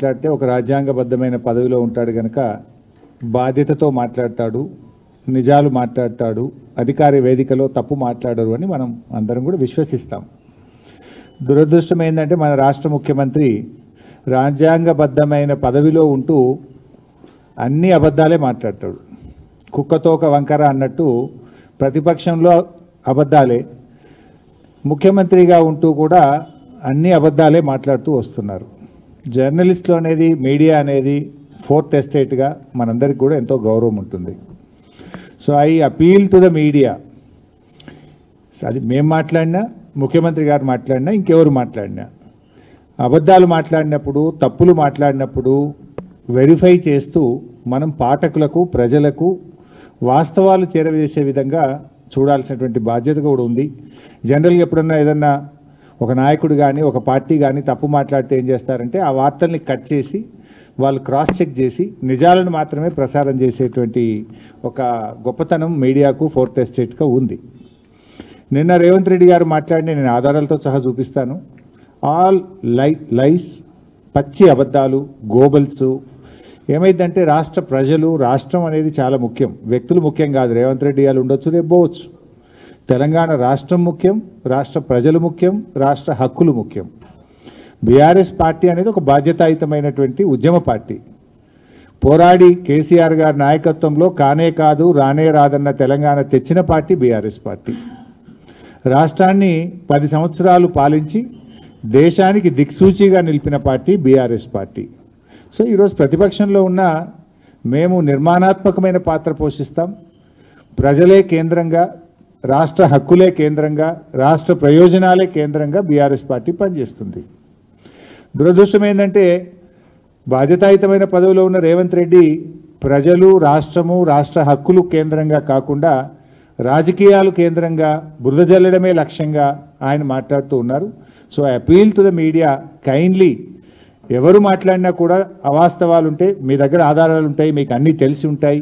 మాట్లాడితే ఒక రాజ్యాంగబద్ధమైన పదవిలో ఉంటాడు కనుక బాధ్యతతో మాట్లాడతాడు, నిజాలు మాట్లాడతాడు, అధికార వేదికలో తప్పు మాట్లాడరు అని మనం అందరం కూడా విశ్వసిస్తాం. దురదృష్టం ఏంటంటే మన రాష్ట్ర ముఖ్యమంత్రి రాజ్యాంగబద్ధమైన పదవిలో ఉంటూ అన్ని అబద్ధాలే మాట్లాడతాడు. కుక్కతోక వంకర అన్నట్టు ప్రతిపక్షంలో అబద్ధాలే, ముఖ్యమంత్రిగా ఉంటూ కూడా అన్ని అబద్ధాలే మాట్లాడుతూ వస్తున్నారు. జర్నలిస్టులు అనేది, మీడియా అనేది ఫోర్త్ ఎస్టేట్గా మనందరికి కూడా ఎంతో గౌరవం ఉంటుంది. So I appeal to the media. అది మేము మాట్లాడినా, ముఖ్యమంత్రి గారు మాట్లాడినా, ఇంకెవరు మాట్లాడినా, అబద్ధాలు మాట్లాడినప్పుడు, తప్పులు మాట్లాడినప్పుడు వెరిఫై చేస్తూ మనం పాఠకులకు, ప్రజలకు వాస్తవాలు చేరవేసే విధంగా చూడాల్సినటువంటి బాధ్యత కూడా ఉంది. జనరల్గా ఎప్పుడన్నా ఏదన్నా ఒక నాయకుడు కానీ, ఒక పార్టీ కానీ తప్పు మాట్లాడితే ఏం చేస్తారంటే ఆ వార్తల్ని కట్ చేసి వాళ్ళు క్రాస్ చెక్ చేసి నిజాలను మాత్రమే ప్రసారం చేసేటువంటి ఒక గొప్పతనం మీడియాకు ఫోర్త్ ఎస్టేట్గా ఉంది. నిన్న రేవంత్ రెడ్డి గారు మాట్లాడిన, నేను ఆధారాలతో సహా చూపిస్తాను, ఆల్ లైస్, పచ్చి అబద్ధాలు, గోబల్స్. ఏమైందంటే రాష్ట్ర ప్రజలు, రాష్ట్రం అనేది చాలా ముఖ్యం, వ్యక్తులు ముఖ్యం కాదు. రేవంత్ రెడ్డి గారు ఉండొచ్చు, రేపు పోవచ్చు. తెలంగాణ రాష్ట్రం ముఖ్యం, రాష్ట్ర ప్రజలు ముఖ్యం, రాష్ట్ర హక్కులు ముఖ్యం. బీఆర్ఎస్ పార్టీ అనేది ఒక బాధ్యతాయుతమైనటువంటి ఉద్యమ పార్టీ. పోరాడి కేసీఆర్ గారి నాయకత్వంలో కానే కాదు, రానే రాదన్న తెలంగాణ తెచ్చిన పార్టీ బీఆర్ఎస్ పార్టీ. రాష్ట్రాన్ని 10 సంవత్సరాలు పాలించి దేశానికి దిక్సూచిగా నిలిపిన పార్టీ బీఆర్ఎస్ పార్టీ. సో ఈరోజు ప్రతిపక్షంలో ఉన్న మేము నిర్మాణాత్మకమైన పాత్ర పోషిస్తాం. ప్రజలే కేంద్రంగా, రాష్ట్ర హక్కులే కేంద్రంగా, రాష్ట్ర ప్రయోజనాలే కేంద్రంగా బీఆర్ఎస్ పార్టీ పనిచేస్తుంది. దురదృష్టం ఏంటంటే బాధ్యతాయుతమైన పదవిలో ఉన్న రేవంత్ రెడ్డి ప్రజలు, రాష్ట్రము, రాష్ట్ర హక్కులు కేంద్రంగా కాకుండా రాజకీయాలు కేంద్రంగా, బురద జల్లడమే లక్ష్యంగా ఆయన మాట్లాడుతూ ఉన్నారు. So I appeal to the media, kindly ఎవరు మాట్లాడినా కూడా అవాస్తవాలు ఉంటే మీ దగ్గర ఆధారాలు ఉంటాయి, మీకు అన్నీ తెలిసి ఉంటాయి,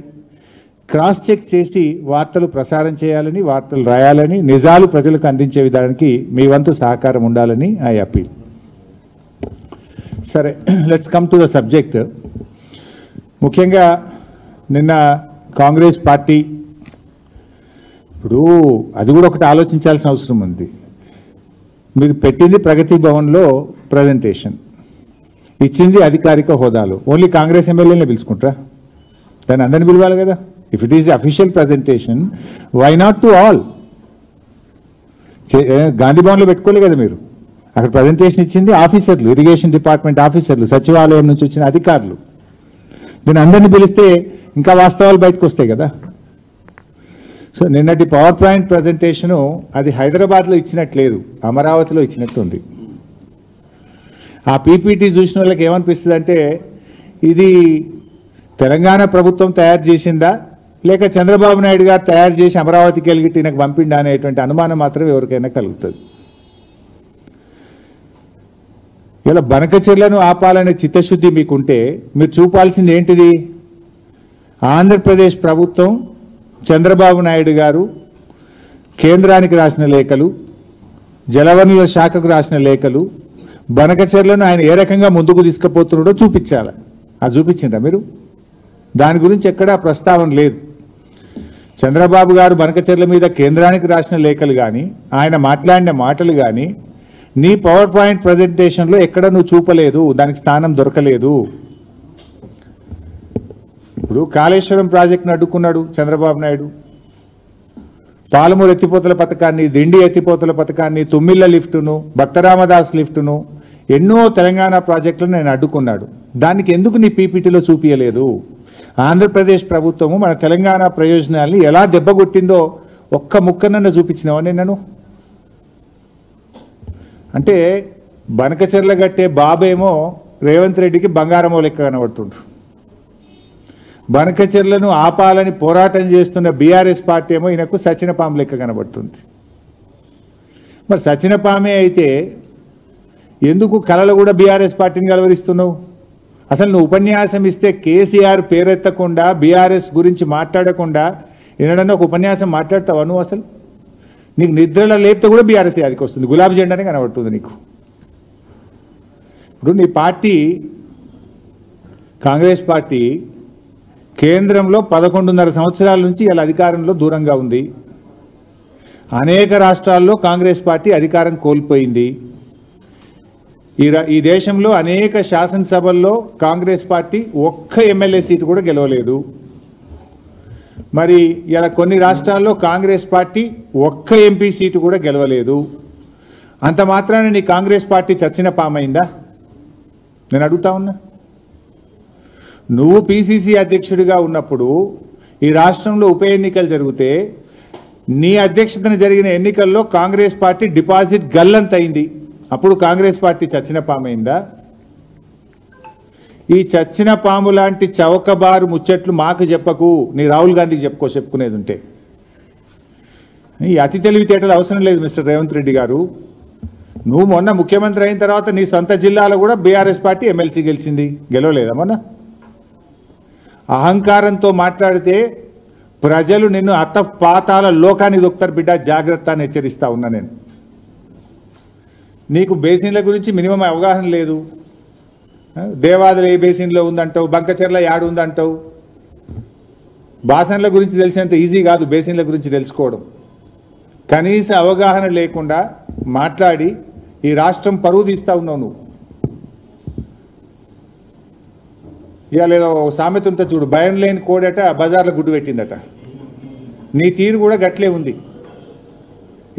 క్రాస్ చెక్ చేసి వార్తలు ప్రసారం చేయాలని, వార్తలు రాయాలని, నిజాలు ప్రజలకు అందించే విధానానికి మీ వంతు సహకారం ఉండాలని ఐ అపీల్. సరే, let's come to the subject. ముఖ్యంగా నిన్న కాంగ్రెస్ పార్టీ, ఇప్పుడు అది కూడా ఒకటి ఆలోచించాల్సిన అవసరం ఉంది. మీరు పెట్టింది ప్రగతి భవన్లో ప్రజెంటేషన్, ఇచ్చింది అధికారిక హోదాలో. ఓన్లీ కాంగ్రెస్ ఎమ్మెల్యేనే పిలుచుకుంటారా? దాన్ని అందరిని పిలవాలి కదా. If it is official presentation, why not to all? Gandhi భవన్లో పెట్టుకోలే కదా మీరు. అక్కడ ప్రజెంటేషన్ ఇచ్చింది ఆఫీసర్లు, ఇరిగేషన్ డిపార్ట్మెంట్ ఆఫీసర్లు, సచివాలయం నుంచి వచ్చిన అధికారులు. దీన్ని అందరినీ పిలిస్తే ఇంకా వాస్తవాలు బయటకు వస్తాయి కదా. సో నిన్నటి పవర్ పాయింట్ ప్రజెంటేషను అది హైదరాబాద్లో ఇచ్చినట్లేదు, అమరావతిలో ఇచ్చినట్టుంది. ఆ పీపీటీ చూసిన వాళ్ళకి ఏమనిపిస్తుంది అంటే ఇది తెలంగాణ ప్రభుత్వం తయారు చేసిందా, లేక చంద్రబాబు నాయుడు గారు తయారు చేసి అమరావతికి వెళ్ళి ఈయనకు పంపిండా అనేటువంటి అనుమానం మాత్రం ఎవరికైనా కలుగుతుంది. ఇలా బనకచెర్లను ఆపాలనే చిత్తశుద్ధి మీకుంటే మీరు చూపాల్సింది ఏంటిది? ఆంధ్రప్రదేశ్ ప్రభుత్వం, చంద్రబాబు నాయుడు గారు కేంద్రానికి రాసిన లేఖలు, జలవనరుల శాఖకు రాసిన లేఖలు, బనకచెర్లను ఆయన ఏ రకంగా ముందుకు తీసుకుపోతున్నాడో చూపించాలి. అది చూపించిందా మీరు? దాని గురించి ఎక్కడా ప్రస్తావన లేదు. చంద్రబాబు గారు బనకచెర్ల మీద కేంద్రానికి రాసిన లేఖలు కానీ, ఆయన మాట్లాడిన మాటలు కానీ నీ పవర్ పాయింట్ ప్రజెంటేషన్లో ఎక్కడ నువ్వు చూపలేదు, దానికి స్థానం దొరకలేదు. ఇప్పుడు కాళేశ్వరం ప్రాజెక్టును అడ్డుకున్నాడు చంద్రబాబు నాయుడు, పాలమూరు ఎత్తిపోతల పథకాన్ని, దిండి ఎత్తిపోతల పథకాన్ని, తుమ్మిళ్ళ లిఫ్టును, భక్తరామదాస్ లిఫ్టును, ఎన్నో తెలంగాణ ప్రాజెక్టులను నేను అడ్డుకున్నాడు. దానికి ఎందుకు నీ పీపీటీలో చూపించలేదు? ఆంధ్రప్రదేశ్ ప్రభుత్వము మన తెలంగాణ ప్రయోజనాల్ని ఎలా దెబ్బగొట్టిందో ఒక్క ముక్కనన్న చూపించినావా నేను? అంటే బనకచెర్ల గట్టే బాబేమో రేవంత్ రెడ్డికి బంగారమో లెక్క కనబడుతుండ్రు. బనకచెర్లను ఆపాలని పోరాటం చేస్తున్న బీఆర్ఎస్ పార్టీ ఏమో ఈయనకు సచినపాము లెక్క కనబడుతుంది. మరి సచినపామే అయితే ఎందుకు కళలు కూడా బీఆర్ఎస్ పార్టీని కలవరిస్తున్నావు? అసలు నువ్వు ఉపన్యాసం ఇస్తే కేసీఆర్ పేరెత్తకుండా, బీఆర్ఎస్ గురించి మాట్లాడకుండా ఏనాడన్నా ఒక ఉపన్యాసం మాట్లాడతావా నువ్వు? అసలు నీకు నిద్రలో లేపితే కూడా బీఆర్ఎస్ యాదికి వస్తుంది, గులాబీ జెండానే కనబడుతుంది నీకు. ఇప్పుడు నీ పార్టీ కాంగ్రెస్ పార్టీ కేంద్రంలో 11.5 సంవత్సరాల నుంచి ఇలా అధికారంలో దూరంగా ఉంది. అనేక రాష్ట్రాల్లో కాంగ్రెస్ పార్టీ అధికారం కోల్పోయింది. ఈ దేశంలో అనేక శాసనసభల్లో కాంగ్రెస్ పార్టీ ఒక్క ఎమ్మెల్యే సీటు కూడా గెలవలేదు. మరి ఇలా కొన్ని రాష్ట్రాల్లో కాంగ్రెస్ పార్టీ ఒక్క ఎంపీ సీటు కూడా గెలవలేదు. అంత మాత్రాన నీ కాంగ్రెస్ పార్టీ చచ్చిన పామైందా? నేను అడుగుతా ఉన్నా. నువ్వు పిసిసి అధ్యక్షుడిగా ఉన్నప్పుడు ఈ రాష్ట్రంలో ఉప ఎన్నికలు జరిగితే నీ అధ్యక్షతన జరిగిన ఎన్నికల్లో కాంగ్రెస్ పార్టీ డిపాజిట్ గల్లంతైంది. అప్పుడు కాంగ్రెస్ పార్టీ చచ్చిన పామైందా? ఈ చచ్చిన పాము లాంటి చౌకబారు ముచ్చట్లు మాకు చెప్పకు, నీ రాహుల్ గాంధీకి చెప్పుకునేది ఉంటే. ఈ అతి తెలివితేటలు అవసరం లేదు మిస్టర్ రేవంత్ రెడ్డి గారు. నువ్వు మొన్న ముఖ్యమంత్రి అయిన తర్వాత నీ సొంత జిల్లాలో కూడా బీఆర్ఎస్ పార్టీ ఎమ్మెల్సీ గెలిచింది, గెలవలేదా మొన్న? అహంకారంతో మాట్లాడితే ప్రజలు నిన్ను అత్తపాతాల లోకానికి దొక్కుతారు బిడ్డ, జాగ్రత్త అని హెచ్చరిస్తా ఉన్నా నేను. నీకు బేసిన్ల గురించి మినిమం అవగాహన లేదు. దేవాదులు ఏ బేసిన్లో ఉందంటావు, బంకచెర్ల యాడు ఉందంటావు. బాసన్ల గురించి తెలిసినంత ఈజీ కాదు బేసిన్ల గురించి తెలుసుకోవడం. కనీస అవగాహన లేకుండా మాట్లాడి ఈ రాష్ట్రం పరువు తీస్తా ఉన్నావు నువ్వు. ఇవాళ ఏదో సామెత ఉంటే చూడు, భయం లేని కోడట బజార్లో గుడ్డు పెట్టిందట. నీ తీరు కూడా గట్లే ఉంది.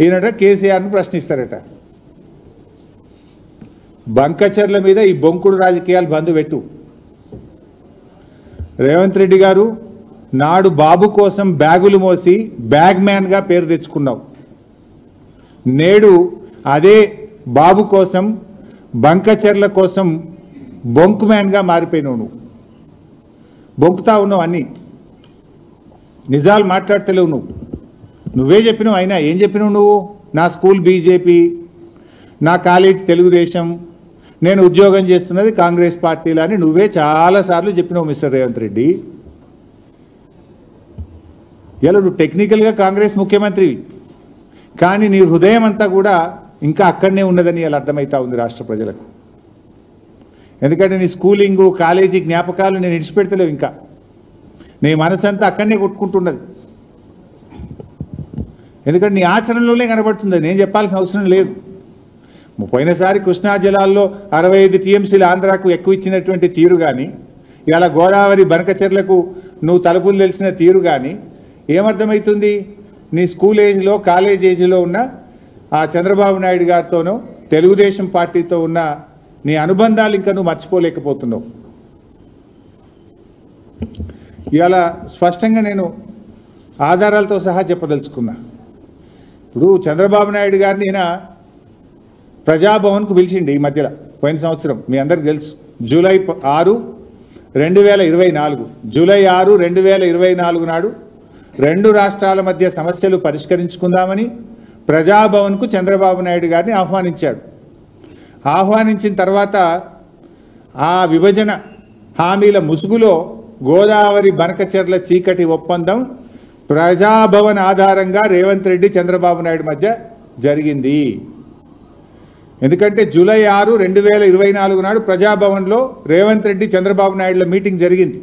ఈయనట కేసీఆర్ను ప్రశ్నిస్తారట. బంకచర్ల మీద ఈ బొంకుడు రాజకీయాలు బంద్ పెట్టు. రేవంత్ రెడ్డి గారు, నాడు బాబు కోసం బ్యాగులు మోసి బ్యాగ్ మ్యాన్గా పేరు తెచ్చుకున్నావు. నేడు అదే బాబు కోసం బంకచర్ల కోసం బొంకు మ్యాన్గా మారిపోయినావు. నువ్వు బొంకుతా ఉన్నావు, అన్నీ నిజాలు మాట్లాడతలేవు నువ్వు. నువ్వే చెప్పినావు. అయినా ఏం చెప్పినావు నువ్వు? నా స్కూల్ బీజేపీ, నా కాలేజ్ తెలుగుదేశం, నేను ఉద్యోగం చేస్తున్నది కాంగ్రెస్ పార్టీలో అని నువ్వే చాలాసార్లు చెప్పినావు మిస్టర్ రేవంత్ రెడ్డి. ఇలా నువ్వు టెక్నికల్గా కాంగ్రెస్ ముఖ్యమంత్రి, కానీ నీ హృదయం అంతా కూడా ఇంకా అక్కడనే ఉన్నదని ఇలా అర్థమవుతా ఉంది రాష్ట్ర ప్రజలకు. ఎందుకంటే నీ స్కూలింగు కాలేజీ జ్ఞాపకాలు నేను విడిచిపెడతలేవు. ఇంకా నీ మనసంతా అక్కడనే కొట్టుకుంటున్నది. ఎందుకంటే నీ ఆచరణలోనే కనబడుతుంది, నేను చెప్పాల్సిన అవసరం లేదు. పోయినసారి కృష్ణా జలాల్లో 65 టీఎంసీలు ఆంధ్రాకు ఎక్కువ ఇచ్చినటువంటి తీరు కానీ, ఇలా గోదావరి బనకచెర్లకు నువ్వు తలుపులు తెలిసిన తీరు కానీ ఏమర్థమవుతుంది? నీ స్కూల్ ఏజ్లో కాలేజ్ ఏజ్లో ఉన్న ఆ చంద్రబాబు నాయుడు గారితోనో తెలుగుదేశం పార్టీతో ఉన్న నీ అనుబంధాలు ఇంకా నువ్వు మర్చిపోలేకపోతున్నావు. ఇలా స్పష్టంగా నేను ఆధారాలతో సహా చెప్పదలుచుకున్నా. ఇప్పుడు చంద్రబాబు నాయుడు గారిని ఈయన ప్రజాభవన్కు పిలిచిండి ఈ మధ్యలో, పోయిన సంవత్సరం మీ అందరికి తెలుసు. జూలై 6, 2024 జూలై 6, 2024 నాడు 2 రాష్ట్రాల మధ్య సమస్యలు పరిష్కరించుకుందామని ప్రజాభవన్కు చంద్రబాబు నాయుడు గారిని ఆహ్వానించాడు. ఆహ్వానించిన తర్వాత ఆ విభజన హామీల ముసుగులో గోదావరి బనకచెర్ల చీకటి ఒప్పందం ప్రజాభవన్ ఆధారంగా రేవంత్ రెడ్డి చంద్రబాబు నాయుడు మధ్య జరిగింది. ఎందుకంటే జూలై 6, 2024 నాడు ప్రజాభవన్లో రేవంత్ రెడ్డి చంద్రబాబు నాయుడుల మీటింగ్ జరిగింది.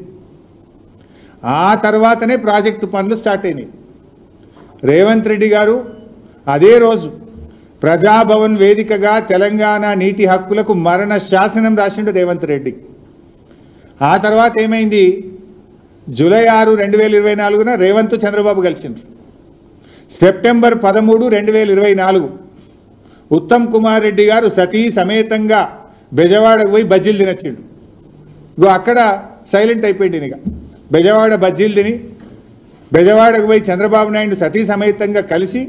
ఆ తర్వాతనే ప్రాజెక్టు పనులు స్టార్ట్ అయినాయి. రేవంత్ రెడ్డి గారు అదే రోజు ప్రజాభవన్ వేదికగా తెలంగాణ నీటి హక్కులకు మరణ శాసనం రాసిండు రేవంత్ రెడ్డి. ఆ తర్వాత ఏమైంది? జూలై 6, 2024 రేవంత్ చంద్రబాబు కలిసిండ్రు. సెప్టెంబర్ 13, 2024 ఉత్తమ్ కుమార్ రెడ్డి గారు సతీ సమేతంగా బెజవాడకు పోయి బజ్జీలు తినొచ్చిండు. అక్కడ సైలెంట్ అయిపోయింది. ఇక బెజవాడ బజ్జీలు తిని బెజవాడకు పోయి చంద్రబాబు నాయుడు సతీ సమేతంగా కలిసి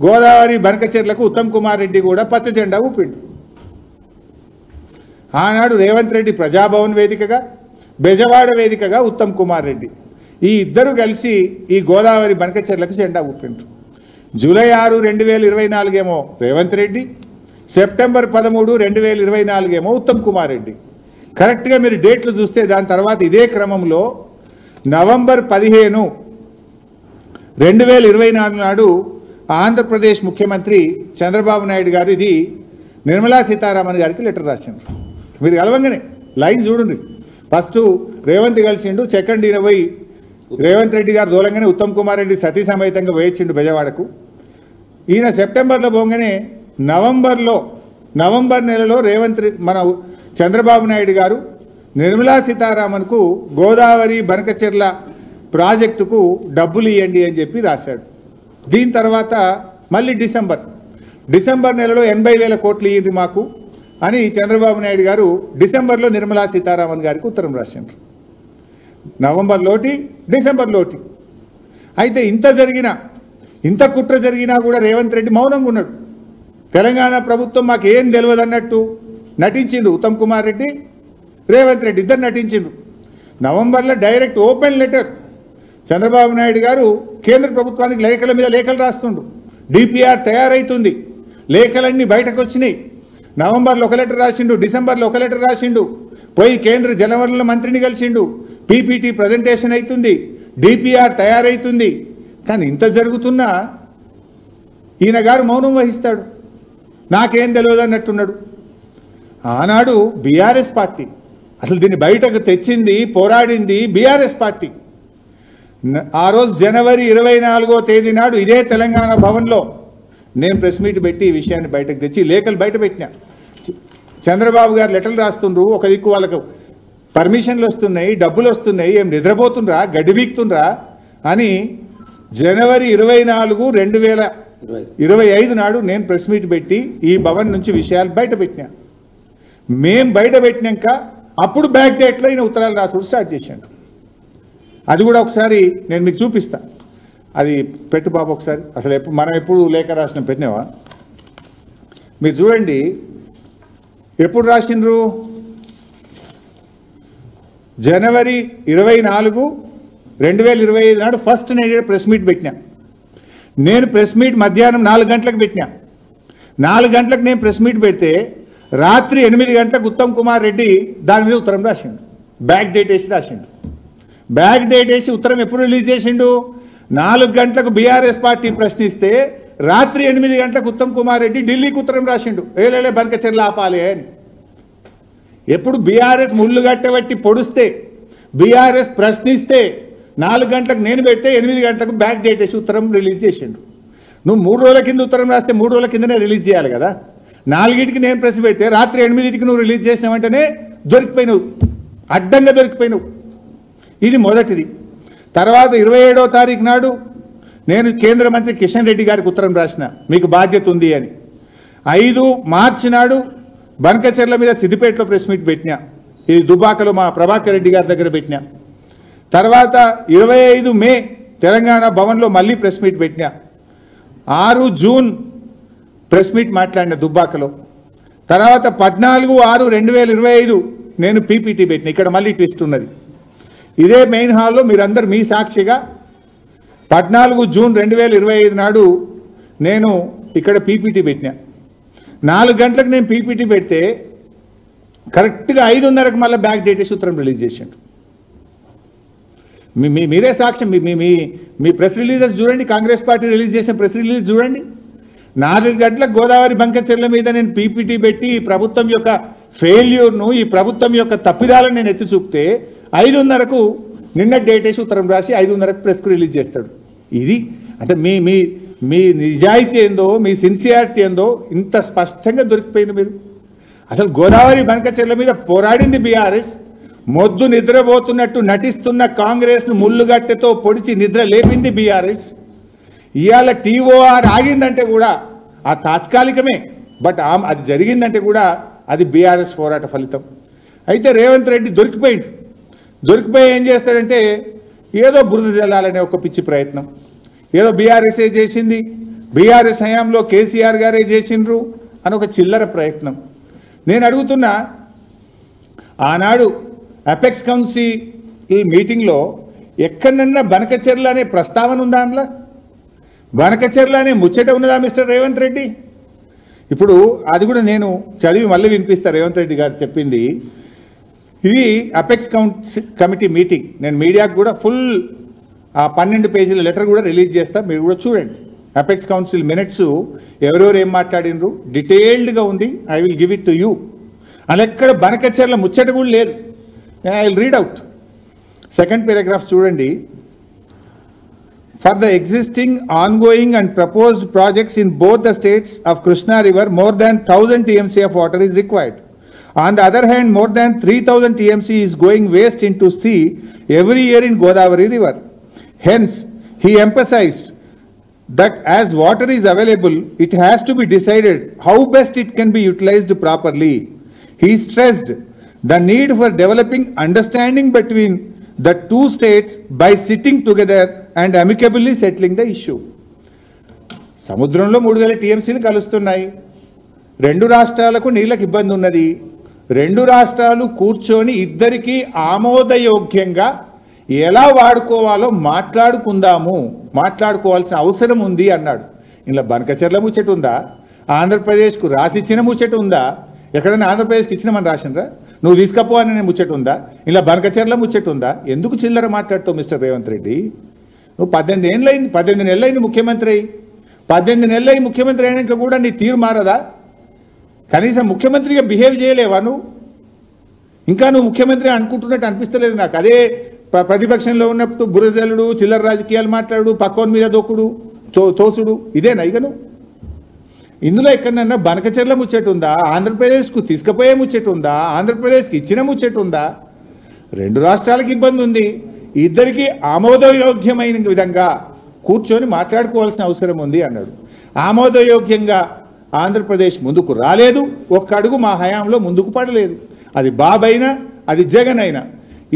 గోదావరి బనకచెర్లకు ఉత్తమ్ కుమార్ రెడ్డి కూడా పచ్చ జెండా ఊపిండు. ఆనాడు రేవంత్ రెడ్డి ప్రజాభవన్ వేదికగా, బెజవాడ వేదికగా ఉత్తమ్ కుమార్ రెడ్డి ఈ ఇద్దరు కలిసి ఈ గోదావరి బనకచెర్లకు జెండా ఊపిండ్రు. జూలై 6, 2024 ఏమో రేవంత్ రెడ్డి, సెప్టెంబర్ 13, 2024 ఏమో ఉత్తమ్ కుమార్ రెడ్డి. కరెక్ట్గా మీరు డేట్లు చూస్తే దాని తర్వాత ఇదే క్రమంలో నవంబర్ 15, 2024 నాడు ఆంధ్రప్రదేశ్ ముఖ్యమంత్రి చంద్రబాబు నాయుడు గారు ఇది నిర్మలా సీతారామన్ గారికి లెటర్ రాసిండ్రు. మీరు కలవంగానే లైన్ చూడండి. ఫస్ట్ రేవంత్ కలిసిండు, సెకండ్ ఈయన పోయి రేవంత్ రెడ్డి గారు దూలంగానే ఉత్తమ్ కుమార్ రెడ్డి సతీ సమేతంగా వేయించిండు బెజవాడకు. ఈయన సెప్టెంబర్లో పోగానే నవంబర్ నెలలో మన చంద్రబాబు నాయుడు గారు నిర్మలా సీతారామన్కు గోదావరి బనకచెర్ల ప్రాజెక్టుకు డబ్బులు ఇవ్వండి అని చెప్పి రాశాడు. దీని తర్వాత మళ్ళీ డిసెంబర్ నెలలో 80,000 కోట్లు ఇవ్వండి మాకు అని చంద్రబాబు నాయుడు గారు డిసెంబర్లో నిర్మలా సీతారామన్ గారికి ఉత్తరం రాశారు. నవంబర్లోటి డిసెంబర్లోటి. అయితే ఇంత కుట్ర జరిగినా కూడా రేవంత్ రెడ్డి మౌనంగా ఉన్నాడు. తెలంగాణ ప్రభుత్వం మాకు ఏం తెలియదు అన్నట్టు నటించిండు. ఉత్తమ్ కుమార్ రెడ్డి, రేవంత్ రెడ్డి ఇద్దరు నటించిండు. నవంబర్లో direct open letter Chandrababu Naidu గారు కేంద్ర ప్రభుత్వానికి లేఖల మీద లేఖలు రాస్తుండు. డిపిఆర్ తయారైతుంది, లేఖలన్నీ బయటకు వచ్చినాయి. నవంబర్లో ఒక లెటర్ రాసిండు, డిసెంబర్లో ఒక లెటర్ రాసిండు, పోయి కేంద్ర జలవనరుల మంత్రిని కలిసిండు, పీపీటీ ప్రజెంటేషన్ అవుతుంది, డిపిఆర్ తయారైతుంది. కానీ ఇంత జరుగుతున్నా ఈయన గారు మౌనం వహిస్తాడు, నాకేం తెలియదు అన్నట్టున్నాడు. ఆనాడు బీఆర్ఎస్ పార్టీ అసలు దీన్ని బయటకు తెచ్చింది, పోరాడింది బీఆర్ఎస్ పార్టీ. ఆ రోజు జనవరి 24వ తేదీ నాడు ఇదే తెలంగాణ భవన్లో నేను ప్రెస్ మీట్ పెట్టి ఈ విషయాన్ని బయటకు తెచ్చి లేఖలు బయట పెట్టినా. చంద్రబాబు గారు లెటర్లు రాస్తుండ్రు, ఒక దిక్కు వాళ్ళకు పర్మిషన్లు వస్తున్నాయి, డబ్బులు వస్తున్నాయి, ఏం నిద్రపోతుండ్రా, గడ్డి వీక్తుండ్రా అని జనవరి 24, 2025 నాడు నేను ప్రెస్ మీట్ పెట్టి ఈ భవన్ నుంచి విషయాలు బయట పెట్టినా. మేం బయట పెట్టినాక అప్పుడు బ్యాక్ డేట్లో ఈయన ఉత్తరాలు రాసుడు స్టార్ట్ చేశాడు. అది కూడా ఒకసారి నేను మీకు చూపిస్తా. అది పెట్టు బాబు ఒకసారి. అసలు మనం ఎప్పుడు లేఖ రాసిన పెట్టినావా? మీరు చూడండి ఎప్పుడు రాసిండ్రు. జనవరి 24, 2025 నాడు ఫస్ట్ నేను ప్రెస్ మీట్ పెట్టినా. నేను ప్రెస్ మీట్ మధ్యాహ్నం 4 గంటలకు పెట్టినా. 4 గంటలకు నేను ప్రెస్ మీట్ పెడితే రాత్రి 8 గంటలకు ఉత్తమ్ కుమార్ రెడ్డి దాని మీద ఉత్తరం రాసిండు. బ్యాక్ డేట్ వేసి రాసిండు. బ్యాక్ డేట్ వేసి ఉత్తరం ఎప్పుడు రిలీజ్ చేసిండు? 4 గంటలకు బీఆర్ఎస్ పార్టీ ప్రశ్నిస్తే రాత్రి 8 గంటలకు ఉత్తమ్ కుమార్ రెడ్డి ఢిల్లీకి ఉత్తరం రాసిండు, ఏలేలే బనకచెర్ల ఆపాలి అని. ఎప్పుడు బీఆర్ఎస్ ముళ్ళు గట్టబట్టి పొడిస్తే, బీఆర్ఎస్ ప్రశ్నిస్తే 4 గంటలకు నేను పెడితే 8 గంటలకు బ్యాక్ డేట్ వేసి ఉత్తరం రిలీజ్ చేసిండు. నువ్వు 3 రోజుల కింద ఉత్తరం రాస్తే 3 రోజుల కిందనే రిలీజ్ చేయాలి కదా. 4కి నేను ప్రెస్ పెడితే రాత్రి 8కి నువ్వు రిలీజ్ చేసిన వెంటనే దొరికిపోయినావు, అడ్డంగా దొరికిపోయినావు. ఇది మొదటిది. తర్వాత 27వ తారీఖు నాడు నేను కేంద్ర మంత్రి కిషన్ రెడ్డి గారికి ఉత్తరం రాసిన, మీకు బాధ్యత ఉంది అని. 5 మార్చి నాడు బనకచెర్ల మీద సిద్దిపేటలో ప్రెస్ మీట్ పెట్టినా. ఇది దుబ్బాకలో మా ప్రభాకర్ రెడ్డి గారి దగ్గర పెట్టినా. తర్వాత 25 మే తెలంగాణ భవన్లో మళ్ళీ ప్రెస్ మీట్ పెట్టినా. 6 జూన్ ప్రెస్ మీట్ మాట్లాడిన దుబ్బాకలో. తర్వాత 14/6/2025 నేను పీపీటీ పెట్టిన. ఇక్కడ మళ్ళీ ట్విస్ట్ ఉన్నది. ఇదే మెయిన్ హాల్లో మీరందరూ మీ సాక్షిగా 14 జూన్ 2025 నాడు నేను ఇక్కడ పీపీటీ పెట్టినా. 4 గంటలకు నేను పీపీటీ పెడితే కరెక్ట్గా 5:30కు మళ్ళీ బ్యాక్ డేట్ వేసి ఉత్తరం రిలీజ్ చేసిండు. మీరే సాక్ష్యం. మీ ప్రెస్ రిలీజెస్ చూడండి, కాంగ్రెస్ పార్టీ రిలీజ్ చేసిన ప్రెస్ రిలీజ్ చూడండి. 4 గంటలకు గోదావరి బంకచెర్ల మీద నేను పీపీటీ పెట్టి ఈ ప్రభుత్వం యొక్క ఫెయిల్యూర్ను, ఈ ప్రభుత్వం యొక్క తప్పిదాలను నేను ఎత్తి చూపితే 5:30కు నిన్న డేట్ వేసి ఉత్తరం రాసి 5:30కు ప్రెస్కు రిలీజ్ చేస్తాడు. ఇది అంటే మీ నిజాయితీ ఏందో, మీ సిన్సియారిటీ ఏందో ఇంత స్పష్టంగా దొరికిపోయింది. మీరు అసలు గోదావరి బనకచెర్ల మీద పోరాడింది బీఆర్ఎస్, మొద్దు నిద్రపోతున్నట్టు నటిస్తున్న కాంగ్రెస్ను ముళ్ళుగట్టెతో పొడిచి నిద్ర లేపింది బీఆర్ఎస్. ఇవాళ టీఓఆర్ ఆగిందంటే కూడా ఆ తాత్కాలికమే, బట్ అది జరిగిందంటే కూడా అది బీఆర్ఎస్ పోరాట ఫలితం. అయితే రేవంత్ రెడ్డి దొరికిపోయి ఏం చేస్తాడంటే ఏదో బురద జల్లాలనే ఒక పిచ్చి ప్రయత్నం. ఏదో బీఆర్ఎస్ఏ చేసింది, బీఆర్ఎస్ హయాంలో కేసీఆర్ గారే చేసిండ్రు అని ఒక చిల్లర ప్రయత్నం. నేను అడుగుతున్నా, ఆనాడు అపెక్స్ కౌన్సిల్ మీటింగ్లో ఎక్కడన్నా బనకచెర్ల అనే ప్రస్తావన ఉందా? అందులో బనకచెర్ల అనే ముచ్చట ఉన్నదా మిస్టర్ రేవంత్ రెడ్డి? ఇప్పుడు అది కూడా నేను చదివి మళ్ళీ వినిపిస్తా. రేవంత్ రెడ్డి గారు చెప్పింది ఇది అపెక్స్ కమిటీ మీటింగ్. నేను మీడియాకు కూడా ఫుల్ ఆ 12 పేజీల లెటర్ కూడా రిలీజ్ చేస్తా, మీరు కూడా చూడండి. అపెక్స్ కౌన్సిల్ మినిట్స్ ఎవరెవరు ఏం మాట్లాడినరు డీటెయిల్డ్గా ఉంది. I will give it to you. అలా ఎక్కడ బనకచెర్ల ముచ్చట కూడా లేదు. I will read out. Second paragraph చూడండి. For the existing, ongoing and proposed projects in both the states of Krishna River, more than 1000 TMC of water is required. On the other hand, more than 3000 TMC is going waste into sea every year in Godavari River. Hence, he emphasized that as water is available, it has to be decided how best it can be utilized properly. He stressed the need for developing understanding between the two states by sitting together and amicably settling the issue. సముద్రంలో 3000 టీఎంసీలు కలుస్తున్నాయి. రెండు రాష్ట్రాలకు నీళ్ళకి ఇబ్బంది ఉన్నది. రెండు రాష్ట్రాలు కూర్చొని ఇద్దరికీ ఆమోదయోగ్యంగా ఎలా వాడుకోవాలో మాట్లాడుకోవాల్సిన అవసరం ఉంది అన్నాడు. ఇలా బనకచెర్ల ముచ్చట ఉందా? ఆంధ్రప్రదేశ్కు రాసిచ్చిన ముచ్చట ఉందా? ఎక్కడైనా ఆంధ్రప్రదేశ్కి ఇచ్చినామని రాసిండ్రా? నువ్వు తీసుకపో అని ముచ్చట ఉందా? ఇలా బనకచెర్ల ముచ్చట ఉందా? ఎందుకు చిల్లర మాట్లాడుతావు మిస్టర్ రేవంత్ రెడ్డి? నువ్వు 18 నెలలైంది ముఖ్యమంత్రి అయ్యి. 18 నెలలై ముఖ్యమంత్రి అయినాక కూడా నీ తీరు మారదా? కనీసం ముఖ్యమంత్రిగా బిహేవ్ చేయలేవా నువ్వు? ఇంకా నువ్వు ముఖ్యమంత్రి అనుకుంటున్నట్టు అనిపిస్తలేదు నాకు. అదే ప్రతిపక్షంలో ఉన్నప్పుడు బురజలుడు, చిల్లర రాజకీయాలు మాట్లాడు, పక్కోని మీద దోకుడు, తోసుడు, ఇదేనా ఇక నువ్వు? ఇందులో ఎక్కడన్నా బనకచెర్ల ముచ్చట ఉందా? ఆంధ్రప్రదేశ్కు తీసుకుపోయే ముచ్చట ఉందా? ఆంధ్రప్రదేశ్కి ఇచ్చిన ముచ్చట ఉందా? రెండు రాష్ట్రాలకు ఇబ్బంది ఉంది. ఇద్దరికి ఆమోదయోగ్యమైన విధంగా కూర్చొని మాట్లాడుకోవాల్సిన అవసరం ఉంది అన్నాడు. ఆమోదయోగ్యంగా ఆంధ్రప్రదేశ్ ముందుకు రాలేదు. ఒక్క అడుగు మా హయాంలో ముందుకు పడలేదు. అది బాబైనా అది జగన్ అయినా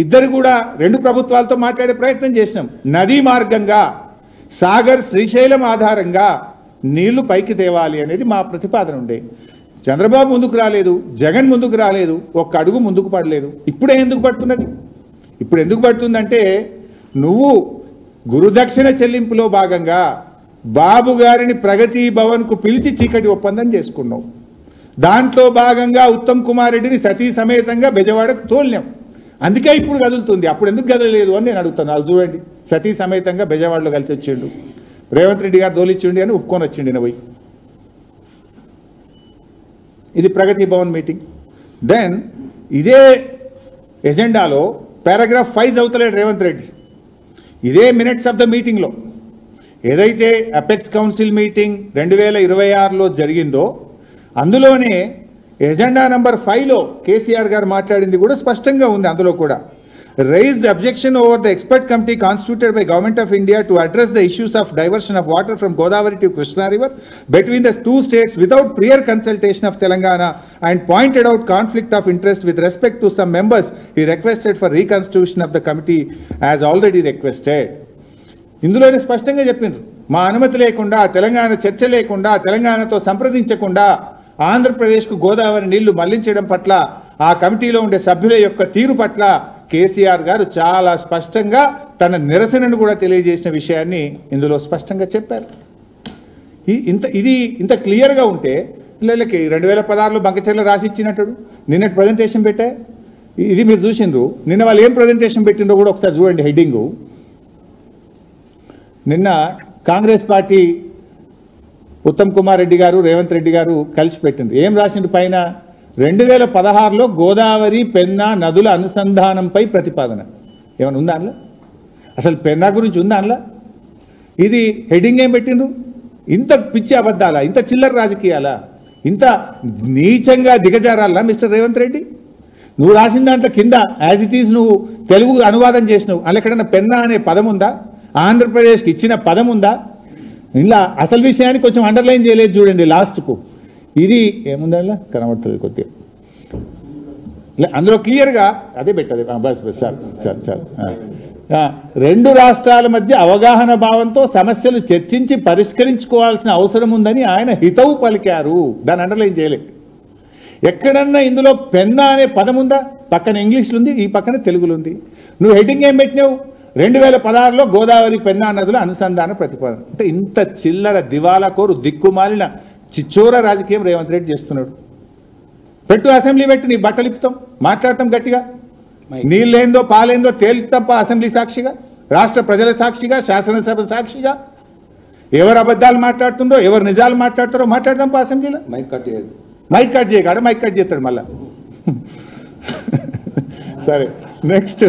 ఇద్దరు కూడా రెండు ప్రభుత్వాలతో మాట్లాడే ప్రయత్నం చేసినాం. నదీ మార్గంగా సాగర్ శ్రీశైలం ఆధారంగా నీళ్లు పైకి తేవాలి అనేది మా ప్రతిపాదన ఉండే. చంద్రబాబు ముందుకు రాలేదు, జగన్ ముందుకు రాలేదు, ఒక్క అడుగు ముందుకు పడలేదు. ఇప్పుడే ఎందుకు పడుతున్నది? ఇప్పుడు ఎందుకు పడుతుందంటే నువ్వు గురుదక్షిణ చెల్లింపులో భాగంగా బాబు గారిని ప్రగతి భవన్కు పిలిచి చీకటి ఒప్పందం చేసుకున్నావు. దాంట్లో భాగంగా ఉత్తమ్ కుమార్ రెడ్డిని సతీ సమేతంగా బెజవాడకు తోలినాం. అందుకే ఇప్పుడు కదులుతుంది. అప్పుడు ఎందుకు కదలలేదు అని నేను అడుగుతాను. అది చూడండి, సతీ సమేతంగా బెజవాడలో కలిసి వచ్చిండు. రేవంత్ రెడ్డి గారు దోలిచ్చిండి అని ఒప్పుకొని వచ్చిండి పోయి. ఇది ప్రగతి భవన్ మీటింగ్. దెన్ ఇదే ఎజెండాలో పారాగ్రాఫ్ 5 చదువుతలేడు రేవంత్ రెడ్డి. ఇదే మినిట్స్ ఆఫ్ ద మీటింగ్లో ఏదైతే అపెక్స్ కౌన్సిల్ మీటింగ్ 2026లో జరిగిందో అందులోనే ఎజెండా నెంబర్ 5లో కేసీఆర్ గారు మాట్లాడింది కూడా స్పష్టంగా ఉంది. అందులో కూడా raised objection over the expert committee constituted by Government of India to address the issues of diversion of water from Godavari to Krishna River between the two states without prior consultation of Telangana, and pointed out conflict of interest with respect to some members. He requested for reconstitution of the committee as already requested. ఇందులోనే స్పష్టంగా చెప్పిండ్రు, మా అనుమతి లేకుండా, తెలంగాణ చర్చ లేకుండా, తెలంగాణతో సంప్రదించకుండా ఆంధ్రప్రదేశ్కు గోదావరి నీళ్లు మళ్లించడం పట్ల, ఆ కమిటీలో ఉండే సభ్యుల యొక్క తీరు పట్ల కేసీఆర్ గారు చాలా స్పష్టంగా తన నిరసనను కూడా తెలియజేసిన విషయాన్ని ఇందులో స్పష్టంగా చెప్పారు. ఇది ఇంత క్లియర్గా ఉంటే పిల్లలకి 2016లో బంకచెర్ల రాసి ఇచ్చినట్టు నిన్నటి ప్రజెంటేషన్ పెట్టా. ఇది మీరు చూసిండ్రు. నిన్న వాళ్ళు ఏం ప్రజెంటేషన్ పెట్టిండ్రో కూడా ఒకసారి చూడండి. హెడ్డింగు నిన్న కాంగ్రెస్ పార్టీ ఉత్తమ్ కుమార్ రెడ్డి గారు, రేవంత్ రెడ్డి గారు కలిసి పెట్టిండ్రు. ఏం రాసిండ్రు పైన? 2016లో గోదావరి పెన్నా నదుల అనుసంధానంపై ప్రతిపాదన. ఏమైనా ఉందా అందులో? అసలు పెన్నా గురించి ఉందా అందులో? ఇది హెడ్డింగ్ ఏం పెట్టిండ్రు? ఇంత పిచ్చి అబద్ధాలా? ఇంత చిల్లర రాజకీయాలా? ఇంత నీచంగా దిగజారాలా మిస్టర్ రేవంత్ రెడ్డి? నువ్వు రాసిన దాంట్లో కింద యాజ్ ఇట్ ఈజ్ నువ్వు తెలుగు అనువాదం చేసినావు. అలా ఎక్కడన్నా పెన్నా అనే పదం ఉందా? ఆంధ్రప్రదేశ్కి ఇచ్చిన పదం ఉందా? ఇలా అసలు విషయాన్ని కొంచెం అండర్లైన్ చేయలేదు చూడండి లాస్ట్కు. ఇది ఏముందా కనబడుతుంది కొద్దిగా, అందులో క్లియర్గా అదే పెట్టదు. Bus bus sir sir sir రెండు రాష్ట్రాల మధ్య అవగాహన భావంతో సమస్యలు చర్చించి పరిష్కరించుకోవాల్సిన అవసరం ఉందని ఆయన హితవు పలికారు. దాన్ని అండర్లైన్ చేయలేదు. ఎక్కడన్నా ఇందులో పెన్నా అనే పదం ఉందా? పక్కన ఇంగ్లీష్లో ఉంది, ఈ పక్కన తెలుగులో ఉంది. నువ్వు హెడ్డింగ్ ఏం పెట్టినావు? 2016లో గోదావరి పెన్నా నదుల అనుసంధాన ప్రతిపాదన. అంటే ఇంత చిల్లర దివాలా కోరు దిక్కుమాలిన చిచ్చోర రాజకీయం రేవంత్ రెడ్డి చేస్తున్నాడు. పెట్టు, అసెంబ్లీ పెట్టి నీ బట్టలు ఇప్పుతాం, మాట్లాడతాం గట్టిగా. నీళ్ళేందో పాలేందో తేలిపుతాం అసెంబ్లీ సాక్షిగా, రాష్ట్ర ప్రజల సాక్షిగా, శాసనసభ సాక్షిగా. ఎవరు అబద్ధాలు మాట్లాడుతుందో, ఎవరు నిజాలు మాట్లాడతారో మాట్లాడదాం అసెంబ్లీలో. మైక్ కట్ చేయగాడ మైక్ కట్ చేస్తాడు మళ్ళా. సరే. నెక్స్ట్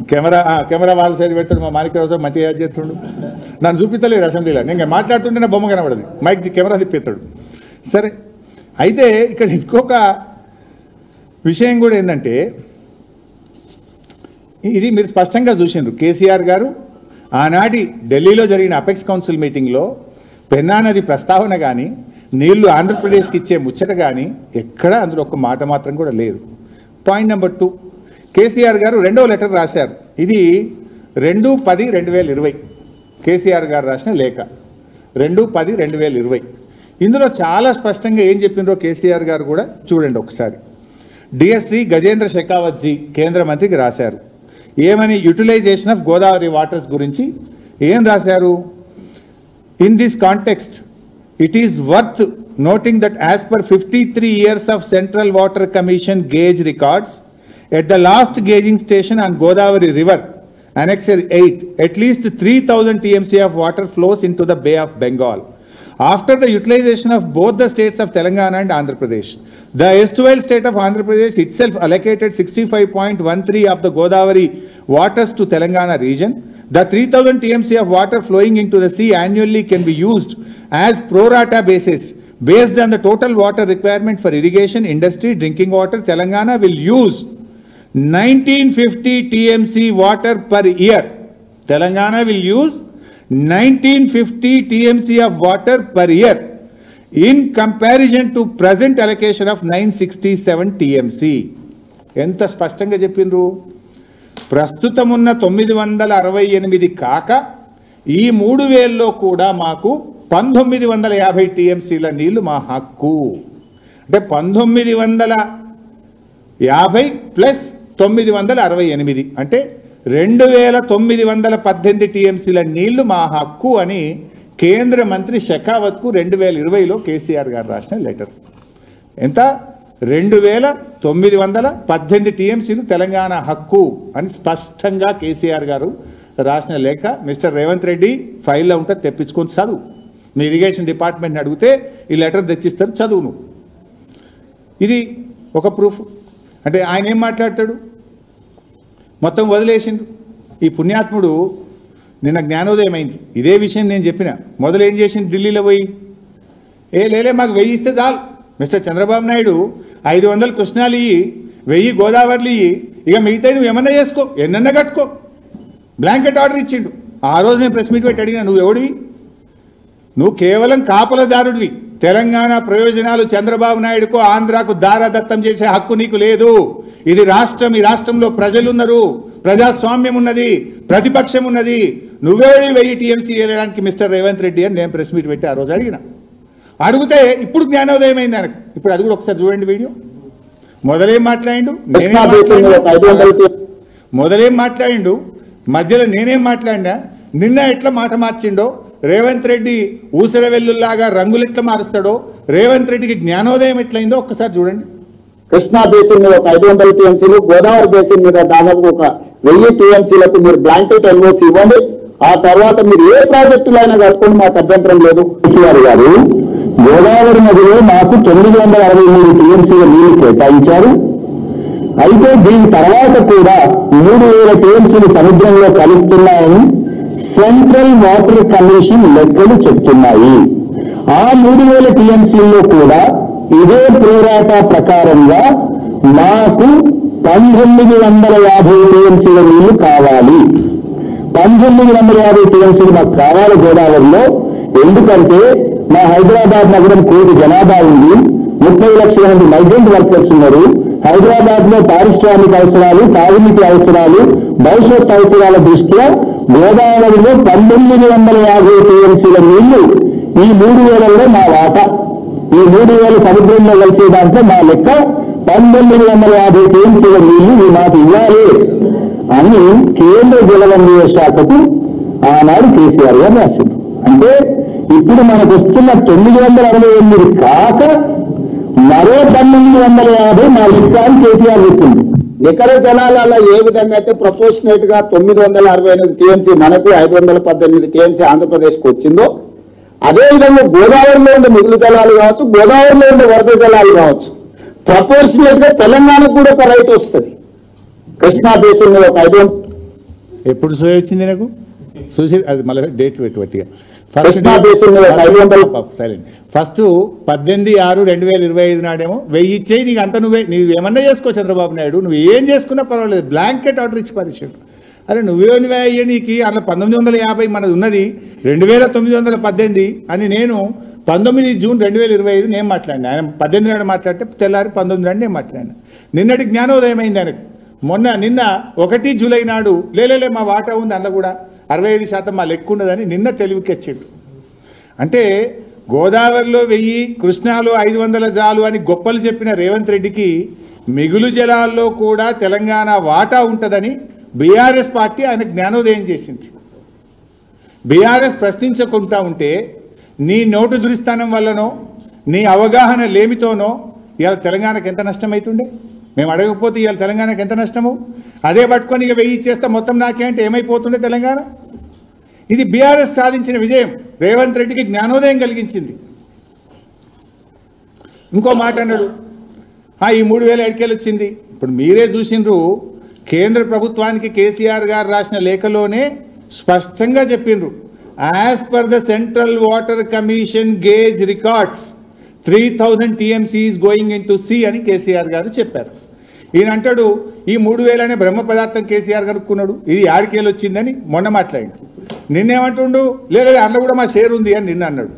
కెమెరా వాళ్ళ సైడ్ పెడతాడు. మా మాణిక్యరావు మంచిగా యాడ్ చేస్తుండు. నన్ను చూపిస్తలేరు అసెంబ్లీలో. నేను మాట్లాడుతుంటే నా బొమ్మ కనబడదు. మైక్ కెమెరా తిప్పేస్తాడు. సరే, అయితే ఇక్కడ ఇంకొక విషయం కూడా ఏంటంటే, ఇది మీరు స్పష్టంగా చూసిండ్రు. కేసీఆర్ గారు ఆనాటి ఢిల్లీలో జరిగిన అపెక్స్ కౌన్సిల్ మీటింగ్లో పెన్నా నది ప్రస్తావన కానీ, నీళ్లు ఆంధ్రప్రదేశ్కి ఇచ్చే ముచ్చట కానీ ఎక్కడ అందులో ఒక్క మాట మాత్రం కూడా లేదు. పాయింట్ నెంబర్ 2, కేసీఆర్ గారు రెండవ లెటర్ రాశారు. ఇది 2/10/2020 కేసీఆర్ గారు రాసిన లేఖ. 2/10/2020 ఇందులో చాలా స్పష్టంగా ఏం చెప్పిండ్రో కేసీఆర్ గారు కూడా చూడండి ఒకసారి. డియర్ శ్రీ గజేంద్ర షెకావత్ జీ కేంద్ర మంత్రికి రాశారు. ఏమని? యూటిలైజేషన్ ఆఫ్ గోదావరి వాటర్స్ గురించి ఏం రాశారు? In this context it is worth noting that as per 53 years of Central Water Commission gauge records, at the last gauging station on Godavari River, Annexure 8, at least 3,000 TMC of water flows into the Bay of Bengal. After the utilization of both the states of Telangana and Andhra Pradesh, the erstwhile state of Andhra Pradesh itself allocated 65.13 of the Godavari waters to Telangana region. The 3,000 TMC of water flowing into the sea annually can be used as pro rata basis. Based on the total water requirement for irrigation, industry, drinking water, Telangana will use 1950 TMC water per year. Telangana will use 1950 TMC of water per year in comparison to present allocation of 967 TMC. ఎంత స్పష్టంగా చెప్పిండ్రు. ప్రస్తుతం ఉన్న 968 కాక ఈ 3000లో కూడా మాకు 1950 TMCల నీళ్లు మా హక్కు. అంటే 1950 ప్లస్ 968 అంటే 2918 TMCల నీళ్లు మా హక్కు అని కేంద్ర మంత్రి షెకావత్కు 2020లో కేసీఆర్ గారు రాసిన లెటర్. ఎంత? 2918 TMCలు తెలంగాణ హక్కు అని స్పష్టంగా కేసీఆర్ గారు రాసిన లేఖ. మిస్టర్ రేవంత్ రెడ్డి ఫైల్లో ఉంటే తెప్పించుకొని చదువు. మీ ఇరిగేషన్ డిపార్ట్మెంట్ని అడిగితే ఈ లెటర్ తెచ్చిస్తారు, చదువు నువ్వు. ఇది ఒక ప్రూఫ్. అంటే ఆయన ఏం మాట్లాడతాడు? మొత్తం వదిలేసిండు. ఈ పుణ్యాత్ముడు నిన్న జ్ఞానోదయం అయింది. ఇదే విషయం నేను చెప్పిన. మొదలు ఏం చేసింది? ఢిల్లీలో పోయి లేలే మాకు 1000 ఇస్తే చాలు. మిస్టర్ చంద్రబాబు నాయుడు 500 కృష్ణాలు ఇయ్యి, 1000 గోదావరిలు ఇయ్యి, ఇక మిగతా నువ్వు ఏమన్నా చేసుకో, ఎన్నన్నా కట్టుకో. బ్లాంకెట్ ఆర్డర్ ఇచ్చిండు. ఆ రోజు నేను ప్రెస్ మీట్ పెట్టి అడిగినా, నువ్వు ఎవడివి? నువ్వు కేవలం కాపలదారుడివి. తెలంగాణ ప్రయోజనాలు చంద్రబాబు నాయుడుకు ఆంధ్రాకు దారాదత్తం చేసే హక్కు నీకు లేదు. ఇది రాష్ట్రం. ఈ రాష్ట్రంలో ప్రజలున్నారు, ప్రజాస్వామ్యం ఉన్నది, ప్రతిపక్షం ఉన్నది. నువ్వేడి 1000 TMC వేయడానికి మిస్టర్ రేవంత్ రెడ్డి అని నేను ప్రెస్ మీట్ పెట్టి ఆ రోజు అడిగితే ఇప్పుడు జ్ఞానోదయం అయింది ఆయనకు. ఇప్పుడు అది కూడా ఒకసారి చూడండి వీడియో. మొదలేం మాట్లాడిండు, మధ్యలో నేనేం మాట్లాడినా, నిన్న ఎట్లా మాట మార్చిండో, రేవంత్ రెడ్డి ఊసర వెల్లుల్లాగా రంగులు ఎట్లా మారుస్తాడో, రేవంత్ రెడ్డికి జ్ఞానోదయం ఎట్లయిందో ఒక్కసారి చూడండి. కృష్ణా బేసిన్ మీద 500 TMCలు, గోదావరి బేసిన్ మీద దాదాపు 1000 TMCలకు మీరు బ్లాంకెట్ ఎల్ఓసి ఇవ్వండి. ఆ తర్వాత మీరు ఏ ప్రాజెక్టులు అయినా కట్టుకోండి, మాకు అభ్యంతరం లేదు. కేసీఆర్ గారు గోదావరి నదిలో మాకు 963 TMCల నీళ్లు కేటాయించారు. అయితే దీని తర్వాత కూడా 3000 TMCలు సముద్రంలో కలుస్తున్నాయని సెంట్రల్ వాటర్ కమిషన్ లెక్కలు చెప్తున్నాయి. ఆ 3000 TMCల్లో కూడా ఇదే ప్రోరాటా ప్రకారంగా మాకు 1950 TMCల నీళ్లు కావాలి. 1950 TMCలు మాకు కావాలి గోదావరిలో. ఎందుకంటే మా హైదరాబాద్ నగరం 1 కోటి జనాభా ఉంది, 30 లక్షల మంది మైగ్రెంట్ వర్కర్స్ ఉన్నారు. హైదరాబాద్ లో పారిశ్రామిక అవసరాలు, తాగునీటి అవసరాలు, భవిష్యత్ అవసరాల దృష్ట్యా గోదావరిలో 1950 TMCల నీళ్లు ఈ 3000లో మా వాటా. ఈ 3000 సముద్రంలో కలిసే దాంట్లో మా లెక్క 1950 TMCల నీళ్లు ఈ మాట ఇవ్వాలి అని కేంద్ర జలవనరుల శాఖకు ఆనాడు కేసీఆర్ గారు రాసింది. అంటే ఇప్పుడు మనకు వస్తున్న 968 కాక మరో 1950 మా లెక్క అని కేసీఆర్ చెప్పింది. నికర జలాలలో ఏ విధంగా అయితే ప్రపోర్షనేట్ గా 968 TMC మనకు, 518 TMC ఆంధ్రప్రదేశ్కి వచ్చిందో, అదేవిధంగా గోదావరిలో ఉండే మిగులు జలాలు కావచ్చు, గోదావరిలో ఉండే వరద జలాలు కావచ్చు, ప్రపోర్షనేట్ గా తెలంగాణకు కూడా ఒక రైట్ వస్తుంది. కృష్ణా బేసిన్ మీద ఒక 500 ఎప్పుడు సోయ వచ్చింది నాకు చూసి అది మళ్ళీ డేట్ పెట్టుబట్టిగా కృష్ణా బేసిన్ మీద ఒక 500 సైలెంట్ ఫస్ట్ 18/6/2025 నాడేమో 1000 ఇచ్చేయి నీకు అంత నువ్వు ఏమన్నా చేసుకో చంద్రబాబు నాయుడు నువ్వు ఏం చేసుకున్నా పర్వాలేదు బ్లాంకెట్ ఆర్డర్ ఇచ్చి పరిచయం అరే నువ్వేనివే అయ్యే నీకు అట్లా 1950 మనది ఉన్నది 2918 అని నేను 19 జూన్ 2025 నేను మాట్లాడినా ఆయన 18 నాడు మాట్లాడితే తెల్లారి 19 నాడు నేను మాట్లాడినా నిన్నటి జ్ఞానోదయం అయింది ఆయనకు నిన్న 1 జూలై నాడు లేలే మా వాటా ఉంది అందులో కూడా 65% మా లెక్క ఉన్నదని నిన్న తెలివికెచ్చిండు అంటే గోదావరిలో 1000 కృష్ణాలో 500 జాలు అని గొప్పలు చెప్పిన రేవంత్ రెడ్డికి మిగులు జలాల్లో కూడా తెలంగాణ వాటా ఉంటుందని బీఆర్ఎస్ పార్టీ ఆయన జ్ఞానోదయం చేసింది బీఆర్ఎస్ ప్రశ్నించకుండా ఉంటే నీ నోటు దురిస్థానం వల్లనో నీ అవగాహన లేమితోనో ఇవాళ తెలంగాణకు ఎంత నష్టమవుతుండే మేము అడగకపోతే ఇవాళ తెలంగాణకు ఎంత నష్టము అదే పట్టుకొని ఇక 1000 ఇచ్చేస్తే మొత్తం నాకే అంటే ఏమైపోతుండే తెలంగాణ ఇది బీఆర్ఎస్ సాధించిన విజయం రేవంత్ రెడ్డికి జ్ఞానోదయం కలిగించింది ఇంకో మాట అన్నాడు ఈ 3000 ఎడికేలు వచ్చింది ఇప్పుడు మీరే చూసిండ్రు కేంద్ర ప్రభుత్వానికి కేసీఆర్ గారు రాసిన లేఖలోనే స్పష్టంగా చెప్పిండ్రు as per the central water commission gauge records 3000 TMC is going in to sea అని కేసీఆర్ గారు చెప్పారు ఈయన అంటాడు ఈ 3000 అనే బ్రహ్మ పదార్థం కేసీఆర్ కనుక్కున్నాడు ఇది 6 వచ్చిందని మొన్న మాట్లాడిండు నిన్నేమంటుండు లేదు అందులో కూడా మా షేర్ ఉంది అని నిన్న అన్నాడు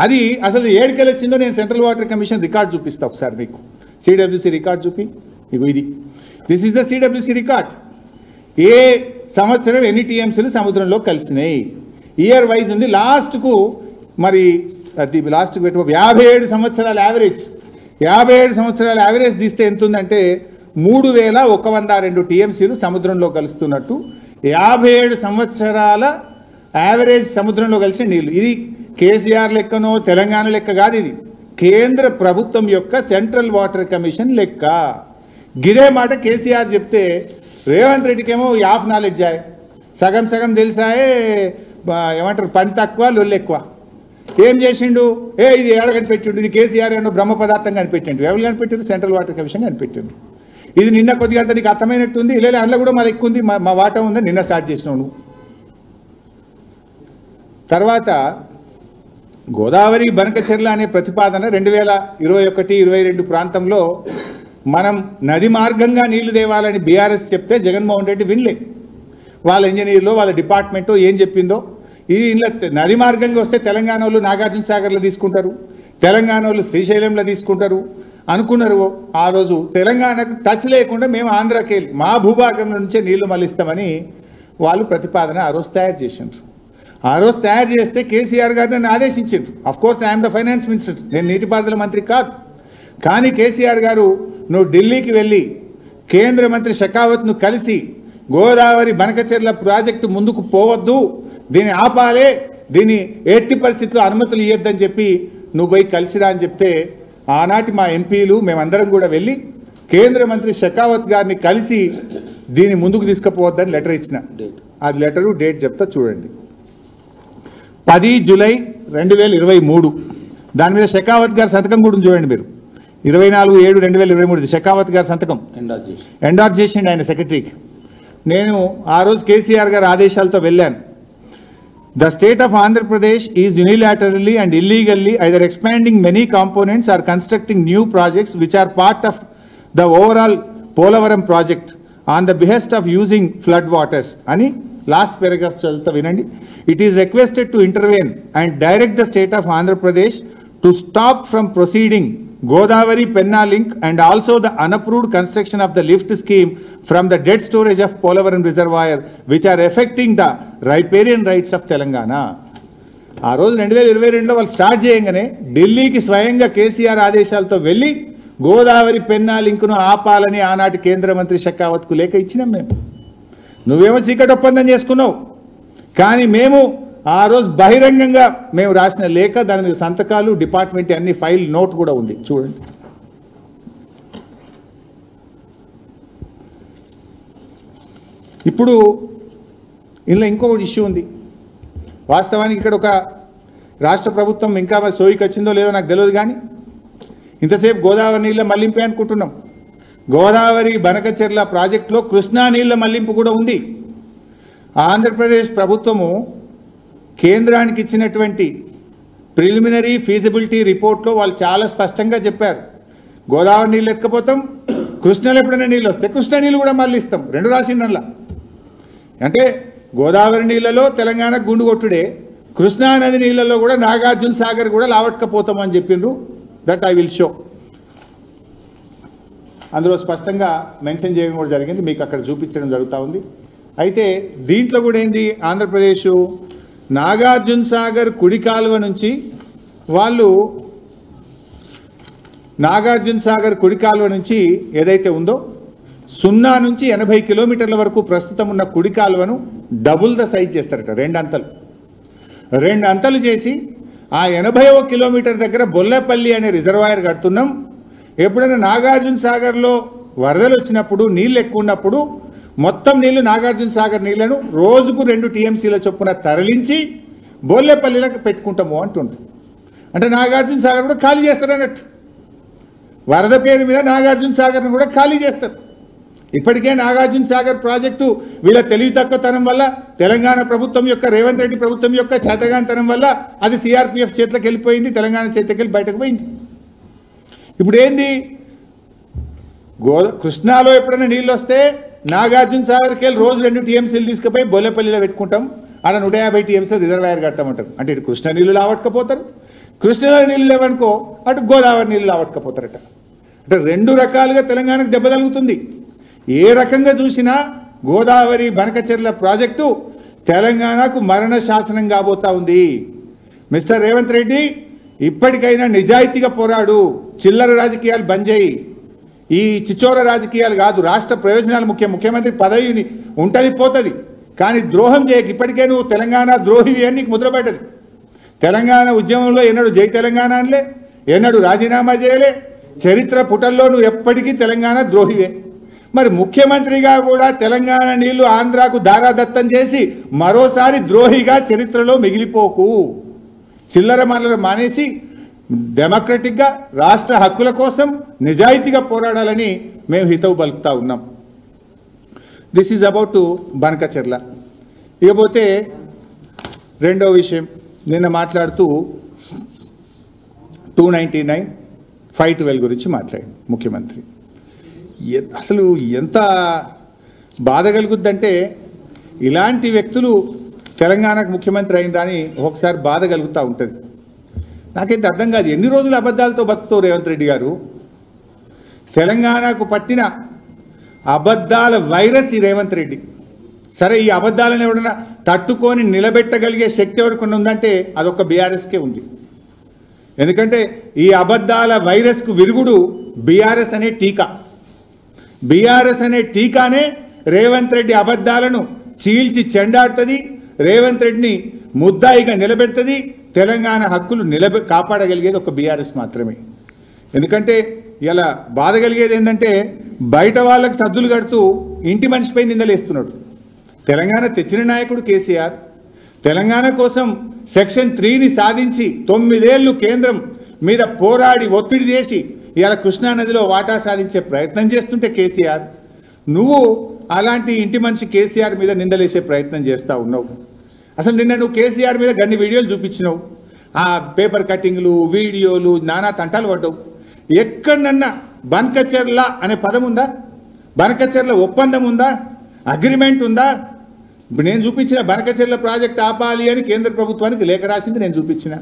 అది అసలు 7 వచ్చిందో నేను సెంట్రల్ వాటర్ కమిషన్ రికార్డ్ చూపిస్తా ఒకసారి మీకు సిడబ్ల్యూసీ రికార్డ్ చూపి ఇగో ఇది this is the CWC record ఏ సంవత్సరం ఎన్ని టీఎంసీలు సముద్రంలో కలిసినాయి ఇయర్ వైజ్ ఉంది లాస్ట్కు మరి అది లాస్ట్కు పెట్టు 57 సంవత్సరాల యావరేజ్ 57 సంవత్సరాల యావరేజ్ తీస్తే ఎంత ఉందంటే 3102 టీఎంసీలు సముద్రంలో కలుస్తున్నట్టు 57 సంవత్సరాల యావరేజ్ సముద్రంలో కలిసిన నీళ్లు ఇది కేసీఆర్ లెక్కనో తెలంగాణ లెక్క కాదు ఇది కేంద్ర ప్రభుత్వం యొక్క సెంట్రల్ వాటర్ కమిషన్ లెక్క గిదే మాట కేసీఆర్ చెప్తే రేవంత్ రెడ్డికేమో ఆఫ్ నాలెడ్జ్ సగం సగం తెలిసాయే ఏమంటారు పని తక్కువ లొల్లు ఎక్కువ ఏం చేసిండు ఇది ఏడ కనిపెట్టిండు ఇది కేసీఆర్ ఏమో బ్రహ్మ పదార్థం కనిపెట్టిండు ఎవరు కనిపెట్టిండు సెంట్రల్ వాటర్ కమిషన్ కనిపెట్టిండు ఇది నిన్న కొద్దిగా అంత నీకు అర్థమైనట్టుంది లేదు అందులో కూడా మా ఎక్కువ ఉంది మా వాటా ఉందని నిన్న స్టార్ట్ చేసినావు నువ్వు తర్వాత గోదావరి బనకచెర్ల అనే ప్రతిపాదన 2021-22 ప్రాంతంలో మనం నది మార్గంగా నీళ్లు తేవాలని బీఆర్ఎస్ చెప్తే జగన్మోహన్ రెడ్డి వినలే వాళ్ళ ఇంజనీర్లు వాళ్ళ డిపార్ట్మెంటు ఏం చెప్పిందో ఇది ఇలా నది మార్గంగా వస్తే తెలంగాణ వాళ్ళు నాగార్జున సాగర్లో తీసుకుంటారు తెలంగాణ వాళ్ళు శ్రీశైలంలో తీసుకుంటారు అనుకున్నారు ఆ రోజు తెలంగాణకు టచ్ లేకుండా మేము ఆంధ్రాకి వెళ్ళి మా భూభాగం నుంచే నీళ్లు మళ్ళిస్తామని వాళ్ళు ప్రతిపాదన ఆ రోజు తయారు చేసిండ్రు ఆ రోజు తయారు చేస్తే కేసీఆర్ గారు నన్ను ఆదేశించారు of course I'm the finance minister నేను నీటిపారుదల మంత్రి కాదు కానీ కేసీఆర్ గారు నువ్వు ఢిల్లీకి వెళ్ళి కేంద్ర మంత్రి షెకావత్ను కలిసి గోదావరి బనకచెర్ల ప్రాజెక్టు ముందుకు పోవద్దు దీన్ని ఆపాలే దీన్ని ఎట్టి పరిస్థితుల్లో అనుమతులు ఇవ్వద్దని చెప్పి నువ్వు పోయి కలిసిరా అని చెప్తే ఆనాటి మా ఎంపీలు మేమందరం కూడా వెళ్ళి కేంద్ర మంత్రి షెకావత్ గారిని కలిసి దీన్ని ముందుకు తీసుకుపోవద్దని లెటర్ ఇచ్చిన అది లెటరు డేట్ చెప్తా చూడండి 10 జూలై 2023 దాని మీద షెకావత్ గారి సంతకం కూడా చూడండి మీరు 24/7/2023 షెకావత్ గారి సంతకం ఎండార్జ్ చేసిండు ఆయన సెక్రటరీకి నేను ఆ రోజు కేసీఆర్ గారి ఆదేశాలతో వెళ్ళాను the state of Andhra Pradesh is యూనిలాటరల్లీ and illegally either expanding many components are constructing new projects which are part of the overall Polavaram project on the behest of using flood waters అని లాస్ట్ పారాగ్రాఫ్ చదువుతా వినండి it is requested to intervene and direct the state of Andhra Pradesh to stop from proceeding Godavari Penna link and also the unapproved construction of the lift scheme from the dead storage of Polavaram reservoir which are affecting the riparian rights of Telangana. ఆ రోజు 2022లో వాళ్ళు start చేయగానే ఢిల్లీకి స్వయంగా కేసీఆర్ ఆదేశాలతో వెళ్ళి గోదావరి పెన్నా లింకును ఆపాలని ఆనాటి కేంద్ర మంత్రి షెకావత్కు లేఖ ఇచ్చినాం మేము నువ్వేమో చీకటి ఒప్పందం చేసుకున్నావు కానీ మేము ఆ రోజు బహిరంగంగా మేము రాసిన లేఖ దాని మీద సంతకాలు డిపార్ట్మెంట్ అన్ని ఫైల్ నోట్ కూడా ఉంది చూడండి ఇప్పుడు ఇలా ఇంకొక ఇష్యూ ఉంది వాస్తవానికి ఇక్కడ ఒక రాష్ట్ర ప్రభుత్వం ఇంకా సోయికి వచ్చిందో లేదో నాకు తెలియదు కానీ ఇంతసేపు గోదావరి నీళ్ళ మళ్లింపే అనుకుంటున్నాం గోదావరి బనకచెర్ల ప్రాజెక్టులో కృష్ణా నీళ్ల మళ్లింపు కూడా ఉంది. ఆంధ్రప్రదేశ్ ప్రభుత్వము కేంద్రానికి ఇచ్చినటువంటి ప్రిలిమినరీ ఫీజిబిలిటీ రిపోర్ట్లో వాళ్ళు చాలా స్పష్టంగా చెప్పారు, గోదావరి నీళ్ళు ఎత్తుకపోతాం, కృష్ణలో ఎప్పుడైనా నీళ్ళు వస్తే కృష్ణా నీళ్ళు కూడా మళ్ళీ ఇస్తాం. రెండు రాసిండల్లా. అంటే గోదావరి నీళ్ళలో తెలంగాణ గుండు కొట్టుడే, కృష్ణా నది నీళ్ళలో కూడా నాగార్జున సాగర్ కూడా లావట్కపోతామని చెప్పిండ్రు. That I will show. అందులో స్పష్టంగా మెన్షన్ చేయడం కూడా జరిగింది, మీకు అక్కడ చూపించడం జరుగుతూ ఉంది. అయితే దీంట్లో కూడా ఏంది, ఆంధ్రప్రదేశ్ నాగార్జున సాగర్ కుడి కాలువ నుంచి వాళ్ళు నాగార్జున సాగర్ కుడి కాలువ నుంచి ఏదైతే ఉందో 0 నుంచి 80 కిలోమీటర్ల వరకు ప్రస్తుతం ఉన్న కుడి కాలువను డబుల్ ద సైజ్ చేస్తారట. 2 అంతలు చేసి ఆ 80వ కిలోమీటర్ దగ్గర బొల్లపల్లి అనే రిజర్వాయర్ కడుతున్నాం. ఎప్పుడైనా నాగార్జున సాగర్లో వరదలు వచ్చినప్పుడు, నీళ్ళు ఎక్కువ ఉన్నప్పుడు మొత్తం నీళ్లు నాగార్జున సాగర్ నీళ్లను రోజుకు 2 టీఎంసీల చొప్పున తరలించి బొల్లపల్లిలకు పెట్టుకుంటాము అంటుంటారు. అంటే నాగార్జున సాగర్ కూడా ఖాళీ చేస్తారు అన్నట్టు. వరద పేరు మీద నాగార్జున సాగర్ను కూడా ఖాళీ చేస్తారు. ఇప్పటికే నాగార్జున సాగర్ ప్రాజెక్టు వీళ్ళ తెలివి తక్కువతనం వల్ల, తెలంగాణ ప్రభుత్వం యొక్క రేవంత్ రెడ్డి ప్రభుత్వం యొక్క చేతగానితనం వల్ల అది సిఆర్పిఎఫ్ చేతిలోకి వెళ్ళిపోయింది, తెలంగాణ చేతికి వెళ్ళి బయటకు పోయింది. ఇప్పుడు ఏంది, కృష్ణాలో ఎప్పుడైనా నీళ్ళు వస్తే నాగార్జున సాగర్కి వెళ్ళి రోజు 2 టీఎంసీలు తీసుకుపోయి బొల్లపల్లిలో పెట్టుకుంటాం, ఆడ 150 టీఎంసీలు రిజర్వాయర్ కడతామంటారు. అంటే ఇటు కృష్ణా నీళ్ళు లావట్టుకపోతారు, కృష్ణలో నీళ్ళు లేవనుకో అటు గోదావరి నీళ్ళు లావట్టుకపోతారట. అంటే 2 రకాలుగా తెలంగాణకు దెబ్బ తగులుతుంది. ఏ రకంగా చూసినా గోదావరి బనకచెర్ల ప్రాజెక్టు తెలంగాణకు మరణ శాసనం కాబోతా ఉంది. మిస్టర్ రేవంత్ రెడ్డి, ఇప్పటికైనా నిజాయితీగా పోరాడు, చిల్లర రాజకీయాలు బంద్ చేయి. ఈ చిచోర రాజకీయాలు కాదు, రాష్ట్ర ప్రయోజనాలు ముఖ్యం. ముఖ్యమంత్రి పదవి ఉంటుంది పోతుంది, కానీ ద్రోహం చేయకు. ఇప్పటికే నువ్వు తెలంగాణ ద్రోహివి అని నీకు ముద్రపడ్డది. తెలంగాణ ఉద్యమంలో ఎన్నడూ జై తెలంగాణ అనలే, ఎన్నడూ రాజీనామా చేయలే. చరిత్ర పుటల్లో నువ్వు ఎప్పటికీ తెలంగాణ ద్రోహివే. మరి ముఖ్యమంత్రిగా కూడా తెలంగాణ నీళ్లు ఆంధ్రాకు దారాదత్తం చేసి మరోసారి ద్రోహిగా చరిత్రలో మిగిలిపోకు. చిల్లర మనలు మానేసి డెమోక్రటిక్గా రాష్ట్ర హక్కుల కోసం నిజాయితీగా పోరాడాలని మేము హితవు పలుకుతా ఉన్నాం. This is about Banakacherla. ఇకపోతే రెండో విషయం, నిన్న మాట్లాడుతూ 299, 512 గురించి మాట్లాడాడు ముఖ్యమంత్రి. అసలు ఎంత బాధ కలుగుద్దంటే, ఇలాంటి వ్యక్తులు తెలంగాణకు ముఖ్యమంత్రి అయిందని ఒకసారి బాధ కలుగుతూ ఉంటుంది. నాకైతే అర్థం కాదు, ఎన్ని రోజులు అబద్ధాలతో బతుకుతావు రేవంత్ రెడ్డి గారు? తెలంగాణకు పట్టిన అబద్ధాల వైరస్ ఈ రేవంత్ రెడ్డి. సరే, ఈ అబద్ధాలను ఎవడన్నా తట్టుకొని నిలబెట్టగలిగే శక్తి ఎవరికి ఉందంటే అదొక బీఆర్ఎస్కే ఉంది. ఎందుకంటే ఈ అబద్ధాల వైరస్కు విరుగుడు బీఆర్ఎస్ అనే టీకా. బీఆర్ఎస్ అనే టీకానే రేవంత్ రెడ్డి అబద్ధాలను చీల్చి చెండాడుతుంది, రేవంత్ రెడ్డిని ముద్దాయిగా నిలబెడుతుంది. తెలంగాణ హక్కులు కాపాడగలిగేది ఒక బీఆర్ఎస్ మాత్రమే. ఎందుకంటే ఇలా బాధ కలిగేది ఏంటంటే, బయట వాళ్ళకి సద్దులు కడుతూ ఇంటి మనిషిపై నిందలేస్తున్నాడు. తెలంగాణ తెచ్చిన నాయకుడు కేసీఆర్. తెలంగాణ కోసం సెక్షన్ 3ని సాధించి 9 ఏళ్లు కేంద్రం మీద పోరాడి ఒత్తిడి చేసి ఇవాళ కృష్ణానదిలో వాటా సాధించే ప్రయత్నం చేస్తుంటే కేసీఆర్, నువ్వు అలాంటి ఇంటి మనిషి కేసీఆర్ మీద నిందలేసే ప్రయత్నం చేస్తూ ఉన్నావు. అసలు నిన్న నువ్వు కేసీఆర్ మీద గన్ని వీడియోలు చూపించినావు, ఆ పేపర్ కటింగ్లు, వీడియోలు, నానా తంటాలు పడ్డావు. ఎక్కడన్నా బనకచెర్ల అనే పదం ఉందా? బనకచెర్ల ఒప్పందం ఉందా? అగ్రిమెంట్ ఉందా? ఇప్పుడు నేను చూపించిన బనకచెర్ల ప్రాజెక్ట్ ఆపాలి అని కేంద్ర ప్రభుత్వానికి లేఖ రాసింది నేను చూపించిన.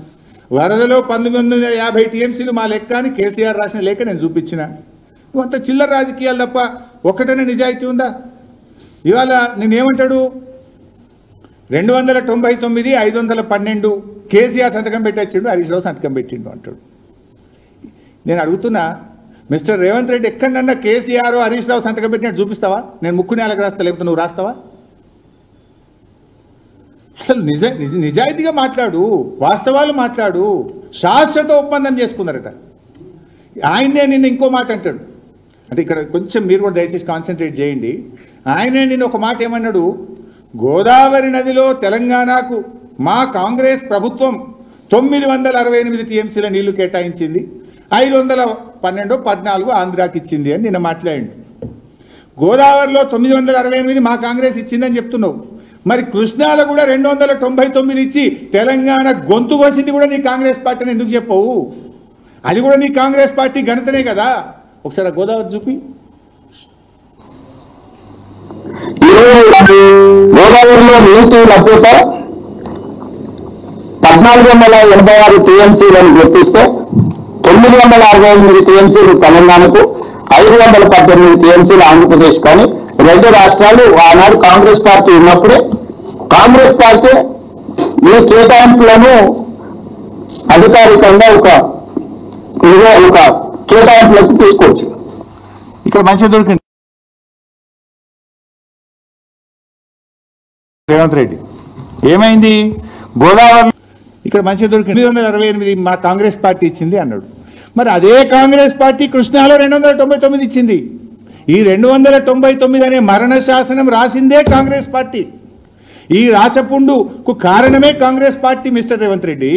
వరదలో 1950 టీఎంసీలు మా లెక్క అని కేసీఆర్ రాసిన లేఖ నేను చూపించిన. నువ్వు అంత చిల్లర రాజకీయాలు తప్ప ఒక్కటనే నిజాయితీ ఉందా? ఇవాళ నేనేమంటాడు, 299, 512 కేసీఆర్ సంతకం పెట్టించిండు, హరీష్ రావు సంతకం పెట్టిండు అంటాడు. నేను అడుగుతున్నా, మిస్టర్ రేవంత్ రెడ్డి, ఎక్కడన్నా కేసీఆర్ హరీష్ రావు సంతకం పెట్టినట్టు చూపిస్తావా? నేను ముక్కు నేలకు రాస్తా, లేకపోతే నువ్వు రాస్తావా? అసలు నిజాయితీగా మాట్లాడు, వాస్తవాలు మాట్లాడు. శాశ్వత ఒప్పందం చేసుకున్నారట. ఆయనే నిన్న ఇంకో మాట అంటాడు. అంటే ఇక్కడ కొంచెం మీరు కూడా దయచేసి కాన్సన్ట్రేట్ చేయండి. ఆయనే నిన్న ఒక మాట ఏమన్నాడు, గోదావరి నదిలో తెలంగాణకు మా కాంగ్రెస్ ప్రభుత్వం 968 టీఎంసీల నీళ్లు కేటాయించింది, 12, 14 ఆంధ్రాకి ఇచ్చింది అని నిన్న మాట్లాడిండు. గోదావరిలో 968 మా కాంగ్రెస్ ఇచ్చిందని చెప్తున్నావు. మరి కృష్ణాలో కూడా 299 ఇచ్చి తెలంగాణ గొంతు కోసింది కూడా నీ కాంగ్రెస్ పార్టీని ఎందుకు చెప్పవు? అది కూడా నీ కాంగ్రెస్ పార్టీ ఘనతనే కదా. ఒకసారి గోదావరి చూపి. గోదావరిలో నీటి లభ్యత 1486 టీఎంసీలను గుర్తిస్తే 968 టీఎంసీలు తెలంగాణకు, 518 టీఎంసీలు ఆంధ్రప్రదేశ్. కానీ రెండు రాష్ట్రాలు ఆనాడు కాంగ్రెస్ పార్టీ ఉన్నప్పుడే కాంగ్రెస్ పార్టీ ఈ కేటాయింపులను అధికారికంగా ఒక కేటాయింపులకు తీసుకోవచ్చు. ఇక్కడ మంచిగా దొరికింది రేవంత్ రెడ్డి. ఏమైంది? గోదావరి ఇక్కడ మంచిగా దొరికింది 968 మా కాంగ్రెస్ పార్టీ ఇచ్చింది అన్నాడు. మరి అదే కాంగ్రెస్ పార్టీ కృష్ణాలో 299 ఇచ్చింది. ఈ 299 అనే మరణ శాసనం రాసిందే కాంగ్రెస్ పార్టీ. ఈ రాచపుండుకు కారణమే కాంగ్రెస్ పార్టీ మిస్టర్ రేవంత్ రెడ్డి.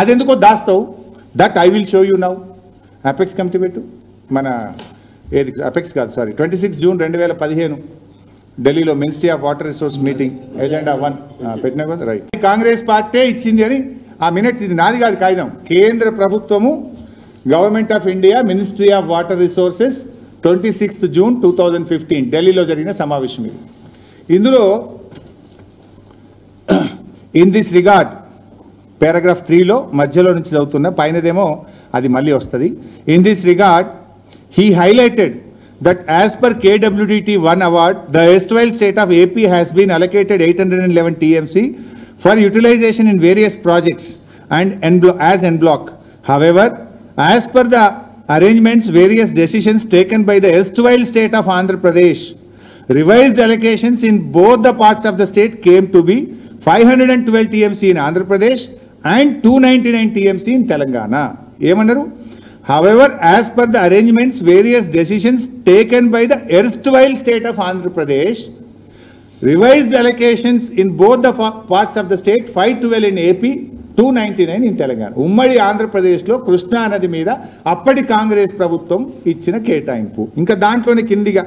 అదెందుకో దాస్తావు? That I will show you now. Apex committee పెట్టు. మన ఏది అపెక్స్ కాదు, సారీ, 26 జూన్ 2015 ఢిల్లీలో ministry of water resource meeting agenda 1 పెట్టినా కదా, రైట్. కాంగ్రెస్ పార్టీ ఇచ్చింది అని ఆ మినిట్స్, ఇది నాది కాదు కాగితం, కేంద్ర ప్రభుత్వము government of India ministry of water resources 26 June 2015 ఢిల్లీలో జరిగిన సమావేశం ఇది. ఇందులో ఇన్ దిస్ రిగార్డ్ పారాగ్రాఫ్ 3లో మధ్యలో నుంచి చదువుతున్న, పైనదేమో అది మళ్ళీ వస్తుంది. In this regard he highlighted that as per KWDT 1 award, the erstwhile state of AP has been allocated 811 TMC for utilization in various projects and as en bloc. However, as per the arrangements, various decisions taken by the erstwhile state of Andhra Pradesh, revised allocations in both the parts of the state came to be 512 TMC in Andhra Pradesh and 299 TMC in Telangana. Emannaru? However, as per the arrangements, various decisions taken by the erstwhile state of Andhra Pradesh, revised allocations in both the parts of the state, 512 in AP, 299 in Telangana. ఉమ్మడి ఆంధ్రప్రదేశ్లో కృష్ణా నది మీద అప్పటి కాంగ్రెస్ ప్రభుత్వం ఇచ్చిన కేటాయింపు. ఇంకా దాంట్లోనే కిందిగా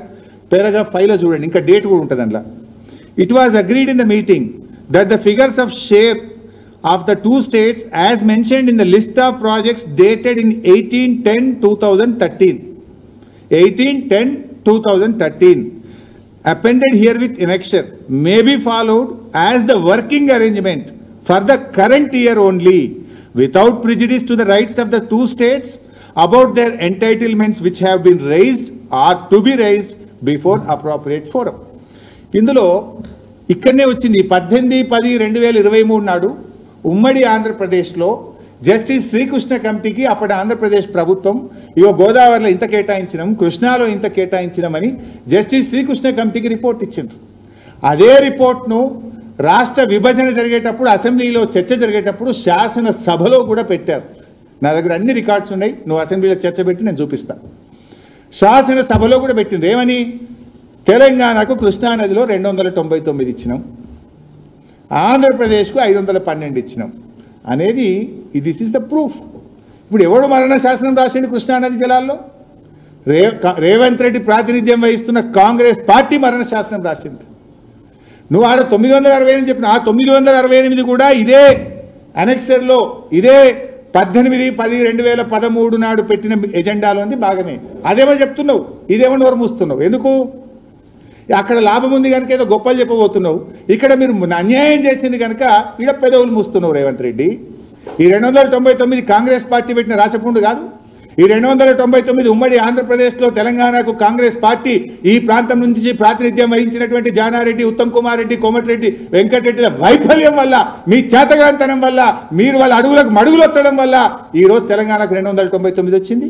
పారాగ్రాఫ్ 5లో చూడండి, ఇంకా డేట్ కూడా ఉంటుంది అందులో. It was agreed in the meeting that the figures of share of the two states as mentioned in the list of projects dated in 18-10-2013 appended here with annexure may be followed as the working arrangement for the current year only, without prejudice to the rights of the two states about their entitlements which have been raised or to be raised before appropriate forum. ఇందులో ఇక్కడనే వచ్చింది 18-10-2023 నాడు ఉమ్మడి ఆంధ్రప్రదేశ్లో justice Srikrishna కమిటీకి అప్పటి ఆంధ్రప్రదేశ్ ప్రభుత్వం ఇగో గోదావరిలో ఇంత కేటాయించినాం, కృష్ణాలో ఇంత కేటాయించినామని జస్టిస్ శ్రీకృష్ణ కమిటీకి రిపోర్ట్ ఇచ్చిండ్రు. అదే రిపోర్ట్ను రాష్ట్ర విభజన జరిగేటప్పుడు అసెంబ్లీలో చర్చ జరిగేటప్పుడు శాసనసభలో కూడా పెట్టారు. నా దగ్గర అన్ని రికార్డ్స్ ఉన్నాయి, నువ్వు అసెంబ్లీలో చర్చ పెట్టి నేను చూపిస్తా. శాసనసభలో కూడా పెట్టింది. ఏమని? తెలంగాణకు కృష్ణానదిలో 299 ఇచ్చినాం, ఆంధ్రప్రదేశ్కు 512 ఇచ్చినాం అనేది దిస్ ఇస్ ద ప్రూఫ్. ఇప్పుడు ఎవడు మరణ శాసనం రాసిండు కృష్ణానది జలాల్లో? రేవంత్ రెడ్డి ప్రాతినిధ్యం వహిస్తున్న కాంగ్రెస్ పార్టీ మరణ శాసనం రాసింది. నువ్వు ఆడ 960 అని చెప్పిన ఆ 968 కూడా ఇదే అనెక్సర్లో ఇదే 18-10-2013 నాడు పెట్టిన ఎజెండాలో ఉంది భాగమే. అదేమో చెప్తున్నావు, ఇదేమో నోరు మూస్తున్నావు. ఎందుకు? అక్కడ లాభం ఉంది కనుక ఏదో గొప్పలు చెప్పబోతున్నావు, ఇక్కడ మీరు అన్యాయం చేసింది కనుక ఈడ పెదవులు మూస్తున్నావు రేవంత్ రెడ్డి. ఈ 299 కాంగ్రెస్ పార్టీ పెట్టిన రాచపుండు కాదు. ఈ 299 ఉమ్మడి ఆంధ్రప్రదేశ్లో తెలంగాణకు కాంగ్రెస్ పార్టీ ఈ ప్రాంతం నుంచి ప్రాతినిధ్యం వహించినటువంటి జానారెడ్డి, ఉత్తమ్ కుమార్ రెడ్డి, కోమటిరెడ్డి వెంకటరెడ్డిల వైఫల్యం వల్ల, మీ చేతగాంతనం వల్ల, మీరు వాళ్ళ అడుగులకు మడుగులు వత్తడం వల్ల ఈరోజు తెలంగాణకు 299 వచ్చింది.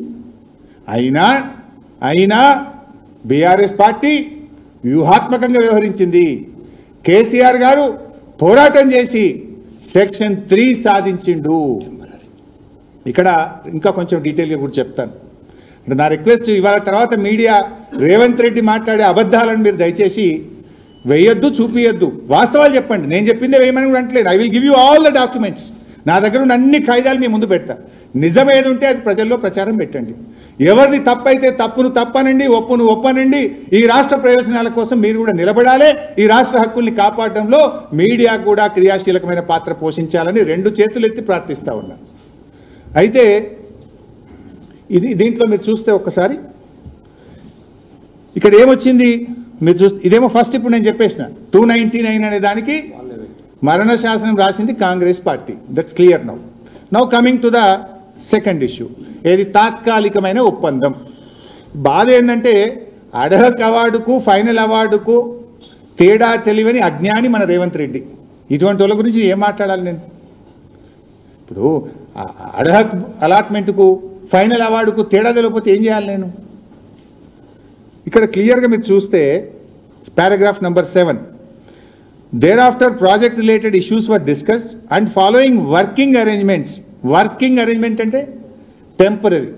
అయినా బీఆర్ఎస్ పార్టీ వ్యూహాత్మకంగా వ్యవహరించింది. కేసీఆర్ గారు పోరాటం చేసి సెక్షన్ 3 సాధించిండు. ఇక్కడ ఇంకా కొంచెం డీటెయిల్గా కూడా చెప్తాను. అంటే నా రిక్వెస్ట్, ఇవాళ తర్వాత మీడియా రేవంత్ రెడ్డి మాట్లాడే అబద్ధాలను మీరు దయచేసి వేయొద్దు, చూపియొద్దు, వాస్తవాలు చెప్పండి. నేను చెప్పిందే వేయమని కూడా అంటలేదు. I will give you all the documents. నా దగ్గర ఉన్న అన్ని కాయిదాలు మీ ముందు పెడతా. నిజం ఏది ఉంటే అది ప్రజల్లో ప్రచారం పెట్టండి. ఎవరిది తప్పైతే తప్పును తప్పనండి, ఒప్పును ఒప్పనండి. ఈ రాష్ట్ర ప్రయోజనాల కోసం మీరు కూడా నిలబడాలి. ఈ రాష్ట్ర హక్కుల్ని కాపాడడంలో మీడియా కూడా క్రియాశీలకమైన పాత్ర పోషించాలని రెండు చేతులు ఎత్తి ప్రార్థిస్తా ఉన్నా. అయితే దీంట్లో మీరు చూస్తే ఒక్కసారి ఇక్కడ ఏమొచ్చింది మీరు చూస్తే, ఇదేమో ఫస్ట్ ఇప్పుడు నేను చెప్పేసిన 299 అనే దానికి మరణ శాసనం రాసింది Congress party. That's clear. Now coming to the second issue, ఏది తాత్కాలికమైన ఒప్పందం. బాధ ఏంటంటే అర్హక్ అవార్డుకు ఫైనల్ అవార్డుకు తేడా తెలియని అజ్ఞాని మన రేవంత్ రెడ్డి. ఇటువంటి వాళ్ళ గురించి ఏం మాట్లాడాలి నేను? ఇప్పుడు అర్హక్ అలాట్మెంట్కు ఫైనల్ అవార్డుకు తేడా తెలియకపోతే ఏం చేయాలి నేను? ఇక్కడ క్లియర్గా మీరు చూస్తే paragraph number 7, thereafter project related issues were discussed and following working arrangements అంటే temporary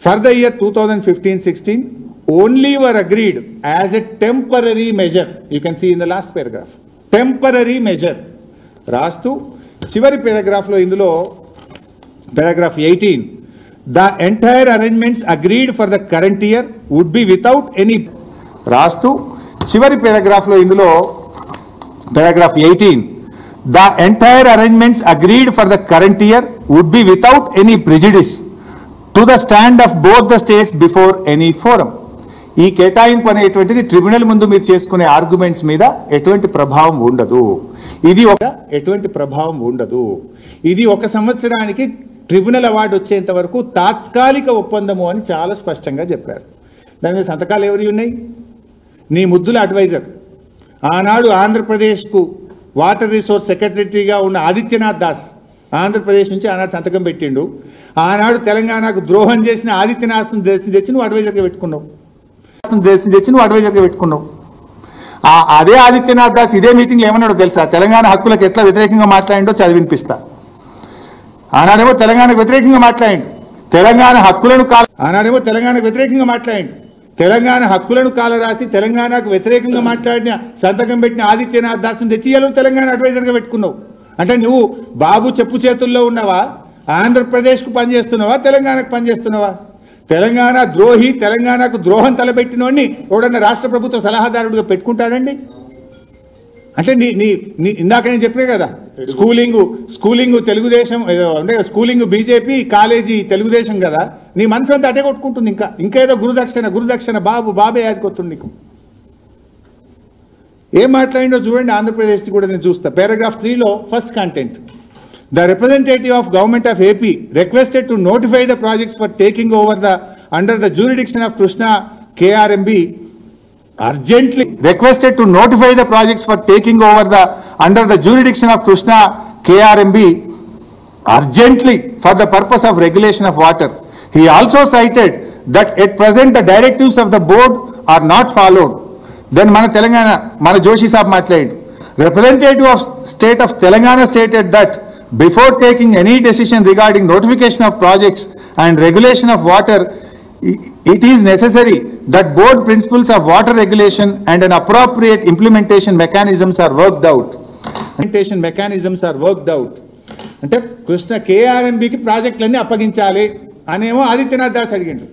for the year 2015-16 only were agreed as a temporary measure. You can see in the last paragraph temporary measure రాస్తూ చివరి paragraph లో ఇందులో paragraph 18, the entire arrangements agreed for the current year would be without any రాస్తూ చివరి paragraph లో ఇందులో paragraph 18, the entire arrangements agreed for the current year would be without any prejudice to the stand of both the states before any forum. ఈ కేటాయింపు అనేటువంటిది tribunal ముందు మీరు చేసుకునే ఆర్గ్యుమెంట్స్ మీద ఎటువంటి ప్రభావం ఉండదు. ఇది ఒక సంవత్సరానికి ట్రిబ్యునల్ అవార్డు వచ్చేంత వరకు తాత్కాలిక ఒప్పందము అని చాలా స్పష్టంగా చెప్పారు. దాని మీద సంతకాలు ఎవరి ఉన్నాయి? నీ ముద్దుల అడ్వైజర్, ఆనాడు ఆంధ్రప్రదేశ్కు వాటర్ రిసోర్స్ సెక్రటరీగా ఉన్న ఆదిత్యనాథ్ దాస్ ఆంధ్రప్రదేశ్ నుంచి ఆనాడు సంతకం పెట్టిండు. ఆనాడు తెలంగాణకు ద్రోహం చేసిన ఆదిత్యనాథ్ తెచ్చి నువ్వు అడ్వైజర్గా పెట్టుకున్నావు. అదే ఆదిత్యనాథ్ దాస్ ఇదే మీటింగ్లో ఏమన్నాడో తెలుసా? తెలంగాణ హక్కులకు ఎట్లా వ్యతిరేకంగా మాట్లాడిండో చదివినిపిస్తా. ఆనాడేమో తెలంగాణకు వ్యతిరేకంగా మాట్లాడిండు, తెలంగాణ హక్కులను కాలరాసి తెలంగాణకు వ్యతిరేకంగా మాట్లాడిన సంతకం పెట్టిన ఆదిత్యనాథ్ దాస్ని తెచ్చి తెలంగాణ అడ్వైజర్గా పెట్టుకున్నావు. అంటే నువ్వు బాబు చెప్పు చేతుల్లో ఉన్నావా? ఆంధ్రప్రదేశ్కు పనిచేస్తున్నావా? తెలంగాణకు పనిచేస్తున్నావా? తెలంగాణ ద్రోహి, తెలంగాణకు ద్రోహం తలబెట్టినోడిని ఎవడన్నా రాష్ట్ర ప్రభుత్వ సలహాదారుడిగా పెట్టుకుంటాడండి? అంటే ఇందాక నేను చెప్పినా కదా, స్కూలింగ్ తెలుగుదేశం అంటే స్కూలింగ్ బీజేపీ, కాలేజీ తెలుగుదేశం కదా. నీ మనసు అంతా అటే కొట్టుకుంటుంది. ఇంకేదో గురుదక్షిణ బాబే యాదికొస్తుంది నీకు. ఏం మాట్లాడిండో చూడండి. ఆంధ్రప్రదేశ్ కూడా నేను చూస్తా. Paragraph 3లో first content, the representative of government of AP requested to notify the projects for taking over under the jurisdiction of Krishna KRMB urgently requested to notify the projects for taking over under the jurisdiction of Krishna KRMB urgently for the purpose of regulation of water. He also cited that at present the directives of the board are not followed. Then mana Joshi Saab matladu. Representative of state of Telangana stated that before taking any decision regarding notification of projects and regulation of water, it is necessary that board principles of water regulation and an appropriate implementation mechanisms are worked out. అంటే కృష్ణ KRMBకి ప్రాజెక్టులన్నీ అప్పగించాలి అనేమో ఆదిత్యనాథ్ దాస్ అడిగిండు.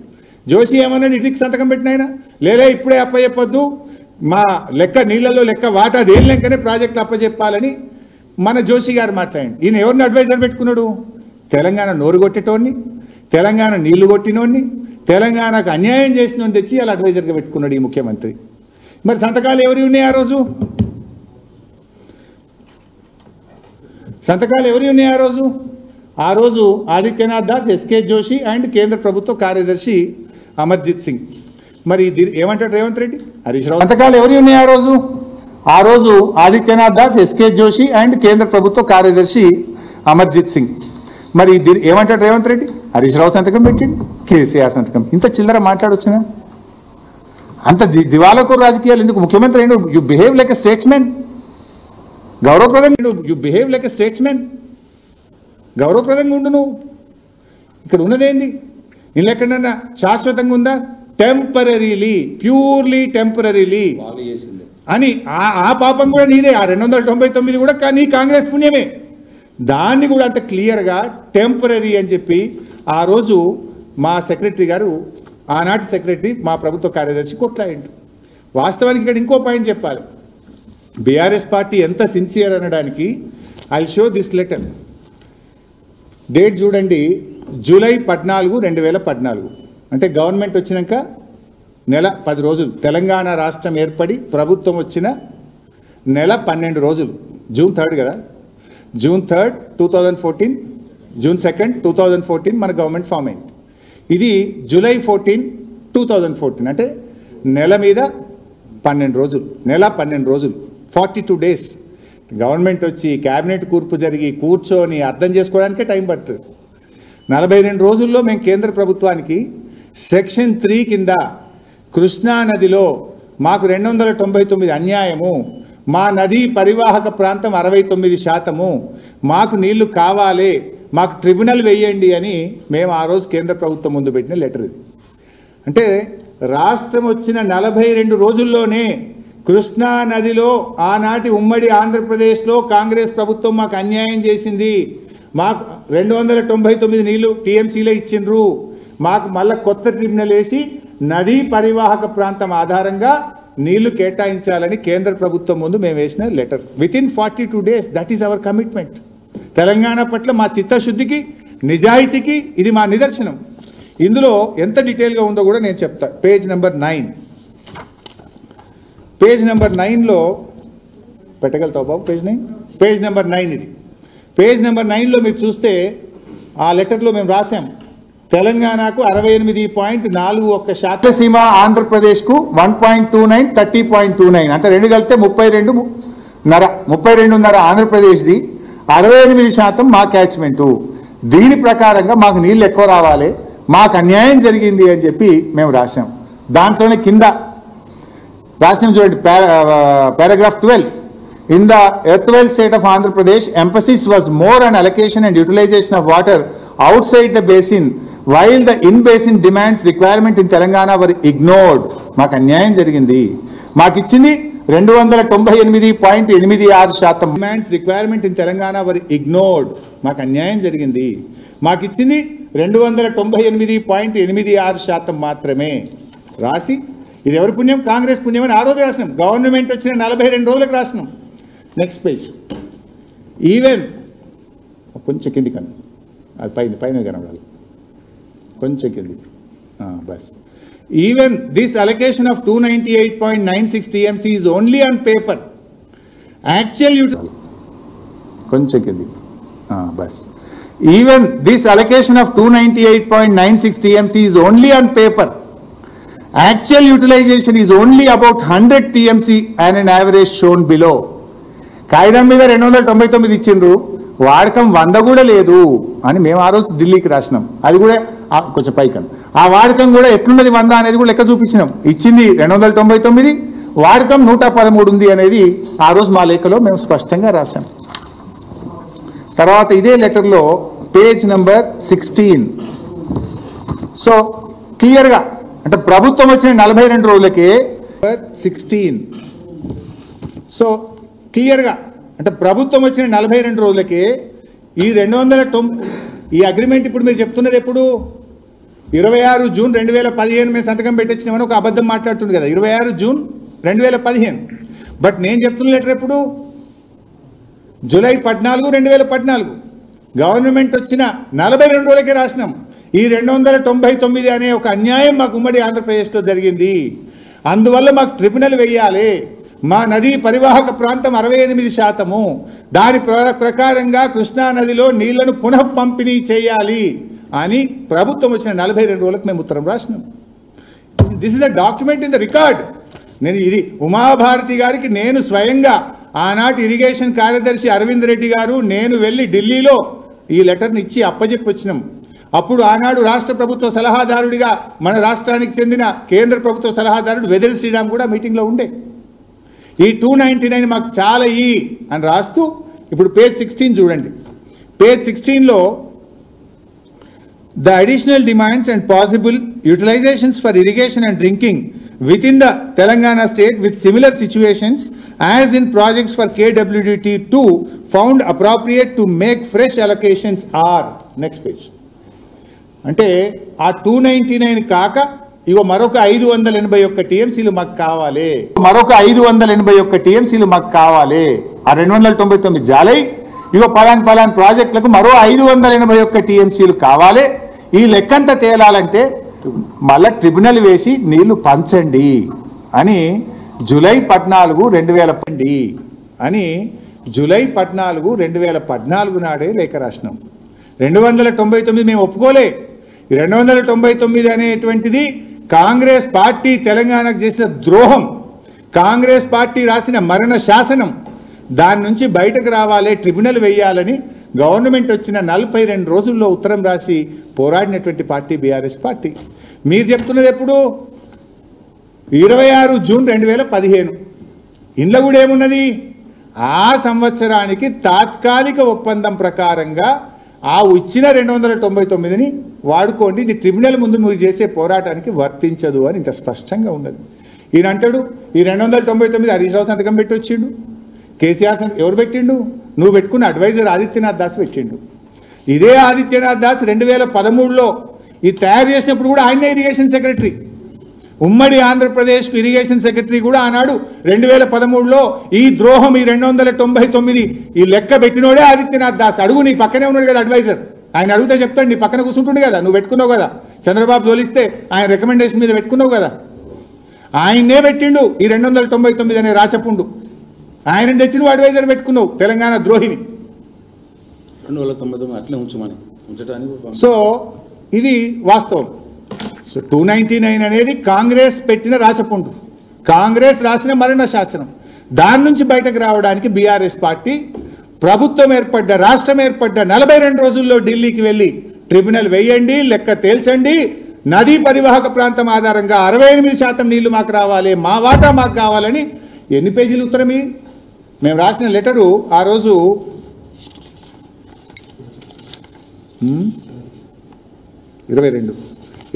జోషి ఏమన్నాడు? ఇంటికి సంతకం పెట్టినాయన లేలే ఇప్పుడే అప్పచెప్పొద్దు, మా లెక్క నీళ్లలో లెక్క వాటా దేనిలెక్కనే ప్రాజెక్టులు అప్పచెప్పాలని మన జోషి గారు మాట్లాడండి. ఈయన ఎవరిని అడ్వైజర్ పెట్టుకున్నాడు? తెలంగాణ నోరు కొట్టేటోడిని, తెలంగాణ నీళ్లు కొట్టినోడిని, తెలంగాణకు అన్యాయం చేసిన తెచ్చి అలా అడ్వైజర్గా పెట్టుకున్నాడు ఈ ముఖ్యమంత్రి. మరి సంతకాలు ఎవరి ఉన్నాయి ఆ రోజు ఆదిత్యనాథ్ దాస్, SK జోషి అండ్ కేంద్ర ప్రభుత్వ కార్యదర్శి అమర్జిత్ సింగ్. మరి ఏమంటాడు రేవంత్ రెడ్డి? హరీష్ రావు సంతకాలు ఎవరి ఉన్నాయి ఆ రోజు ఆదిత్యనాథ్ దాస్, SK జోషి అండ్ కేంద్ర ప్రభుత్వ కార్యదర్శి అమర్జిత్ సింగ్. మరి ఏమంటాడు రేవంత్ రెడ్డి? హరీష్ రావు సంతకం పెట్టిండు, కేసీఆర్ సంతకం. ఇంత చిల్లర మాట్లాడొచ్చునా? అంత దివాలకు రాజకీయాలు ఎందుకు? ముఖ్యమంత్రి అయిన you behave like a statesmen. గౌరవప్రదంగా ఉండు. నువ్వు ఇక్కడ ఉన్నదేంది? ఇల్లు ఎక్కడన్నా శాశ్వతంగా ఉందా? టెంపరీలీ, ప్యూర్లీ టెంపరీలీ అని ఆ పాపం కూడా నీదే. ఆ 299 కూడా నీ కాంగ్రెస్ పుణ్యమే. దాన్ని కూడా అంత క్లియర్గా టెంపరీ అని చెప్పి ఆ రోజు మా సెక్రటరీ గారు, ఆనాటి సెక్రటరీ, మా ప్రభుత్వ కార్యదర్శి కొట్లాయిండు. వాస్తవానికి ఇక్కడ ఇంకో పాయింట్ చెప్పాలి. బీఆర్ఎస్ పార్టీ ఎంత సిన్సియర్ అనడానికి I show this letter. Date చూడండి, జూలై 14, 2014. అంటే గవర్నమెంట్ వచ్చినాక నెల 10 రోజులు, తెలంగాణ రాష్ట్రం ఏర్పడి ప్రభుత్వం వచ్చిన నెల 12 రోజులు. జూన్ 3 కదా, జూన్ 3, 2014, జూన్ 2, 2014 మన గవర్నమెంట్ ఫామ్ అయింది. ఇది జూలై 14, 2014. అంటే నెల మీద 12 రోజులు, నెల 12 రోజులు, 42 days. గవర్నమెంట్ వచ్చి క్యాబినెట్ కూర్పు జరిగి కూర్చొని అర్థం చేసుకోవడానికే టైం పడుతుంది. 42 రోజుల్లో మేము కేంద్ర ప్రభుత్వానికి సెక్షన్ 3 కింద కృష్ణా నదిలో మాకు 299 అన్యాయము, మా నదీ పరివాహక ప్రాంతం 69%, మాకు నీళ్లు కావాలి, మాకు ట్రిబ్యునల్ వేయండి అని మేము ఆ రోజు కేంద్ర ప్రభుత్వం ముందు పెట్టిన లెటర్ ఇది. అంటే రాష్ట్రం వచ్చిన 42 రోజుల్లోనే కృష్ణా నదిలో ఆనాటి ఉమ్మడి ఆంధ్రప్రదేశ్లో కాంగ్రెస్ ప్రభుత్వం మాకు అన్యాయం చేసింది. మాకు 299 నీళ్లు టీఎంసీలో ఇచ్చిండ్రు, మాకు మళ్ళీ కొత్త ట్రిబ్యునల్ వేసి నదీ పరివాహక ప్రాంతం ఆధారంగా నీళ్లు కేటాయించాలని కేంద్ర ప్రభుత్వం ముందు మేము వేసిన letter. Within 42 days. That is our commitment. Telangana పట్ల మా చిత్తశుద్ధికి, నిజాయితీకి ఇది మా నిదర్శనం. ఇందులో ఎంత డీటెయిల్గా ఉందో కూడా నేను చెప్తా. పేజ్ నెంబర్ 9, పేజ్ నెంబర్ 9లో పెట్టగలుగుతావు బాబు? పేజ్ నెంబర్ 9 ఇది. పేజ్ నెంబర్ 9లో మీరు చూస్తే ఆ లెటర్లో మేము రాసాం, తెలంగాణకు 68.41%, సీమ ఆంధ్రప్రదేశ్కు 1.29, 30.29, అంటే రెండు కలిపితే 32.5 ఆంధ్రప్రదేశ్ది, 68% మా క్యాచ్మెంటు. దీని ప్రకారంగా మాకు నీళ్ళు ఎక్కువ రావాలి, మాకు అన్యాయం జరిగింది అని చెప్పి మేము రాసాం. దాంట్లోనే కింద రాసినాం చూడండి, paragraph 12. In the erstwhile state of Andhra Pradesh, emphasis was more on allocation and utilization of water outside the basin, while the in-basin demands requirement in Telangana were ignored. మాకు అన్యాయం జరిగింది, మాకు ఇచ్చింది 298.86%. Demands requirement in Telangana were ignored. మాకు అన్యాయం జరిగింది, మాకు ఇచ్చింది 298.86% మాత్రమే రాసి, ఇది ఎవరి పుణ్యం? కాంగ్రెస్ పుణ్యం అని ఆ రోజు రాసినాం. గవర్నమెంట్ వచ్చిన 42 రోజులకు రాసినాం. Next page. ఈవెన్ కొంచెం కింది కన్నా, అది పైన కనబడాలి, కొంచెం కింది bus. Even this allocation of 298.96 TMC is only on paper. Actual కొంచెం కింది bus. Even this allocation of 298.96 TMC is only on paper. Actual utilization is only about 100 TMC and an average shown below. కాగితం మీద 299 ఇచ్చిండ్రు, వాడకం 100 కూడా లేదు అని మేము ఆ రోజు ఢిల్లీకి రాసినాం. అది కూడా కొంచెం పైకం, ఆ వాడకం కూడా ఎట్లున్నది 100 అనేది కూడా లెక్క చూపించినాం. ఇచ్చింది 299, వాడకం 113 ఉంది అనేది ఆ రోజు మా లేఖలో మేము స్పష్టంగా రాసాం. తర్వాత ఇదే లెటర్లో పేజ్ నెంబర్ 16. సో క్లియర్గా, అంటే ప్రభుత్వం వచ్చిన 42 రోజులకే 16. సో క్లియర్గా, అంటే ప్రభుత్వం వచ్చిన 42 రోజులకే ఈ 290 ఈ అగ్రిమెంట్ ఇప్పుడు మీరు చెప్తున్నది ఎప్పుడు? 26 జూన్ 2015 మేము సంతకం పెట్టించినామని ఒక అబద్ధం మాట్లాడుతుంది కదా, 26 జూన్ 2015. బట్ నేను చెప్తున్న లెటర్ ఎప్పుడు? జూలై 14, 2014. గవర్నమెంట్ వచ్చిన 42 రోజులకే రాసినాం. ఈ 299 అనే ఒక అన్యాయం మాకు ఉమ్మడి ఆంధ్రప్రదేశ్లో జరిగింది, అందువల్ల మాకు ట్రిబ్యునల్ వేయాలి, మా నదీ పరివాహక ప్రాంతం 68%, దాని ప్రకారంగా కృష్ణా నదిలో నీళ్లను పునః పంపిణీ చేయాలి అని ప్రభుత్వం వచ్చిన 42 రోజులకు మేము ఉత్తరం రాసినాం. This is a document in the record. నేను ఇది ఉమాభారతి గారికి నేను స్వయంగా ఆనాటి ఇరిగేషన్ కార్యదర్శి అరవింద్ రెడ్డి గారు నేను వెళ్ళి ఢిల్లీలో ఈ లెటర్ని ఇచ్చి అప్పచెప్పి వచ్చినాం. అప్పుడు ఆనాడు రాష్ట్ర ప్రభుత్వ సలహాదారుడిగా మన రాష్ట్రానికి చెందిన కేంద్ర ప్రభుత్వ సలహాదారుడు వెదర్ శ్రీరామ్ కూడా మీటింగ్లో ఉండే. ఈ 299 మాకు చాలా అని రాస్తూ ఇప్పుడు పేజ్ 16 చూడండి. పేజ్ 16లో the additional demands and possible utilizations for irrigation and drinking within the Telangana state with similar situations as in projects for KWDT2 found appropriate to make fresh allocations are next page. అంటే ఆ 299 కాక ఇగో మరొక 581 టీఎంసీలు మాకు కావాలి, మరొక 581 టీఎంసీలు మాకు కావాలి. ఆ 299 జాలై ఇగో పలాన్ ప్రాజెక్టులకు మరో 581 టీఎంసీలు కావాలి. ఈ లెక్కంతా తేలాలంటే మళ్ళా ట్రిబ్యునల్ వేసి నీళ్లు పంచండి అని జూలై 14, 2010 అని జూలై 14, 2014 నాడే లేఖ రాసినాం. 299 మేము ఒప్పుకోలే. 299 అనేటువంటిది కాంగ్రెస్ పార్టీ తెలంగాణకు చేసిన ద్రోహం, కాంగ్రెస్ పార్టీ రాసిన మరణ శాసనం. దాని నుంచి బయటకు రావాలి, ట్రిబ్యునల్ వేయాలని గవర్నమెంట్ వచ్చిన 42 రోజుల్లో ఉత్తరం రాసి పోరాడినటువంటి పార్టీ బీఆర్ఎస్ పార్టీ. మీరు చెప్తున్నది ఎప్పుడు? 26 జూన్ 2015. ఇంట్లో కూడా ఏమున్నది? ఆ సంవత్సరానికి తాత్కాలిక ఒప్పందం ప్రకారంగా ఆ ఇచ్చిన 299ని వాడుకోండి, ఇది ట్రిబ్యునల్ ముందు మీరు చేసే పోరాటానికి వర్తించదు అని ఇంత స్పష్టంగా ఉన్నది. ఈయన అంటాడు ఈ 299 హరీష్ రావు సంతకం పెట్టి వచ్చిండు, కేసీఆర్ ఎవరు పెట్టిండు? నువ్వు పెట్టుకున్న అడ్వైజర్ ఆదిత్యనాథ్ దాస్ పెట్టిండు. ఇదే ఆదిత్యనాథ్ దాస్ 2013లో ఇది తయారు చేసినప్పుడు కూడా ఆయనే ఇరిగేషన్ సెక్రటరీ, ఉమ్మడి ఆంధ్రప్రదేశ్కు ఇరిగేషన్ సెక్రటరీ కూడా ఆనాడు 2013లో ఈ ద్రోహం, ఈ 299 ఈ లెక్క పెట్టినోడే ఆదిత్యనాథ్ దాస్. అడుగు, నీ పక్కనే ఉన్నాడు కదా అడ్వైజర్, ఆయన అడిగితే చెప్తాడు. నీ పక్కన కూర్చుంటుండే కదా, నువ్వు పెట్టుకున్నావు కదా, చంద్రబాబు తోలిస్తే ఆయన రికమెండేషన్ మీద పెట్టుకున్నావు కదా, ఆయన్నే పెట్టిండు ఈ 299 అనే రాచపుండు. ఆయన తెచ్చిన అడ్వైజర్ పెట్టుకున్నావు, తెలంగాణ ద్రోహిని. 299 అట్లే ఉంచడానికి. సో ఇది వాస్తవం. సో 299 అనేది కాంగ్రెస్ పెట్టిన రాచపుండు, కాంగ్రెస్ రాసిన మరణ శాసనం. దాని నుంచి బయటకు రావడానికి బీఆర్ఎస్ పార్టీ ప్రభుత్వం ఏర్పడ్డ, రాష్ట్రం ఏర్పడ్డ 42 రోజుల్లో ఢిల్లీకి వెళ్ళి ట్రిబ్యునల్ వేయండి, లెక్క తేల్చండి, నదీ పరివాహక ప్రాంతం ఆధారంగా 68% నీళ్లు మాకు రావాలి, మా వాటా మాకు కావాలని. ఎన్ని పేజీలు ఉత్తరం? మేము రాసిన లెటరు ఆ రోజు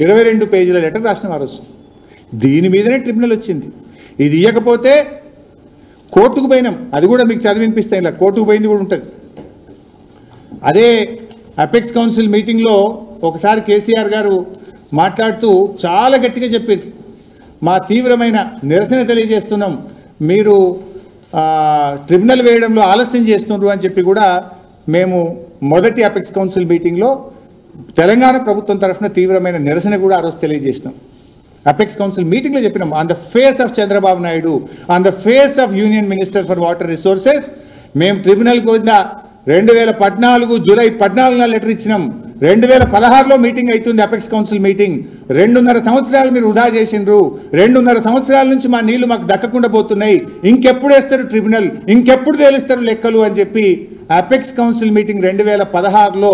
22 పేజీల లెటర్ రాసిన ఆ రోజు. దీని మీదనే ట్రిబ్యునల్ వచ్చింది. ఇది ఇవ్వకపోతే కోర్టుకు పోయినాం, అది కూడా మీకు చదివినిపిస్తాయి. ఇలా కోర్టుకు పోయింది కూడా ఉంటుంది. అదే అపెక్స్ కౌన్సిల్ మీటింగ్లో ఒకసారి కేసీఆర్ గారు మాట్లాడుతూ చాలా గట్టిగా చెప్పారు, మా తీవ్రమైన నిరసన తెలియజేస్తున్నాం, మీరు ట్రిబ్యునల్ వేయడంలో ఆలస్యం చేస్తున్నారు అని చెప్పి కూడా మేము మొదటి అపెక్స్ కౌన్సిల్ మీటింగ్లో తెలంగాణ ప్రభుత్వం తరఫున తీవ్రమైన నిరసన కూడా ఆ రోజు తెలియజేసినాం. అపెక్స్ కౌన్సిల్ మీటింగ్లో చెప్పినాం, on the face of Chandrababu Naidu, on the face of union minister for water resources, మేము ట్రిబ్యునల్కి వద్ద 2014 జూలై 14న లెటర్ ఇచ్చినాం. 2016లో మీటింగ్ అవుతుంది అపెక్స్ కౌన్సిల్ మీటింగ్. 2.5 సంవత్సరాలు మీరు వృధా చేసిండ్రు, 2.5 సంవత్సరాల నుంచి మా నీళ్లు మాకు దక్కకుండా పోతున్నాయి, ఇంకెప్పుడు వేస్తారు ట్రిబ్యునల్, ఇంకెప్పుడు తేలిస్తారు లెక్కలు అని చెప్పి అపెక్స్ కౌన్సిల్ మీటింగ్ 2016లో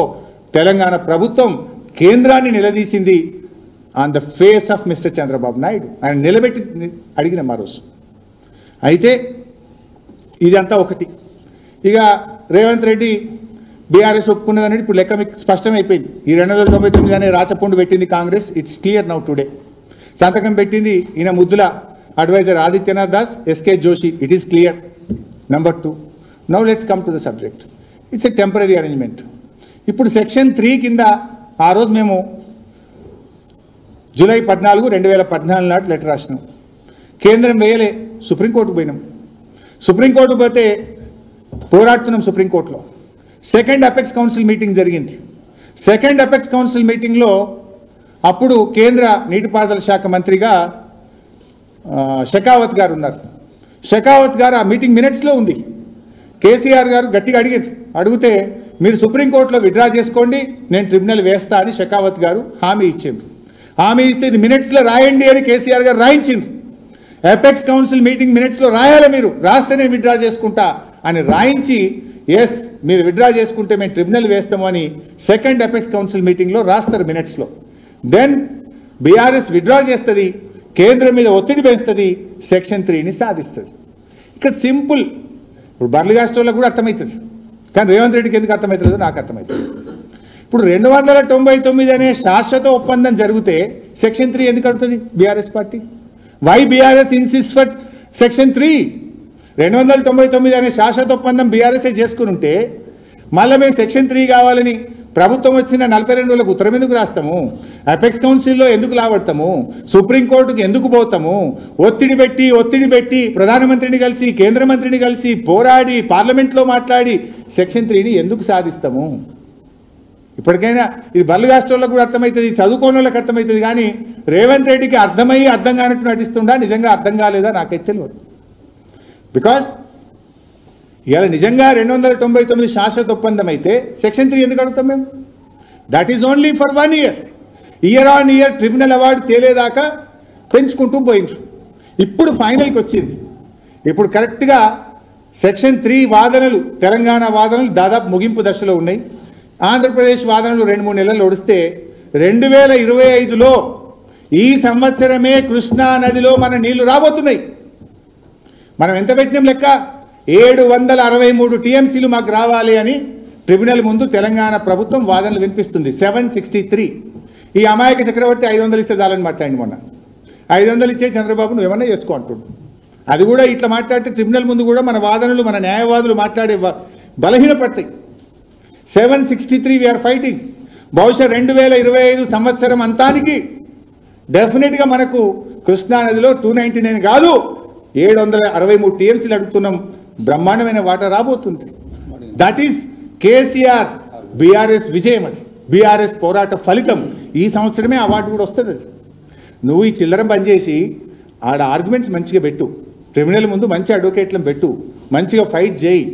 తెలంగాణ ప్రభుత్వం కేంద్రాన్ని నిలదీసింది. On the face of mister Chandrababu Naidu ఆయన నిలబెట్టి అడిగిన మరోజు. అయితే ఇదంతా ఒకటి. ఇక రేవంత్ రెడ్డి బీఆర్ఎస్ ఒప్పుకున్నదని ఇప్పుడు లెక్క మీకు స్పష్టమైపోయింది. ఈ 299 అనే రాచపుండు పెట్టింది Congress. It's clear now today. సంతకం పెట్టింది ఈయన ముద్దుల advisor Adityanath Das, SK Joshi. It is clear. Number 2, now let's come to the subject. It's a temporary arrangement. ఇప్పుడు సెక్షన్ 3 కింద ఆ రోజు మేము జూలై 14, 2014 నాటి లెటర్ రాసినాం. కేంద్రం వేయలే, సుప్రీంకోర్టుకు పోయినాం. సుప్రీంకోర్టుకు పోతే పోరాడుతున్నాం సుప్రీంకోర్టులో. సెకండ్ అపెక్స్ కౌన్సిల్ మీటింగ్ జరిగింది. సెకండ్ అపెక్స్ కౌన్సిల్ మీటింగ్లో అప్పుడు కేంద్ర నీటిపారుదల శాఖ మంత్రిగా షెకావత్ గారు ఉన్నారు. షెకావత్ గారు ఆ మీటింగ్ మినిట్స్లో ఉంది. కేసీఆర్ గారు గట్టిగా అడిగితే మీరు సుప్రీంకోర్టులో విత్డ్రా చేసుకోండి, నేను ట్రిబ్యునల్ వేస్తా అని షెకావత్ గారు హామీ ఇచ్చిండ్రు. హామీ ఇస్తే ఇది మినిట్స్లో రాయండి అని కేసీఆర్ గారు రాయించిండ్రు. అపెక్స్ కౌన్సిల్ మీటింగ్ మినిట్స్లో రాయాలి, మీరు రాస్తేనే విత్డ్రా చేసుకుంటా అని రాయించి, ఎస్ మీరు విత్డ్రా చేసుకుంటే మేము ట్రిబ్యునల్ వేస్తాము అని సెకండ్ అపెక్స్ కౌన్సిల్ మీటింగ్లో రాస్తారు మినిట్స్లో. దెన్ బీఆర్ఎస్ విత్డ్రా చేస్తుంది, కేంద్రం మీద ఒత్తిడి పెంచుతుంది, సెక్షన్ 3ని సాధిస్తుంది. ఇక్కడ సింపుల్. ఇప్పుడు బర్లిగాస్టోళ్ళకు కూడా అర్థమవుతుంది, కానీ రేవంత్ రెడ్డికి ఎందుకు అర్థమవుతుందో నాకు అర్థమవుతుంది. ఇప్పుడు 299 అనే శాశ్వత ఒప్పందం జరిగితే సెక్షన్ 3 ఎందుకు అడుగుతుంది BRS party? Why BRS insist for section 3? 299 అనే శాశ్వత ఒప్పందం బీఆర్ఎస్ఏ చేసుకుని ఉంటే మళ్ళీ మేము సెక్షన్ 3 కావాలని ప్రభుత్వం వచ్చిన 42 రోజులకు ఉత్తరం ఎందుకు రాస్తాము? అపెక్స్ కౌన్సిల్లో ఎందుకు లావడతాము? సుప్రీంకోర్టుకి ఎందుకు పోతాము? ఒత్తిడి పెట్టి ప్రధానమంత్రిని కలిసి కేంద్ర మంత్రిని కలిసి పోరాడి పార్లమెంట్లో మాట్లాడి సెక్షన్ 3ని ఎందుకు సాధిస్తాము? ఇప్పటికైనా ఇది బల్లు రాష్ట్రాలకు కూడా అర్థమవుతుంది, చదువుకోని వాళ్ళకి అర్థమవుతుంది. కానీ రేవంత్ రెడ్డికి అర్థం కానట్టు నటిస్తుండా, నిజంగా అర్థం కాలేదా నాకైతే తెలియదు. బికాస్ ఇవాళ నిజంగా 299 శాశ్వత ఒప్పందం అయితే సెక్షన్ 3 ఎందుకు అడుగుతాం మేము? That is only for 1 year. Year on year tribunal award తేలేదాకా పెంచుకుంటూ పోయినారు. ఇప్పుడు ఫైనల్కి వచ్చింది. ఇప్పుడు కరెక్ట్గా సెక్షన్ 3 వాదనలు, తెలంగాణ వాదనలు దాదాపు ముగింపు దశలో ఉన్నాయి. ఆంధ్రప్రదేశ్ వాదనలు 2-3 నెలలు నడిస్తే 2025లో ఈ సంవత్సరమే కృష్ణా నదిలో మన నీళ్లు రాబోతున్నాయి. మనం ఎంత పెట్టినాం లెక్క? 763 టీఎంసీలు మాకు రావాలి అని ట్రిబ్యునల్ ముందు తెలంగాణ ప్రభుత్వం వాదనలు వినిపిస్తుంది. 763. ఈ అమాయక చక్రవర్తి 500 ఇస్తే చాలని మాట్లాడి మొన్న 500 ఇచ్చే చంద్రబాబు నువ్వేమన్నా చేసుకో అంటుండు. అది కూడా ఇట్లా మాట్లాడితే ట్రిబ్యునల్ ముందు కూడా మన వాదనలు, మన న్యాయవాదులు మాట్లాడే బలహీనపడతాయి. 763 వీఆర్ ఫైటింగ్. బహుశా 2025 సంవత్సరం అంతానికి డెఫినెట్గా మనకు కృష్ణానదిలో 299 కాదు 763 టీఎంసీలు అడుగుతున్నాం. బ్రహ్మాండమైన వాటా రాబోతుంది. దట్ ఈస్ కేసీఆర్ బీఆర్ఎస్ విజయం. అది బీఆర్ఎస్ పోరాట ఫలితం. ఈ సంవత్సరమే అవార్డు కూడా వస్తుంది. అది నువ్వు ఈ చిల్లరం బంద్ చేసి ఆడ ఆర్గ్యుమెంట్స్ మంచిగా పెట్టు, ట్రిబ్యునల్ ముందు మంచి అడ్వకేట్లను పెట్టు, మంచిగా ఫైట్ చేయి,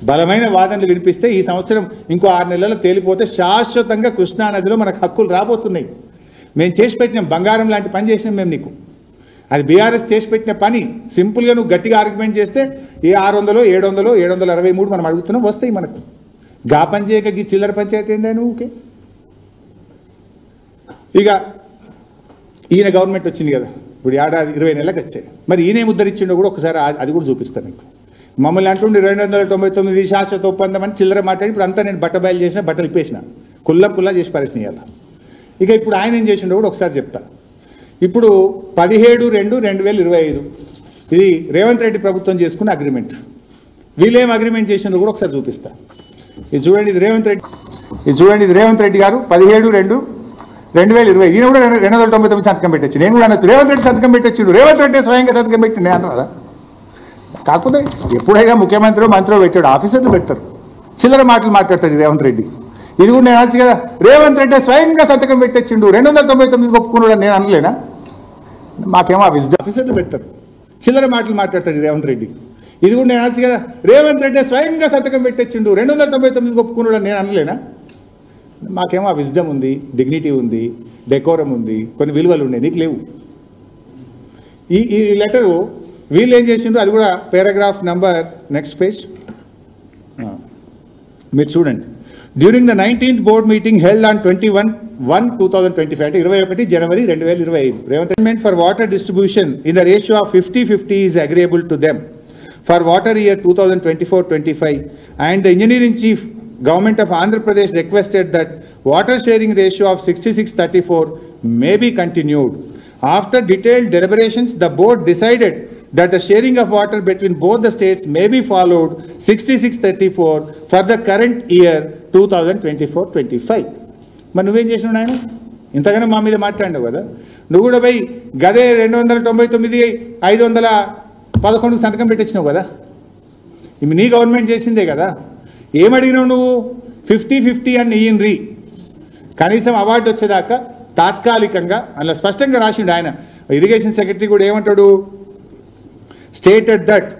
బలమైన వాదనలు వినిపిస్తే ఈ సంవత్సరం ఇంకో 6 నెలల్లో తేలిపోతే శాశ్వతంగా కృష్ణానదిలో మనకు హక్కులు రాబోతున్నాయి. మేము చేసి పెట్టినాం, బంగారం లాంటి పని చేసినాం మేము నీకు. అది బీఆర్ఎస్ చేసి పెట్టిన పని. సింపుల్గా నువ్వు గట్టిగా ఆర్గ్యుమెంట్ చేస్తే ఏ 600, 700, 763 మనం అడుగుతున్నాం వస్తాయి మనకు. గా పని చేయక ఈ చిల్లర పంచాయతీ ఏందా నువ్వుకే? ఇక ఈయన గవర్నమెంట్ వచ్చింది కదా, ఇప్పుడు ఏడాది 20 నెలలకు వచ్చాయి. మరి ఈయన ఉద్ధరించిండో కూడా ఒకసారి అది కూడా చూపిస్తాను మీకు. మమ్మల్ని అంటుండే 299 శాశ్వత ఒప్పందం అని చిల్లర మాట్లాడి ఇప్పుడు అంతా నేను బట్టబయలు చేసిన, బట్టలు ఇప్పేసిన, కుల్లా చేసి పరిశ్రమ. ఇక ఇప్పుడు ఆయన ఏం చేసిండో కూడా ఒకసారి చెప్తా. ఇప్పుడు 17/2/2025 ఇది రేవంత్ రెడ్డి ప్రభుత్వం చేసుకున్న అగ్రిమెంట్. వీళ్ళేం అగ్రిమెంట్ చేసిండ్రో కూడా ఒకసారి చూపిస్తా. ఇది చూడండి, ఇది రేవంత్ రెడ్డి గారు 17/2/2020. ఈయన కూడా 299 సంతకం పెట్టచ్చు. నేను కూడా అనొచ్చు రేవంత్ రెడ్డి సంతకం పెట్టచ్చు, రేవంత్ రెడ్డి స్వయంగా సంతకం పెట్టి నేను అన్నా. కాకపోతే ఎప్పుడైనా ముఖ్యమంత్రి మంత్రి పెట్టాడు, ఆఫీసర్లు పెడతారు, చిల్లర మాటలు మాట్లాడతాడు రేవంత్ రెడ్డి. ఇది కూడా నేను అనొచ్చు కదా, రేవంత్ రెడ్డి స్వయంగా సంతకం పెట్టచ్చిండు 299 ఒప్పుకున్నాడు నేను అనలేనా? మాకేమో ఆ విజ్డమ్. ఆఫీసర్లు పెడతారు, చిల్లర మాటలు మాట్లాడతాడు రేవంత్ రెడ్డి. ఇది కూడా నేను అనొచ్చు కదా, రేవంత్ రెడ్డి స్వయంగా సంతకం పెట్టచ్చిండు 299 ఒప్పుకున్నాడు నేను అనలేనా? మాకేమో ఆ విజ్డమ్ ఉంది, డిగ్నిటీ ఉంది, డెకోరం ఉంది, కొన్ని విలువలు ఉన్నాయి, నీకు లేవు. ఈ లెటరు వీళ్ళు ఏం చేసిండ్రు అది కూడా పారాగ్రాఫ్ నంబర్ నెక్స్ట్ పేజ్ మీరు చూడండి. During the 19th board meeting held on 21/1/2025 అంటే 21 జనవరి 2025 Revanth Reddy for water distribution in the ratio of 50-50 is agreeable to them for water year 2024-25 and the engineering chief Government of Andhra Pradesh requested that water sharing ratio of 66-34 may be continued. After detailed deliberations, the board decided that the sharing of water between both the states may be followed 66-34 for the current year 2024-25. మరి నువ్వేం చేసినావు నాయన? ఇంతగానో మా మీద మాట్లాడినావు కదా, నువ్వు కూడా పోయి గదే 299,511 సంతకం పెట్టించినావు కదా, ఇవి నీ గవర్నమెంట్ చేసిందే కదా. ఏమడిగినావు నువ్వు? 50-50 అని ఇయ్యండ్రి, కనీసం అవార్డు వచ్చేదాకా తాత్కాలికంగా. అలా స్పష్టంగా రాసిండు ఆయన. ఇరిగేషన్ సెక్రటరీ కూడా ఏమంటాడు, stated that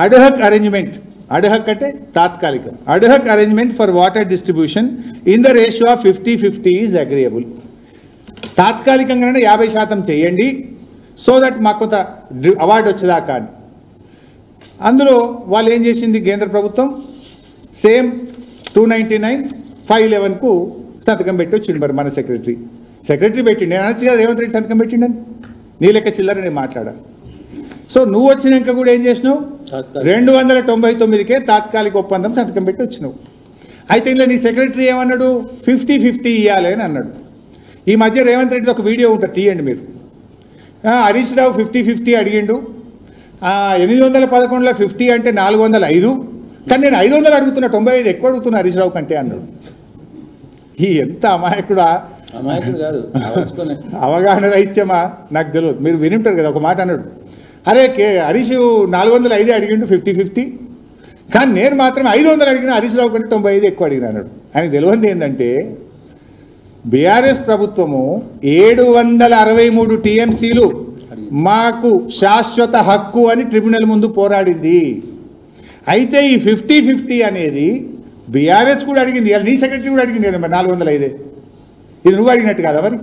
ad hoc arrangement, ad hoc అంటే తాత్కాలికం, ad hoc arrangement for water distribution in the ratio of 50-50 is agreeable. తాత్కాలికంగానే 50% చేయండి, సో దట్ మాకు కొంత అవార్డు వచ్చేదాకా అని. అందులో వాళ్ళు ఏం చేసింది కేంద్ర ప్రభుత్వం, సేమ్ 299,511కు సంతకం పెట్టి వచ్చిండు. మరి మన సెక్రటరీ పెట్టిండు. నేను అనొచ్చు కదా రేవంత్ రెడ్డి సంతకం పెట్టిండని, నీ లెక్క చిల్లర నేను మాట్లాడాను. సో నువ్వు వచ్చినాక కూడా ఏం చేసినావు, 299కే తాత్కాలిక ఒప్పందం సంతకం పెట్టి వచ్చినావు. అయితే ఇలా నీ సెక్రటరీ ఏమన్నాడు, 50-50 ఇవ్వాలి అని అన్నాడు. ఈ మధ్య రేవంత్ రెడ్డి ఒక వీడియో ఉంటుంది, తీయండి మీరు. హరీష్ రావు 50-50 అడిగిండు, 811లో 50 అంటే 405, కానీ నేను 500 అడుగుతున్నా, 95 ఎక్కువ అడుగుతున్నా హరీష్ రావు కంటే అన్నాడు. ఈ ఎంత అమాయకుడా, అమాయకుడు కాదు, అవగాహన రైత్యమా నాకు తెలియదు. మీరు వినింటారు కదా, ఒక మాట అన్నాడు, అరే హరీష్ 405 అడిగిండు 50-50, కానీ నేను మాత్రం 500 అడిగిన, హరీష్ రావు కంటే 95 ఎక్కువ అడిగిన అన్నాడు. ఆయన తెలియంది ఏంటంటే బీఆర్ఎస్ ప్రభుత్వము 763 టీఎంసీలు మాకు శాశ్వత హక్కు అని ట్రిబ్యునల్ ముందు పోరాడింది. అయితే ఈ 50-50 అనేది బీఆర్ఎస్ కూడా అడిగింది, నీ సెక్రటరీ కూడా అడిగింది కదా మరి 405. ఇది నువ్వు అడిగినట్టు కదా, మరి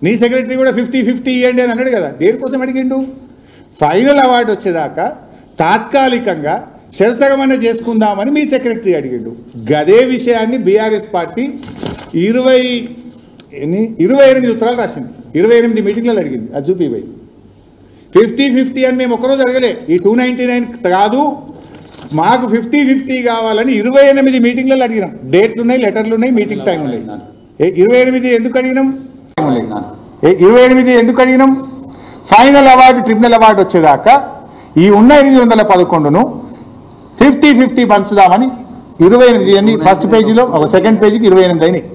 నీ సెక్రటరీ కూడా 50-50 ఇవ్వండి అని అన్నాడు కదా. దేనికోసం అడిగిండు? ఫైనల్ అవార్డు వచ్చేదాకా తాత్కాలికంగా శరసగమన చేసుకుందామని మీ సెక్రటరీ అడిగిండు. గదే విషయాన్ని బీఆర్ఎస్ పార్టీ 28 ఉత్తరాలు రాసింది, 28 మీటింగ్లలో అడిగింది. అది చూపిపోయి 50-50 అని మేము ఒకరోజు అడగలే, ఈ 299 కాదు మాకు 50-50 కావాలని 28 మీటింగ్లలో అడిగినాం. డేట్లు ఉన్నాయి, లెటర్లు ఉన్నాయి, మీటింగ్ టైం ఉన్నాయి. 28 ఎందుకు అడిగినాం? 28 ఎందుకు అడిగినాం? ఫైనల్ అవార్డు ట్రిబ్యునల్ అవార్డు వచ్చేదాకా ఈ ఉన్న 811ను 50-50 పంచుదామని 28 అన్ని ఫస్ట్ పేజీలో, ఒక సెకండ్ పేజీకి 28 అయినాయి.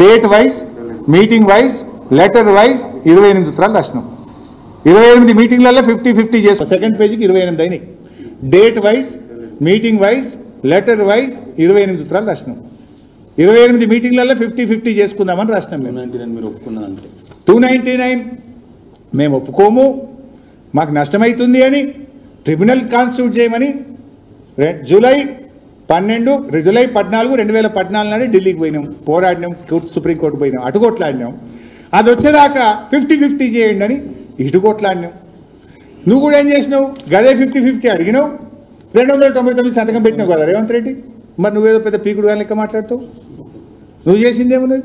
Date wise, meeting wise, letter wise 28 ఉత్తరాలు రాసినాం. 28 మీటింగ్లలో 50-50 చేసి సెకండ్ పేజీకి 28 అయినాయి. Date wise, meeting wise, letter wise 28 ఉత్తరాలు రాసినాం. 28 మీటింగ్లలో 50-50 చేసుకుందామని రాసినాం. మేము 299 మేము ఒప్పుకోము, మాకు నష్టమవుతుంది అని ట్రిబ్యునల్ కాన్స్టిట్యూట్ చేయమని జూలై 14, 2014 నాడే ఢిల్లీకి పోయినాం, పోరాడినాం, సుప్రీంకోర్టు పోయినాం, అటుకొట్లాడినాం. అది వచ్చేదాకా 50-50 చేయండి అని ఇటుకొట్లాడినాం. నువ్వు కూడా ఏం చేసినావు? గదే 50-50 అడిగినావు, 299 సంతకం పెట్టినావు కదా రేవంత్ రెడ్డి. మరి నువ్వేదో పెద్ద పీకుడు కానీ లెక్క మాట్లాడుతావు. నువ్వు చేసింది ఏమున్నది?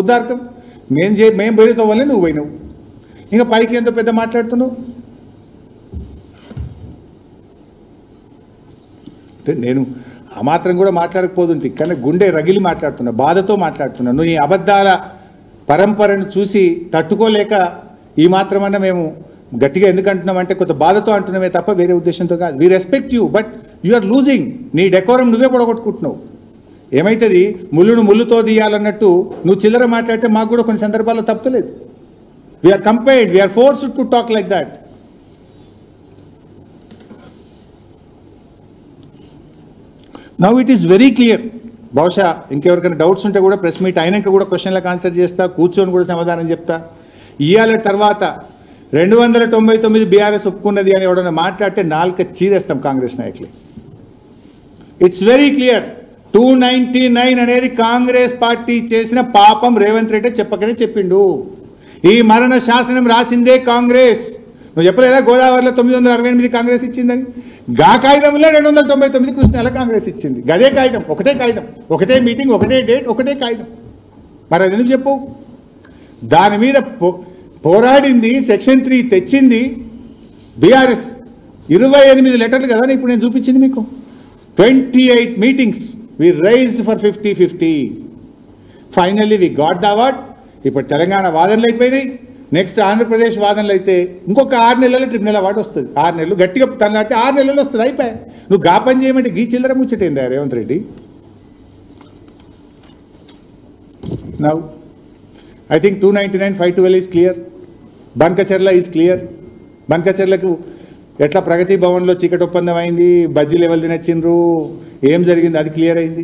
ఉద్దార్కం. మేము పోయినతో వల్లే నువ్వు పోయినావు. ఇంకా పైకి ఎంతో పెద్ద మాట్లాడుతున్నావు. నేను ఆ మాత్రం కూడా మాట్లాడకపోతుంటే, కానీ గుండె రగిలి మాట్లాడుతున్నా, బాధతో మాట్లాడుతున్నా. నువ్వు ఈ అబద్ధాల పరంపరను చూసి తట్టుకోలేక ఈ మాత్రమన్నా మేము గట్టిగా ఎందుకు అంటున్నామంటే కొంత బాధతో అంటున్నామే తప్ప వేరే ఉద్దేశంతో కాదు. We respect you, but you are losing. నీ డెకోరం నువ్వే పొడగొట్టుకుంటున్నావు. ఏమైతుంది? ముళ్ళును ముళ్ళుతో తీయాలన్నట్టు నువ్వు చిల్లర మాట్లాడితే మాకు కూడా కొన్ని సందర్భాల్లో తప్పలేదు. We are compiled, we are forced to talk like that. Now it is very clear. బహుశా ఇంకెవరికైనా డౌట్స్ ఉంటే కూడా ప్రెస్ మీట్ అయినాక కూడా క్వశ్చన్లకు ఆన్సర్ చేస్తా, కూర్చొని కూడా సమాధానం చెప్తా. ఇవాళ తర్వాత 299 బీఆర్ఎస్ ఒప్పుకున్నది అని ఎవడన్నా మాట్లాడితే నాలుక చీరేస్తాం కాంగ్రెస్ నాయకులు. It's very clear. 299 అనేది కాంగ్రెస్ పార్టీ చేసిన పాపం రేవంత్ రెడ్డి చెప్పకనే చెప్పిండు. ఈ మరణ శాసనం రాసిందే కాంగ్రెస్. నువ్వు చెప్పలేదా గోదావరిలో 968 కాంగ్రెస్ ఇచ్చిందని? గా కాగితంలో 299 కృష్ణాల కాంగ్రెస్ ఇచ్చింది. గదే కాగితం, ఒకటే కాగితం, ఒకటే మీటింగ్, ఒకటే డేట్, ఒకటే కాగితం. మరి అది ఎందుకు చెప్పు? దాని మీద పోరాడింది, సెక్షన్ 3 తెచ్చింది బీఆర్ఎస్. 28 లెటర్లు కదా ఇప్పుడు నేను చూపించింది మీకు. 28 meetings we raised for 50-50. Finally we got the award. ఇప్పుడు తెలంగాణ వాదనలు అయిపోయినాయి. నెక్స్ట్ ఆంధ్రప్రదేశ్ వాదనలు అయితే ఇంకొక 6 నెలల్లో ట్రిబ్యునల్ అవార్డు వస్తుంది. 6 నెలలు గట్టిగా తనలాడితే 6 నెలల్లో వస్తుంది. అయిపోయా. నువ్వు గా పని చేయమంటే గీ చిల్లర ముచ్చటేందా Revanth Reddy? Now I think 299, 512 is clear. Banakacherla is clear. బన్కచర్లకు ఎట్లా ప్రగతి భవన్లో చీకటి ఒప్పందం అయింది, బజ్జీలు ఎవరు తినచ్చిండ్రు, ఏం జరిగింది అది క్లియర్ అయింది.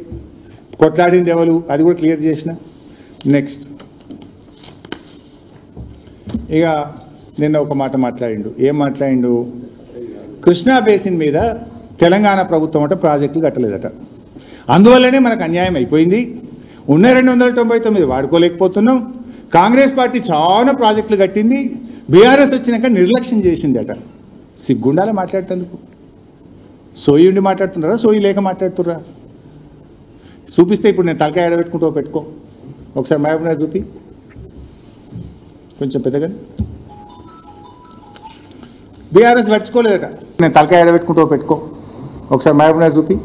కొట్లాడింది ఎవరు అది కూడా క్లియర్ చేసిన. నెక్స్ట్ ఇక నిన్న ఒక మాట మాట్లాడిండు. ఏం మాట్లాడిండు? కృష్ణా బేసిన్ మీద తెలంగాణ ప్రభుత్వం అంటే ప్రాజెక్టులు కట్టలేదట. అందువల్లనే మనకు అన్యాయం అయిపోయింది. ఉన్న 299 వాడుకోలేకపోతున్నాం. కాంగ్రెస్ పార్టీ చాలా ప్రాజెక్టులు కట్టింది, బీఆర్ఎస్ వచ్చినాక నిర్లక్ష్యం చేసింది అట. సిగ్గుండాల మాట్లాడుతందుకు. సోయి ఉండి మాట్లాడుతున్నారా, సోయి లేక మాట్లాడుతుర్రా? చూపిస్తే ఇప్పుడు నేను తలకాయ ఎడబెట్టుకుంటూ పెట్టుకో. ఒకసారి మహబూబ్నగర్ చూపి, కొంచెం పెద్దగా. బీఆర్ఎస్ పట్టుకోలేదట. నేను తలకాయ ఎడబెట్టుకుంటూ పెట్టుకో. ఒకసారి మహబూబ్నగర్ చూపి,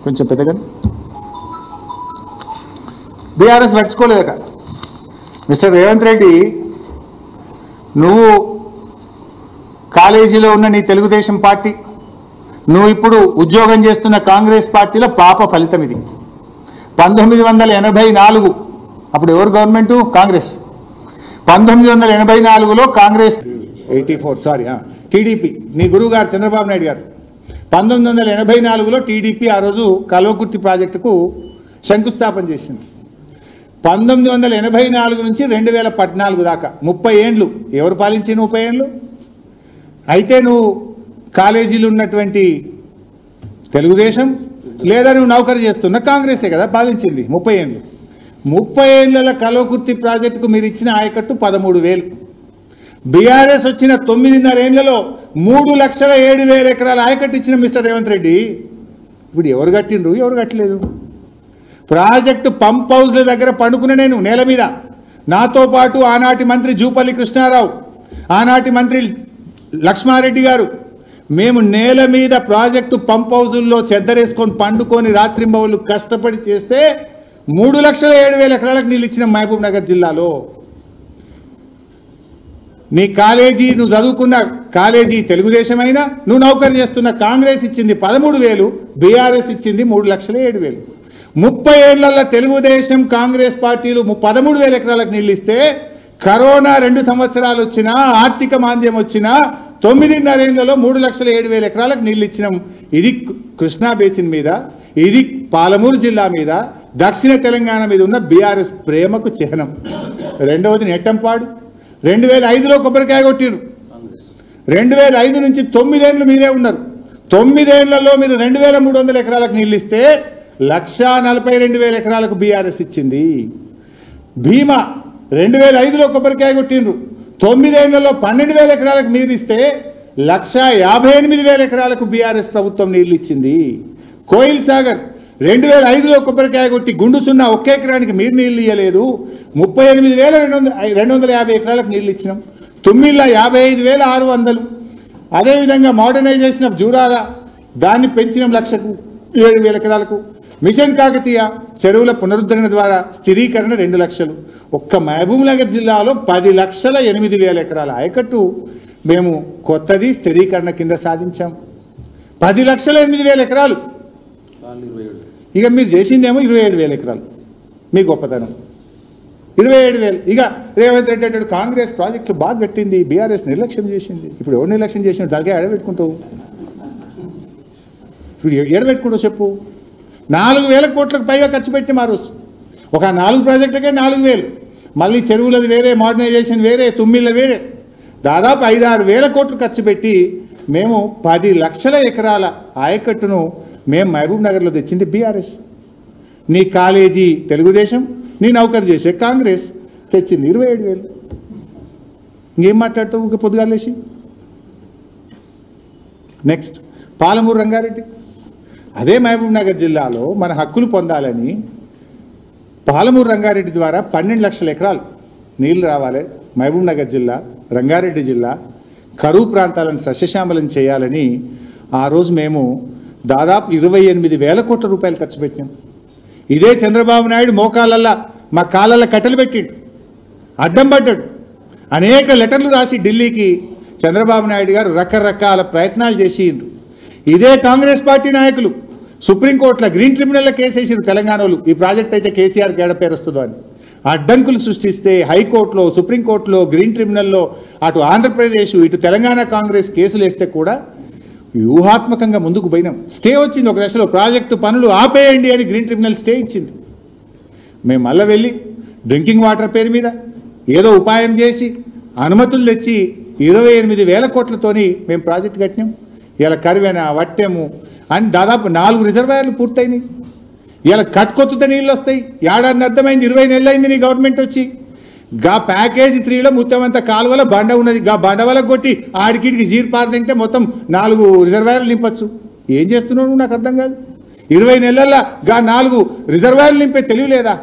కొంచెం పెద్దగా. బీఆర్ఎస్ పట్టుకోలేదట. మిస్టర్ రేవంత్ రెడ్డి, నువ్వు కాలేజీలో ఉన్న నీ తెలుగుదేశం పార్టీ, నువ్వు ఇప్పుడు ఉద్యోగం చేస్తున్న కాంగ్రెస్ పార్టీలో పాప ఫలితం ఇది. 1984 అప్పుడు ఎవరు గవర్నమెంటు? కాంగ్రెస్. 1984లో కాంగ్రెస్ 84 టీడీపీ, నీ గురువు గారు చంద్రబాబు నాయుడు గారు 1984లో టీడీపీ ఆ రోజు కల్వకుర్తి ప్రాజెక్టుకు శంకుస్థాపన చేసింది. 1984 నుంచి 2014 దాకా 30 ఏండ్లు ఎవరు పాలించి 30 ఏండ్లు? అయితే నువ్వు కాలేజీలు ఉన్నటువంటి తెలుగుదేశం లేదా నువ్వు నౌకరీ చేస్తున్న కాంగ్రెసే కదా పాలించింది 30 ఏండ్లు. 30 ఏండ్ల కల్వకుర్తి ప్రాజెక్టుకు మీరు ఇచ్చిన ఆయకట్టు 13,000. బీఆర్ఎస్ వచ్చిన 9.5 ఏండ్లలో 3,07,000 ఎకరాల ఆయకట్టు ఇచ్చిన మిస్టర్ రేవంత్ రెడ్డి. ఇప్పుడు ఎవరు కట్టిండ్రు, ఎవరు కట్టలేదు? ప్రాజెక్టు పంప్ హౌస్ల దగ్గర పండుకున్న నేను నేల మీద, నాతో పాటు ఆనాటి మంత్రి జూపల్లి కృష్ణారావు, ఆనాటి మంత్రి లక్ష్మారెడ్డి గారు, మేము నేల మీద ప్రాజెక్టు పంప్ హౌజుల్లో చెద్దరేసుకొని పండుకొని రాత్రింబవళ్ళు కష్టపడి చేస్తే 3,07,000 ఎకరాలకు నీళ్ళు ఇచ్చిన మహబూబ్ నగర్ జిల్లాలో. నీ కాలేజీ, నువ్వు చదువుకున్న కాలేజీ తెలుగుదేశం అయినా నువ్వు నౌకరీ చేస్తున్న కాంగ్రెస్ ఇచ్చింది 13,000, బీఆర్ఎస్ ఇచ్చింది 3,07,000. 30 ఏళ్లలో తెలుగుదేశం కాంగ్రెస్ పార్టీలు 13,000 ఎకరాలకు నీళ్ళు ఇస్తే కరోనా 2 సంవత్సరాలు వచ్చినా, ఆర్థిక మాంద్యం వచ్చినా 9.5 ఏళ్లలో 3,07,000 ఎకరాలకు నీళ్ళు ఇచ్చినాం. ఇది కృష్ణా బేసిన్ మీద, ఇది పాలమూరు జిల్లా మీద, దక్షిణ తెలంగాణ మీద ఉన్న బీఆర్ఎస్ ప్రేమకు చిహ్నం. రెండవది నెట్టంపాడు. 2005లో కొబ్బరికాయ కొట్టిరు. 2005 నుంచి 9 ఏళ్ళు మీరే ఉన్నారు. 9 ఏళ్లలో మీరు 2,300 ఎకరాలకు నీళ్ళు ఇస్తే 1,42,000 ఎకరాలకు బీఆర్ఎస్ ఇచ్చింది. భీమా 2005లో కొబ్బరికాయ కొట్టిండ్రు. 9 ఏళ్లలో 12,000 ఎకరాలకు నీరు ఇస్తే 1,58,000 ఎకరాలకు బీఆర్ఎస్ ప్రభుత్వం నీళ్లు ఇచ్చింది. కోయిల్ సాగర్ 2005లో కొబ్బరికాయ కొట్టి గుండు సున్నా 1 ఎకరానికి మీరు నీళ్లు ఇయ్యలేదు. 38,250 ఎకరాలకు నీళ్లు ఇచ్చినాం. తుమ్మిళ్ళ 55,600. అదేవిధంగా మోడర్నైజేషన్ ఆఫ్ జూరాల దాన్ని పెంచినాం 1,07,000 ఎకరాలకు. మిషన్ కాకతీయ చెరువుల పునరుద్ధరణ ద్వారా స్థిరీకరణ 2 లక్షలు. ఒక్క మహబూబ్ నగర్ జిల్లాలో 10,08,000 ఎకరాల ఆయకట్టు మేము కొత్తది స్థిరీకరణ కింద సాధించాం. 10,08,000 ఎకరాలు. ఇక మీరు చేసిందేమో 27,000 ఎకరాలు. మీ గొప్పతనం 27,000. ఇక రేవంత్ రెడ్డి అంటాడు కాంగ్రెస్ ప్రాజెక్టులు బాగా కట్టింది, బీఆర్ఎస్ నిర్లక్ష్యం చేసింది. ఇప్పుడు ఎవరు నిర్లక్ష్యం చేసిన దానికే ఎడబెట్టుకుంటావు? ఇప్పుడు ఎడబెట్టుకుంటావు చెప్పు. 4,000 కోట్లకు పైగా ఖర్చు పెట్టి ఆ రోజు ఒక 4 ప్రాజెక్టులకే 4,000. మళ్ళీ చెరువులది వేరే, మోడర్నైజేషన్ వేరే, తుమ్మిళ్ళ వేరే, దాదాపు 5-6 కోట్లు ఖర్చు పెట్టి మేము 10 లక్షల ఎకరాల ఆయకట్టును మేము మహబూబ్ నగర్లో తెచ్చింది బీఆర్ఎస్. నీ కాలేజీ తెలుగుదేశం, నీ నౌకరు చేసే కాంగ్రెస్ తెచ్చింది 27,000. ఇంకేం మాట్లాడుతావు ఇంక పొద్దుగాలేసి? నెక్స్ట్ పాలమూరు రంగారెడ్డి. అదే మహబూబ్ నగర్ జిల్లాలో మన హక్కులు పొందాలని పాలమూరు రంగారెడ్డి ద్వారా 12 లక్షల ఎకరాలు నీళ్లు రావాలి. మహబూబ్ నగర్ జిల్లా, రంగారెడ్డి జిల్లా కరువు ప్రాంతాలను సస్యశ్యామలం చేయాలని ఆ రోజు మేము దాదాపు 28,000 కోట్ల రూపాయలు ఖర్చు పెట్టాం. ఇదే చంద్రబాబు నాయుడు మోకాళ్ళల్లా మా కాళ్ళల్లో కట్టెలు పెట్టిండు, అడ్డం పడ్డాడు. అనేక లెటర్లు రాసి ఢిల్లీకి చంద్రబాబు నాయుడు గారు రకరకాల ప్రయత్నాలు చేసిండ్రు. ఇదే కాంగ్రెస్ పార్టీ నాయకులు సుప్రీంకోర్టులో గ్రీన్ ట్రిబ్యునల్లో కేసేసారు తెలంగాణలో, ఈ ప్రాజెక్ట్ అయితే కేసీఆర్ గేడ పేరు వస్తుందో అని. అడ్డంకులు సృష్టిస్తే హైకోర్టులో, సుప్రీంకోర్టులో, గ్రీన్ ట్రిబ్యునల్లో అటు ఆంధ్రప్రదేశ్ ఇటు తెలంగాణ కాంగ్రెస్ కేసులు వేస్తే కూడా వ్యూహాత్మకంగా ముందుకు పోయినాం. స్టే వచ్చింది ఒక దశలో, ప్రాజెక్టు పనులు ఆపేయండి అని గ్రీన్ ట్రిబ్యునల్ స్టే ఇచ్చింది. మేము మళ్ళీ వెళ్ళి డ్రింకింగ్ వాటర్ పేరు మీద ఏదో ఉపాయం చేసి అనుమతులు తెచ్చి 28,000 కోట్లతోని మేము ప్రాజెక్టు కట్టినాం. ఇలా కరివేన, వట్టెము అని దాదాపు 4 రిజర్వాయర్లు పూర్తయినాయి. ఇలా కట్టుకొత్తుతో నీళ్ళు వస్తాయి. ఏడాది అర్థమైంది, 20 నెలలు అయింది నీ గవర్నమెంట్ వచ్చి. గా ప్యాకేజీ 3లో మొత్తమంతా కాలువల బండ ఉన్నది. గా బండ వరకు కొట్టి ఆడికిడికి జీర్ పారదింటే మొత్తం 4 రిజర్వాయర్లు నింపచ్చు. ఏం చేస్తున్నావు నాకు అర్థం కాదు. 20 నెలల్లో గా 4 రిజర్వాయర్లు నింపే తెలియలేదా?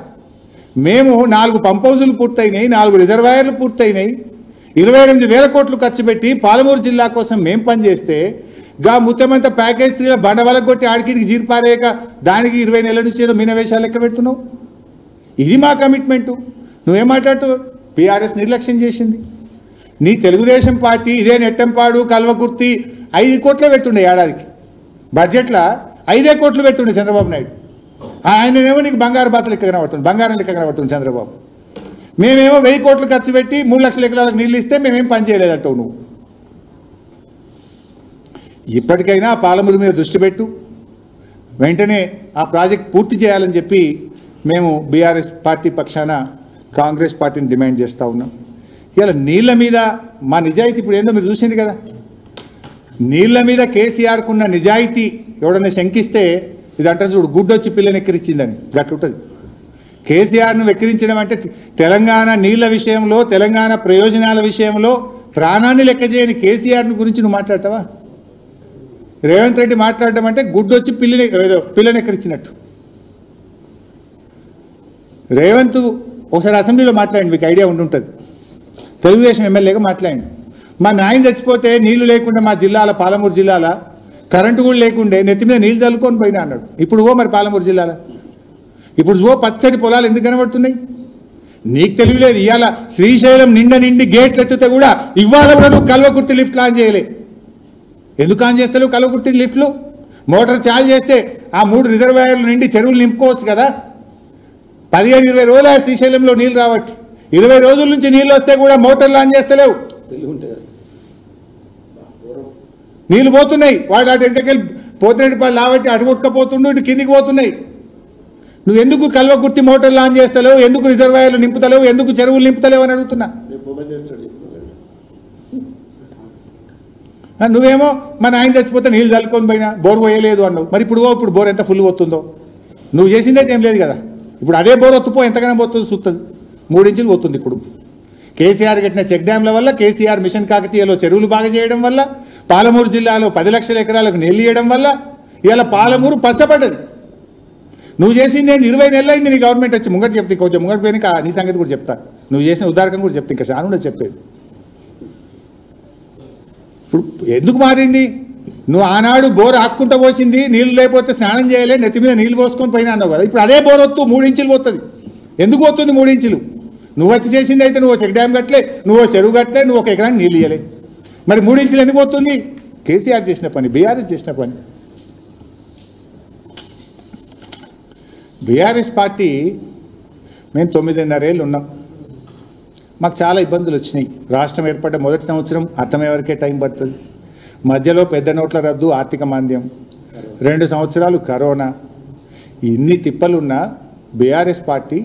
మేము 4 పంప్ హౌజులు పూర్తయినాయి, 4 రిజర్వాయర్లు పూర్తయినాయి. 28,000 కోట్లు ఖర్చు పెట్టి పాలమూరు జిల్లా కోసం మేం పనిచేస్తే గా ముత్తమంతా ప్యాకేజ్ 3లో బండ వరకు కొట్టి ఆడికిడికి జీర్ పారేయక దానికి 20 నెలల నుంచి ఏదో మీనవేషాలు లెక్క పెడుతున్నావు. ఇది మా కమిట్మెంటు. నువ్వేం మాట్లాడుతావు? బీఆర్ఎస్ నిర్లక్ష్యం చేసింది. నీ తెలుగుదేశం పార్టీ ఇదే నెట్టంపాడు కల్వకుర్తి 5 కోట్లే పెట్టుండే ఏడాదికి బడ్జెట్లో 5 కోట్లు పెట్టుండే చంద్రబాబు నాయుడు. ఆయననేమో నీకు బంగారు బాత లెక్క కనబడుతుంది, బంగారం లెక్క కనబడుతుంది చంద్రబాబు. మేమేమో 1000 కోట్లు ఖర్చు పెట్టి 3 లక్షల ఎకరాలకు నీళ్ళు ఇస్తే మేమేం పని చేయలేదంటావు నువ్వు. ఇప్పటికైనా పాలమూరు మీద దృష్టి పెట్టు, వెంటనే ఆ ప్రాజెక్ట్ పూర్తి చేయాలని చెప్పి మేము బీఆర్ఎస్ పార్టీ పక్షాన కాంగ్రెస్ పార్టీని డిమాండ్ చేస్తూ ఉన్నాం. ఇలా నీళ్ళ మీద మా నిజాయితీ ఇప్పుడు ఏందో మీరు చూసింది కదా. నీళ్ళ మీద కేసీఆర్కు ఉన్న నిజాయితీ ఎవడన్నా శంకిస్తే ఇదంటే చూడు గుడ్డొచ్చి పిల్లని ఎక్కిరించిందని గట్లుంటుంది. కేసీఆర్ను వెక్కిరించడం అంటే తెలంగాణ నీళ్ల విషయంలో, తెలంగాణ ప్రయోజనాల విషయంలో ప్రాణాన్ని లెక్క చేయని కేసీఆర్ని గురించి నువ్వు మాట్లాడతావా? రేవంత్ రెడ్డి మాట్లాడడం అంటే గుడ్డొచ్చి పిల్లని ఎక్కిరించినట్టు. రేవంత్ ఒకసారి అసెంబ్లీలో మాట్లాడండి, మీకు ఐడియా ఉండుంటుంది. తెలుగుదేశం ఎమ్మెల్యేగా మాట్లాడండి. మా నాయన చచ్చిపోతే నీళ్లు లేకుండా మా జిల్లాల పాలమూరు జిల్లాల కరెంటు కూడా లేకుండే నెత్తి మీద నీళ్ళు చల్లుకొని పోయినా అన్నాడు. ఇప్పుడు మరి పాలమూరు జిల్లాల ఇప్పుడు పచ్చడి పొలాలు ఎందుకు కనబడుతున్నాయి? నీకు తెలియలేదు. ఇవాళ శ్రీశైలం నిండి గేట్లు ఎత్తితే కూడా ఇవాళ కూడా నువ్వు కల్వకుర్తి లిఫ్ట్లు ఆన్ చేయలే. ఎందుకు ఆన్ చేస్తావు కల్వకుర్తి లిఫ్ట్లు? మోటార్ చాలు చేస్తే ఆ 3 రిజర్వాయర్లు నిండి చెరువులు నింపుకోవచ్చు కదా. 15-20 రోజులు శ్రీశైలంలో నీళ్ళు రావట్టి 20 రోజుల నుంచి నీళ్ళు వస్తే కూడా మోటార్లు ఆన్ చేస్తలేవు. నీళ్ళు పోతున్నాయి, వాడు అటు ఎంతకెళ్ళి పోతిరెడ్డిపల్లి లావట్టి అటు కొట్టుకపోతుండు, ఇటు కిందికి పోతున్నాయి. నువ్వు ఎందుకు కల్వకుర్తి మోటార్లు ఆన్ చేస్తలేవు? ఎందుకు రిజర్వాయర్లు నింపుతలేవు? ఎందుకు చెరువులు నింపుతలేవు అని అడుగుతున్నా. నువ్వేమో మన ఆయన చచ్చిపోతే నీళ్ళు చల్లుకొని పోయినా బోర్ పోయలేదు అన్నావు. మరి ఇప్పుడు బోర్ ఎంత ఫుల్ పోతుందో నువ్వు చేసిందైతే ఏం లేదు కదా. ఇప్పుడు అదే బోర్ ఒత్తుపో ఎంతగానో పోతుంది చూస్తుంది. 3 ఇంచులు పోతుంది. ఇప్పుడు కేసీఆర్ కట్టిన చెక్ డ్యాంల వల్ల, కేసీఆర్ మిషన్ కాకతీయలో చెరువులు బాగా చేయడం వల్ల, పాలమూరు జిల్లాలో 10 లక్షల ఎకరాలకు నీళ్ళు ఇవ్వడం వల్ల ఇవాళ పాలమూరు పచ్చబడ్డది. నువ్వు చేసింది ఏంటి? 20 నెలలు అయింది నీ గవర్నమెంట్ వచ్చి. ముంగట చెప్తే కొంచెం ముంగట పోయినాక నీ సంగతి కూడా చెప్తా. నువ్వు చేసిన ఉదారకం కూడా చెప్తే ఇంకా చాలా ఉండదు చెప్పేది. ఇప్పుడు ఎందుకు మారింది? నువ్వు ఆనాడు బోర్ ఆక్కుంటా పోసింది, నీళ్ళు లేకపోతే స్నానం చేయలే, నెత్తి మీద నీళ్ళు పోసుకొని పోయినా అన్నావు కదా. ఇప్పుడు అదే బోర్ వస్తూ 3 ఇంచులు పోతుంది. ఎందుకు పోతుంది 3 ఇంచులు? నువ్వు వచ్చి చేసింది అయితే నువ్వు చెక్ డ్యామ్ కట్టలే, నువ్వు చెరువు కట్టలే, నువ్వు 1 ఎకరానికి నీళ్ళు ఇవ్వలే. మరి 3 ఇంచులు ఎందుకు పోతుంది? కేసీఆర్ చేసిన పని, బీఆర్ఎస్ చేసిన పని. బీఆర్ఎస్ పార్టీ మేము 9.5 ఏళ్ళు ఉన్నాం. మాకు చాలా ఇబ్బందులు వచ్చినాయి. రాష్ట్రం ఏర్పడ్డ మొదటి సంవత్సరం అర్థమయ్యే వరకే టైం పడుతుంది. మధ్యలో పెద్ద నోట్ల రద్దు, ఆర్థిక మాంద్యం, 2 సంవత్సరాలు కరోనా. ఇన్ని తిప్పలున్న బీఆర్ఎస్ పార్టీ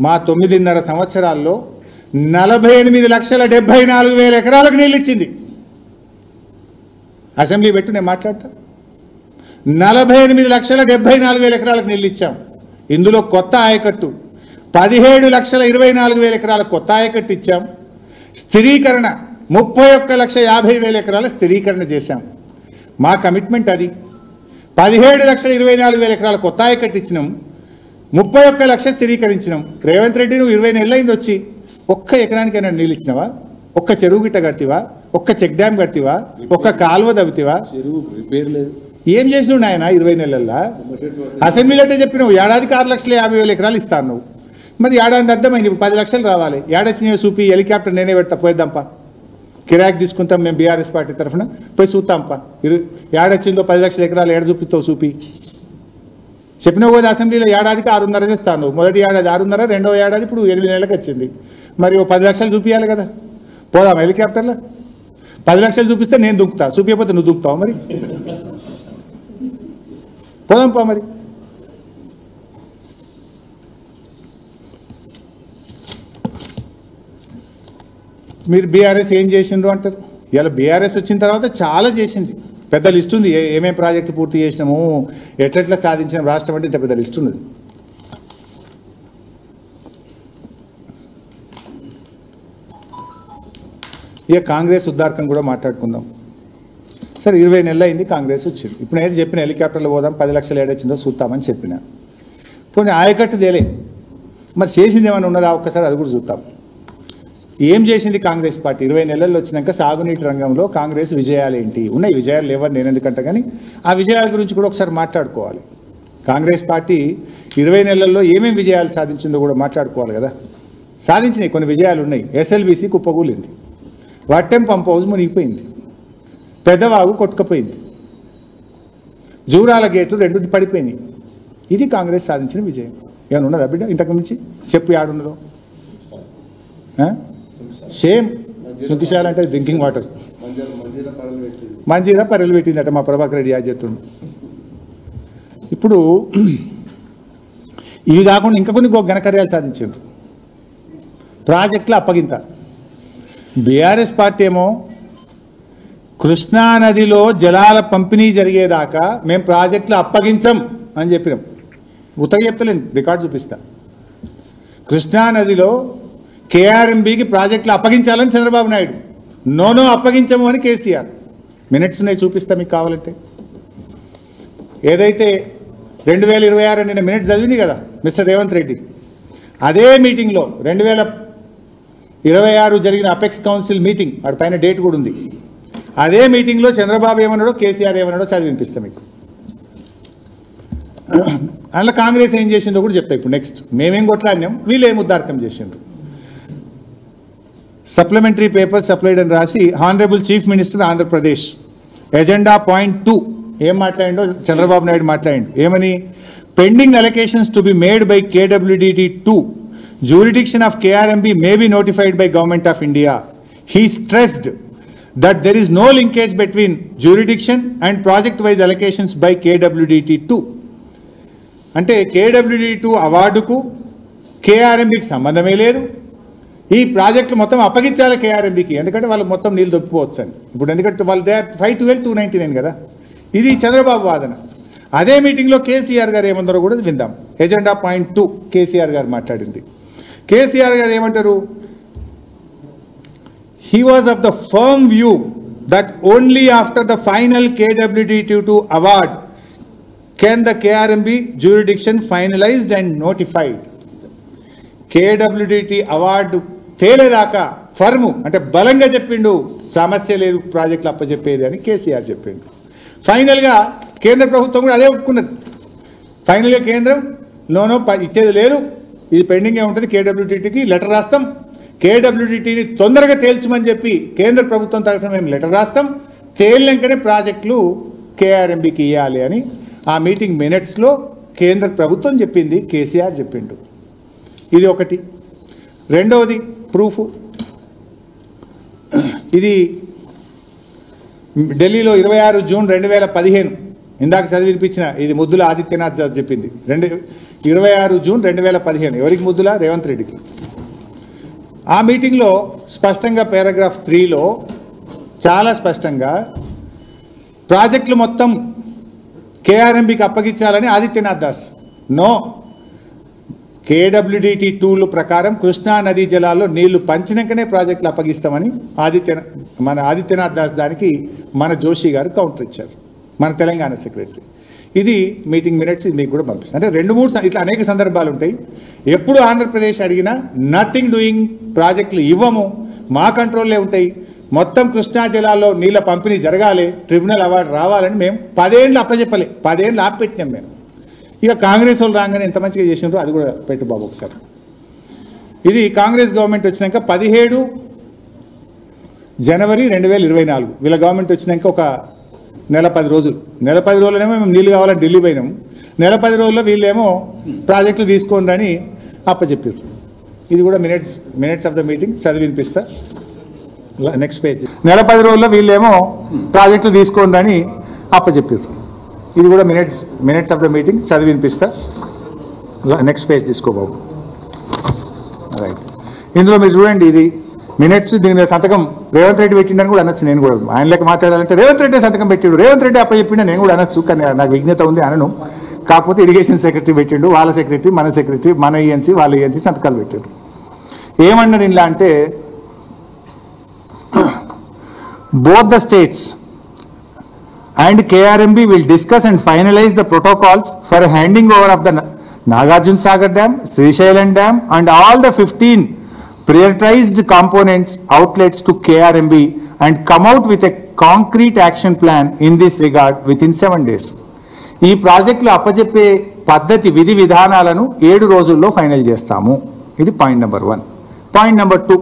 మా 9.5 సంవత్సరాల్లో 48,74,000 ఎకరాలకు నీళ్ళు ఇచ్చింది. అసెంబ్లీ పెట్టు నేను మాట్లాడతా. 48,74,000 ఎకరాలకు నీళ్ళు ఇచ్చాం. ఇందులో కొత్త ఆయకట్టు 17,24,000 ఎకరాలకు కొత్త ఆయకట్టు ఇచ్చాం. స్థిరీకరణ 31,50,000 ఎకరాల స్థిరీకరణ చేశాం. మా కమిట్మెంట్ అది. 17,24,000 ఎకరాల కొత్త ఆయకట్టు ఇచ్చినాం, 31 లక్షలు స్థిరీకరించినాం. రేవంత్ రెడ్డి నువ్వు 20 నెలలు అయింది వచ్చి, 1 ఎకరానికైనా నీళ్ళు ఇచ్చినావా? 1 చెరువు గిట్ట కట్టివా? 1 చెక్ డ్యామ్ కట్టివా? 1 కాలువ దవ్వుతివా? ఏం చేసినావు నాయన 20 నెలల్లో? అసెంబ్లీలో అయితే చెప్పినావు ఏడాదికి 6,50,000 ఎకరాలు ఇస్తాను నువ్వు. మరి ఏడాది అర్థమైంది. ఇప్పుడు 10 లక్షలు రావాలి. ఏడొచ్చినాయో చూపి, హెలికాప్టర్ నేనే పెడతా, పోయిద్దాంపా, కిరాక్ తీసుకుంటాం మేము బీఆర్ఎస్ పార్టీ తరఫున, పోయి చూస్తాంపా. ఏడొచ్చిందో 10 లక్షల ఎకరాలు ఏడ చూపిస్తావు చూపి. చెప్పినావు కదా అసెంబ్లీలో ఏడాదికి 6.5 ఇస్తాను. మొదటి ఏడాది 6.5, రెండవ ఏడాది ఇప్పుడు 8 నెలలకు వచ్చింది. మరి 10 లక్షలు చూపించాలి కదా. పోదాం హెలికాప్టర్లో. 10 లక్షలు చూపిస్తే నేను దూకుతా, చూపించకపోతే నువ్వు దూకుతావు. మరి పోదాం పా. మరి మీరు బీఆర్ఎస్ ఏం చేసిండ్రు అంటారు. ఇలా బీఆర్ఎస్ వచ్చిన తర్వాత చాలా చేసింది. పెద్ద లిస్ట్ ఉంది. ఏమేం ప్రాజెక్టు పూర్తి చేసినాము, ఎట్లెట్లా సాధించిన రాష్ట్రం అంటే ఇంత పెద్ద లిస్ట్ ఉన్నది. ఇక కాంగ్రెస్ ఉద్దారకం కూడా మాట్లాడుకుందాం. సరే 20 నెలలు అయింది కాంగ్రెస్ వచ్చింది. ఇప్పుడు నేను చెప్పిన హెలికాప్టర్లో పోదాం, 10 లక్షలు ఏడొచ్చిందో చూద్దామని చెప్పిన. పోనీ ఆయకట్టు తేలే, మరి చేసింది ఏమైనా ఉన్నదా ఒక్కసారి అది కూడా చూద్దాం. ఏం చేసింది కాంగ్రెస్ పార్టీ 20 నెలల్లో వచ్చినాక? సాగునీటి రంగంలో కాంగ్రెస్ విజయాలు ఏంటి? ఉన్నాయి, విజయాలు లేవని నేను ఎందుకంటే, కానీ ఆ విజయాల గురించి కూడా ఒకసారి మాట్లాడుకోవాలి. కాంగ్రెస్ పార్టీ 20 నెలల్లో ఏమేమి విజయాలు సాధించిందో కూడా మాట్లాడుకోవాలి కదా. సాధించినాయి, కొన్ని విజయాలు ఉన్నాయి. ఎస్ఎల్బీసీ కుప్పగూలింది. వట్టెం పంప్ హౌస్ మునిగిపోయింది, పెద్దవాగు కొట్టుకపోయింది, జూరాల గేట్లు రెండు పడిపోయినాయి. ఇది కాంగ్రెస్ సాధించిన విజయం. ఏమైనా ఉన్నదా బిడ్డ ఇంతకు మించి? చెప్పు యాడున్నదో. సేమ్ సుఖిశాల అంటే డ్రింకింగ్ వాటర్, మంజీరా పర్రెలు పెట్టిందట మా ప్రభాకర్ రెడ్డి యాజెత్తుండు. ఇప్పుడు ఇవి కాకుండా ఇంకా కొన్ని ఘనకార్యాలు సాధించారు. ప్రాజెక్టుల అప్పగింత. బీఆర్ఎస్ పార్టీ ఏమో కృష్ణానదిలో జలాల పంపిణీ జరిగేదాకా మేము ప్రాజెక్టులు అప్పగించం అని చెప్పినాం. ఉత్తగా చెప్తలేను, రికార్డు చూపిస్తా. కృష్ణానదిలో కేఆర్ఎంబీకి ప్రాజెక్టులు అప్పగించాలని చంద్రబాబు నాయుడు, నో అప్పగించము అని కేసీఆర్. మినిట్స్ ఉన్నాయి, చూపిస్తా మీకు కావాలంటే. ఏదైతే 2026 నిన్న మినిట్స్ చదివింది కదా మిస్టర్ రేవంత్ రెడ్డి, అదే మీటింగ్లో 2026 జరిగిన అపెక్స్ కౌన్సిల్ మీటింగ్, వాడి పైన డేట్ కూడా ఉంది. అదే మీటింగ్లో చంద్రబాబు ఏమన్నాడో కేసీఆర్ ఏమన్నాడో చదివినిపిస్తాం మీకు. అందులో కాంగ్రెస్ ఏం చేసిందో కూడా చెప్తా ఇప్పుడు. నెక్స్ట్ మేమేం కొట్లాడినాం, వీళ్ళు ఏం ఉద్దార్థం చేసిండ్రు. సప్లిమెంటరీ పేపర్ సప్లైడ్ అని రాసి honourable chief minister Andhra Pradesh agenda point 2 ఏం మాట్లాడిండో చంద్రబాబు నాయుడు మాట్లాడిండు. ఏమని? Pending allocations to be made by KWDT 2 jurisdiction of KRMB may be notified by Government of India. He stressed that there is no linkage between jurisdiction and project wise allocations by KWDT 2. అంటే KWDT 2 అవార్డుకు KRMBకి సంబంధమే లేదు. ఈ ప్రాజెక్టులు మొత్తం అప్పగించాలి KRMBకి, ఎందుకంటే వాళ్ళు మొత్తం నీళ్ళు దొప్పిపోవచ్చు అని. ఇప్పుడు ఎందుకంటే వాళ్ళు 512,299 కదా. ఇది చంద్రబాబు వాదన. అదే మీటింగ్లో కేసీఆర్ గారు ఏమన్నారో కూడా విందాం. ఎజెండా పాయింట్ 2 కేసీఆర్ గారు మాట్లాడింది. కేసీఆర్ గారు ఏమంటారు? He was of the firm view that only after the final KWDT 2 award can the KRMB jurisdiction finalized and notified. KWDT award తేలేదాకా ఫర్ము అంటే బలంగా చెప్పిండు, సమస్య లేదు ప్రాజెక్టులు అప్పచెప్పేది అని కేసీఆర్ చెప్పిండు. ఫైనల్గా కేంద్ర ప్రభుత్వం కూడా అదే ఒప్పుకున్నది. ఫైనల్గా కేంద్రం నో ఇచ్చేది లేదు, ఇది పెండింగే ఉంటుంది, KWDTకి లెటర్ రాస్తాం, KWDTని తొందరగా తేల్చమని చెప్పి కేంద్ర ప్రభుత్వం తరఫున మేము లెటర్ రాస్తాం, తేలినాకనే ప్రాజెక్టులు KRMBకి ఇవ్వాలి అని ఆ మీటింగ్ మినిట్స్లో కేంద్ర ప్రభుత్వం చెప్పింది, కేసీఆర్ చెప్పిండు. ఇది ఒకటి. రెండవది ప్రూఫ్, ఇది ఢిల్లీలో 26 జూన్ 2015 ఇందాక చదివినిపించిన, ఇది ముద్దుల ఆదిత్యనాథ్ చెప్పింది. 26 జూన్ 2015 ఎవరికి? ముద్దుల రేవంత్ రెడ్డికి. ఆ మీటింగ్లో స్పష్టంగా పారాగ్రాఫ్ 3లో చాలా స్పష్టంగా ప్రాజెక్టులు మొత్తం KRMBకి అప్పగించాలని ఆదిత్యనాథ్ దాస్, నో, KWDT 2 ప్రకారం కృష్ణా నదీ జలాల్లో నీళ్లు పంచినాకనే ప్రాజెక్టులు అప్పగిస్తామని మన ఆదిత్యనాథ్ దాస్ దానికి మన జోషి గారు కౌంటర్ ఇచ్చారు, మన తెలంగాణ సెక్రటరీ. ఇది మీటింగ్ మినిట్స్ మీకు కూడా పంపిస్తాను. అంటే 2-3 ఇట్లా అనేక సందర్భాలు ఉంటాయి. ఎప్పుడు ఆంధ్రప్రదేశ్ అడిగినా నథింగ్ డూయింగ్, ప్రాజెక్టులు ఇవ్వము, మా కంట్రోల్లే ఉంటాయి, మొత్తం కృష్ణా జిల్లాలో నీళ్ళ పంపిణీ జరగాలి, ట్రిబ్యునల్ అవార్డు రావాలని మేము 10 ఏళ్ళు అప్పచెప్పలే, 10 ఏళ్ళు ఆపిపెట్టినాం మేము. ఇక కాంగ్రెస్ వాళ్ళు రాగానే ఎంత మంచిగా చేసినారో అది కూడా పెట్టు బాబు ఒకసారి. ఇది కాంగ్రెస్ గవర్నమెంట్ వచ్చినాక 17 జనవరి 2024 వీళ్ళ గవర్నమెంట్ వచ్చినాక ఒక నెల 10 రోజులు, నెల 10 రోజులనేమో మేము నీళ్ళు కావాలని ఢిల్లీ పోయినాము, నెల 10 రోజుల్లో వీళ్ళేమో ప్రాజెక్టులు తీసుకోండి అని అప్పచెప్పారు. ఇది కూడా మినిట్స్ ఆఫ్ ద మీటింగ్ చదివి వినిపిస్తా. Next page. నెల 10 రోజుల్లో వీళ్ళేమో ప్రాజెక్టులు తీసుకోండి అని అప్పచెప్పారు. ఇది కూడా మినిట్స్ ఆఫ్ ద మీటింగ్ చదివి వినిపిస్తా. నెక్స్ట్ పేజ్ తీసుకో బాబు. రైట్, ఇందులో మీరు చూడండి, ఇది మినిట్స్, దీని మీద సంతకం రేవంత్ రెడ్డి పెట్టిండని కూడా అనొచ్చు. నేను కూడా ఆయన లెక్క మాట్లాడాలంటే రేవంత్ రెడ్డి సంతకం పెట్టిండు, రేవంత్ రెడ్డి అప్పచెప్పిండ నేను కూడా అనొచ్చు, కానీ నాకు విజ్ఞత ఉంది అనను. కాకపోతే ఇరిగేషన్ సెక్రటరీ పెట్టిండు, వాళ్ళ సెక్రటరీ, మన ఈఎన్సీ, వాళ్ళ ఈఎన్సీ సంతకాలు పెట్టారు. ఏమన్నారు ఇలా అంటే, both the states and KRMB will discuss and finalize the protocols for handing over of the Nagarjuna Sagar Dam, Srisailam Dam and all the 15 prioritized components outlets to KRMB and come out with a concrete action plan in this regard within 7 days. ఈ ప్రాజెక్టులు అప్పచెప్పే పద్ధతి విధి విధానాలను 7 రోజుల్లో final చేస్తాము. ఇది point number 1. Point number 2,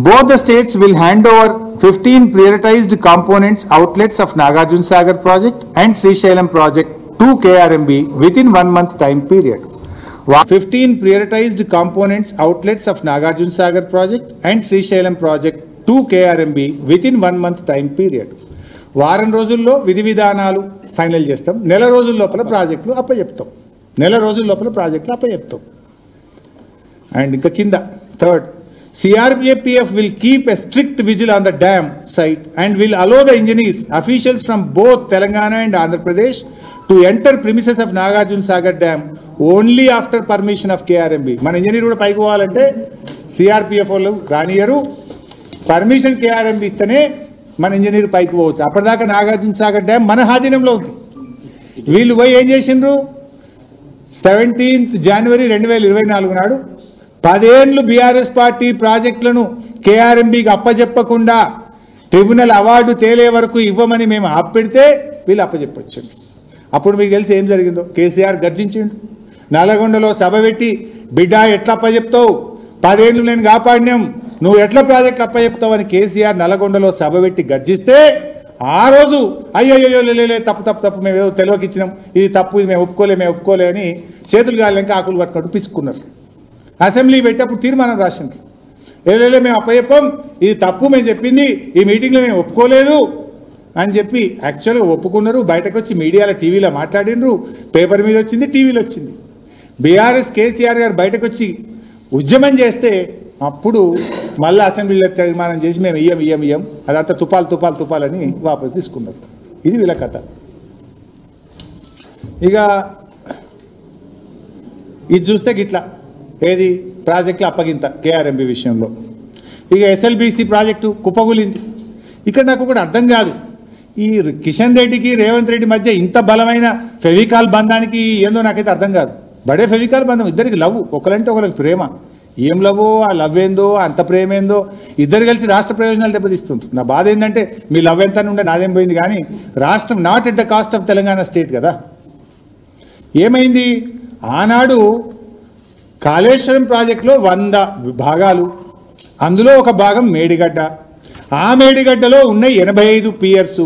Both the states will hand over 15 prioritized components outlets of Nagarjuna Sagar project and Srisailam project to KRMB within 1 month time period. 15 prioritized components outlets of Nagarjuna Sagar project and Srisailam project to KRMB within 1 month time period. వారం రోజుల్లో విధి విధానాలు final చేస్తాం, నెల రోజుల లోపల ప్రాజెక్టులు అప్పచెప్తాం, and ఇంకా కింద third, CRPF will keep a strict vigil on the dam site and will allow the engineers, officials from both Telangana and Andhra Pradesh to enter premises of Nagarjuna Sagar Dam only after permission of KRMB. మన engineer కూడా పైకి పోవాలంటే CRPF వాళ్ళు రానియరు, permission KRMB ఇస్తేనే మన engineer పైకి పోవచ్చు. అప్పటిదాకా నాగార్జున సాగర్ డ్యామ్ మన ఆధీనంలో ఉంది. వీళ్ళు పోయి ఏం చేసిండ్రు, 17th January 2024 నాడు 10 ఏళ్ళు బీఆర్ఎస్ పార్టీ ప్రాజెక్టులను KRMBకి అప్పచెప్పకుండా ట్రిబ్యునల్ అవార్డు తేలే వరకు ఇవ్వమని మేము ఆపెడితే వీళ్ళు అప్పచెప్పొచ్చండి. అప్పుడు మీకు తెలిసి ఏం జరిగిందో, కేసీఆర్ గర్జించిండు, నల్లగొండలో సభ పెట్టి బిడ్డ ఎట్లా అప్పచెప్తావు, 10 ఏళ్ళు నేను కాపాడినాం, నువ్వు ఎట్లా ప్రాజెక్టులు అప్పచెప్తావు అని కేసీఆర్ నల్లగొండలో సభ పెట్టి గర్జిస్తే ఆ రోజు అయ్యో లే తప్పు మేము ఏదో తెలియకిచ్చినాం, ఇది తప్పు, ఇది మేము ఒప్పుకోలే అని చేతులు గాలింక ఆకులు పట్టుకుంటూ పిసుకున్నారు. అసెంబ్లీ పెట్టేప్పుడు తీర్మానం రాసింది, లేదు మేము అప్పచెప్పం, ఇది తప్పు, మేము చెప్పింది ఈ మీటింగ్లో మేము ఒప్పుకోలేదు అని చెప్పి యాక్చువల్గా ఒప్పుకున్నారు. బయటకు వచ్చి మీడియాలో టీవీలో మాట్లాడినరు, పేపర్ మీద వచ్చింది, టీవీలో వచ్చింది. బీఆర్ఎస్ కేసీఆర్ గారు బయటకు వచ్చి ఉద్యమం చేస్తే అప్పుడు మళ్ళీ అసెంబ్లీలో తీర్మానం చేసి మేము ఇయ్యం అదంతా తుపాలని వాపసు తీసుకున్నారు. ఇది వీళ్ళ కథ. ఇక ఇది చూస్తే గిట్లా ఏది ప్రాజెక్టులు అప్పగింత KRMB విషయంలో. ఇక SLBC ప్రాజెక్టు కుప్పగూలింది. ఇక్కడ నాకు కూడా అర్థం కాదు, ఈ కిషన్ రెడ్డికి రేవంత్ రెడ్డి మధ్య ఇంత బలమైన ఫెవికాల్ బంధానికి ఏందో నాకైతే అర్థం కాదు. బడే ఫెవికాల్ బంధం, ఇద్దరికి లవ్, ఒకరంటే ఒకరికి ప్రేమ. ఏం లవ్వో, ఆ లవ్ ఏందో, అంత ప్రేమ ఏందో, ఇద్దరు కలిసి రాష్ట్ర ప్రయోజనాలు దెబ్బతీస్తుంటారు. నా బాధ ఏంటంటే మీ లవ్ ఎంత ఉండే నాదేం పోయింది, కానీ రాష్ట్రం not at the cost of Telangana state కదా. ఏమైంది, ఆనాడు కాళేశ్వరం ప్రాజెక్టులో 100 భాగాలు, అందులో ఒక భాగం మేడిగడ్డ. ఆ మేడిగడ్డలో ఉన్న 85 పియర్స్,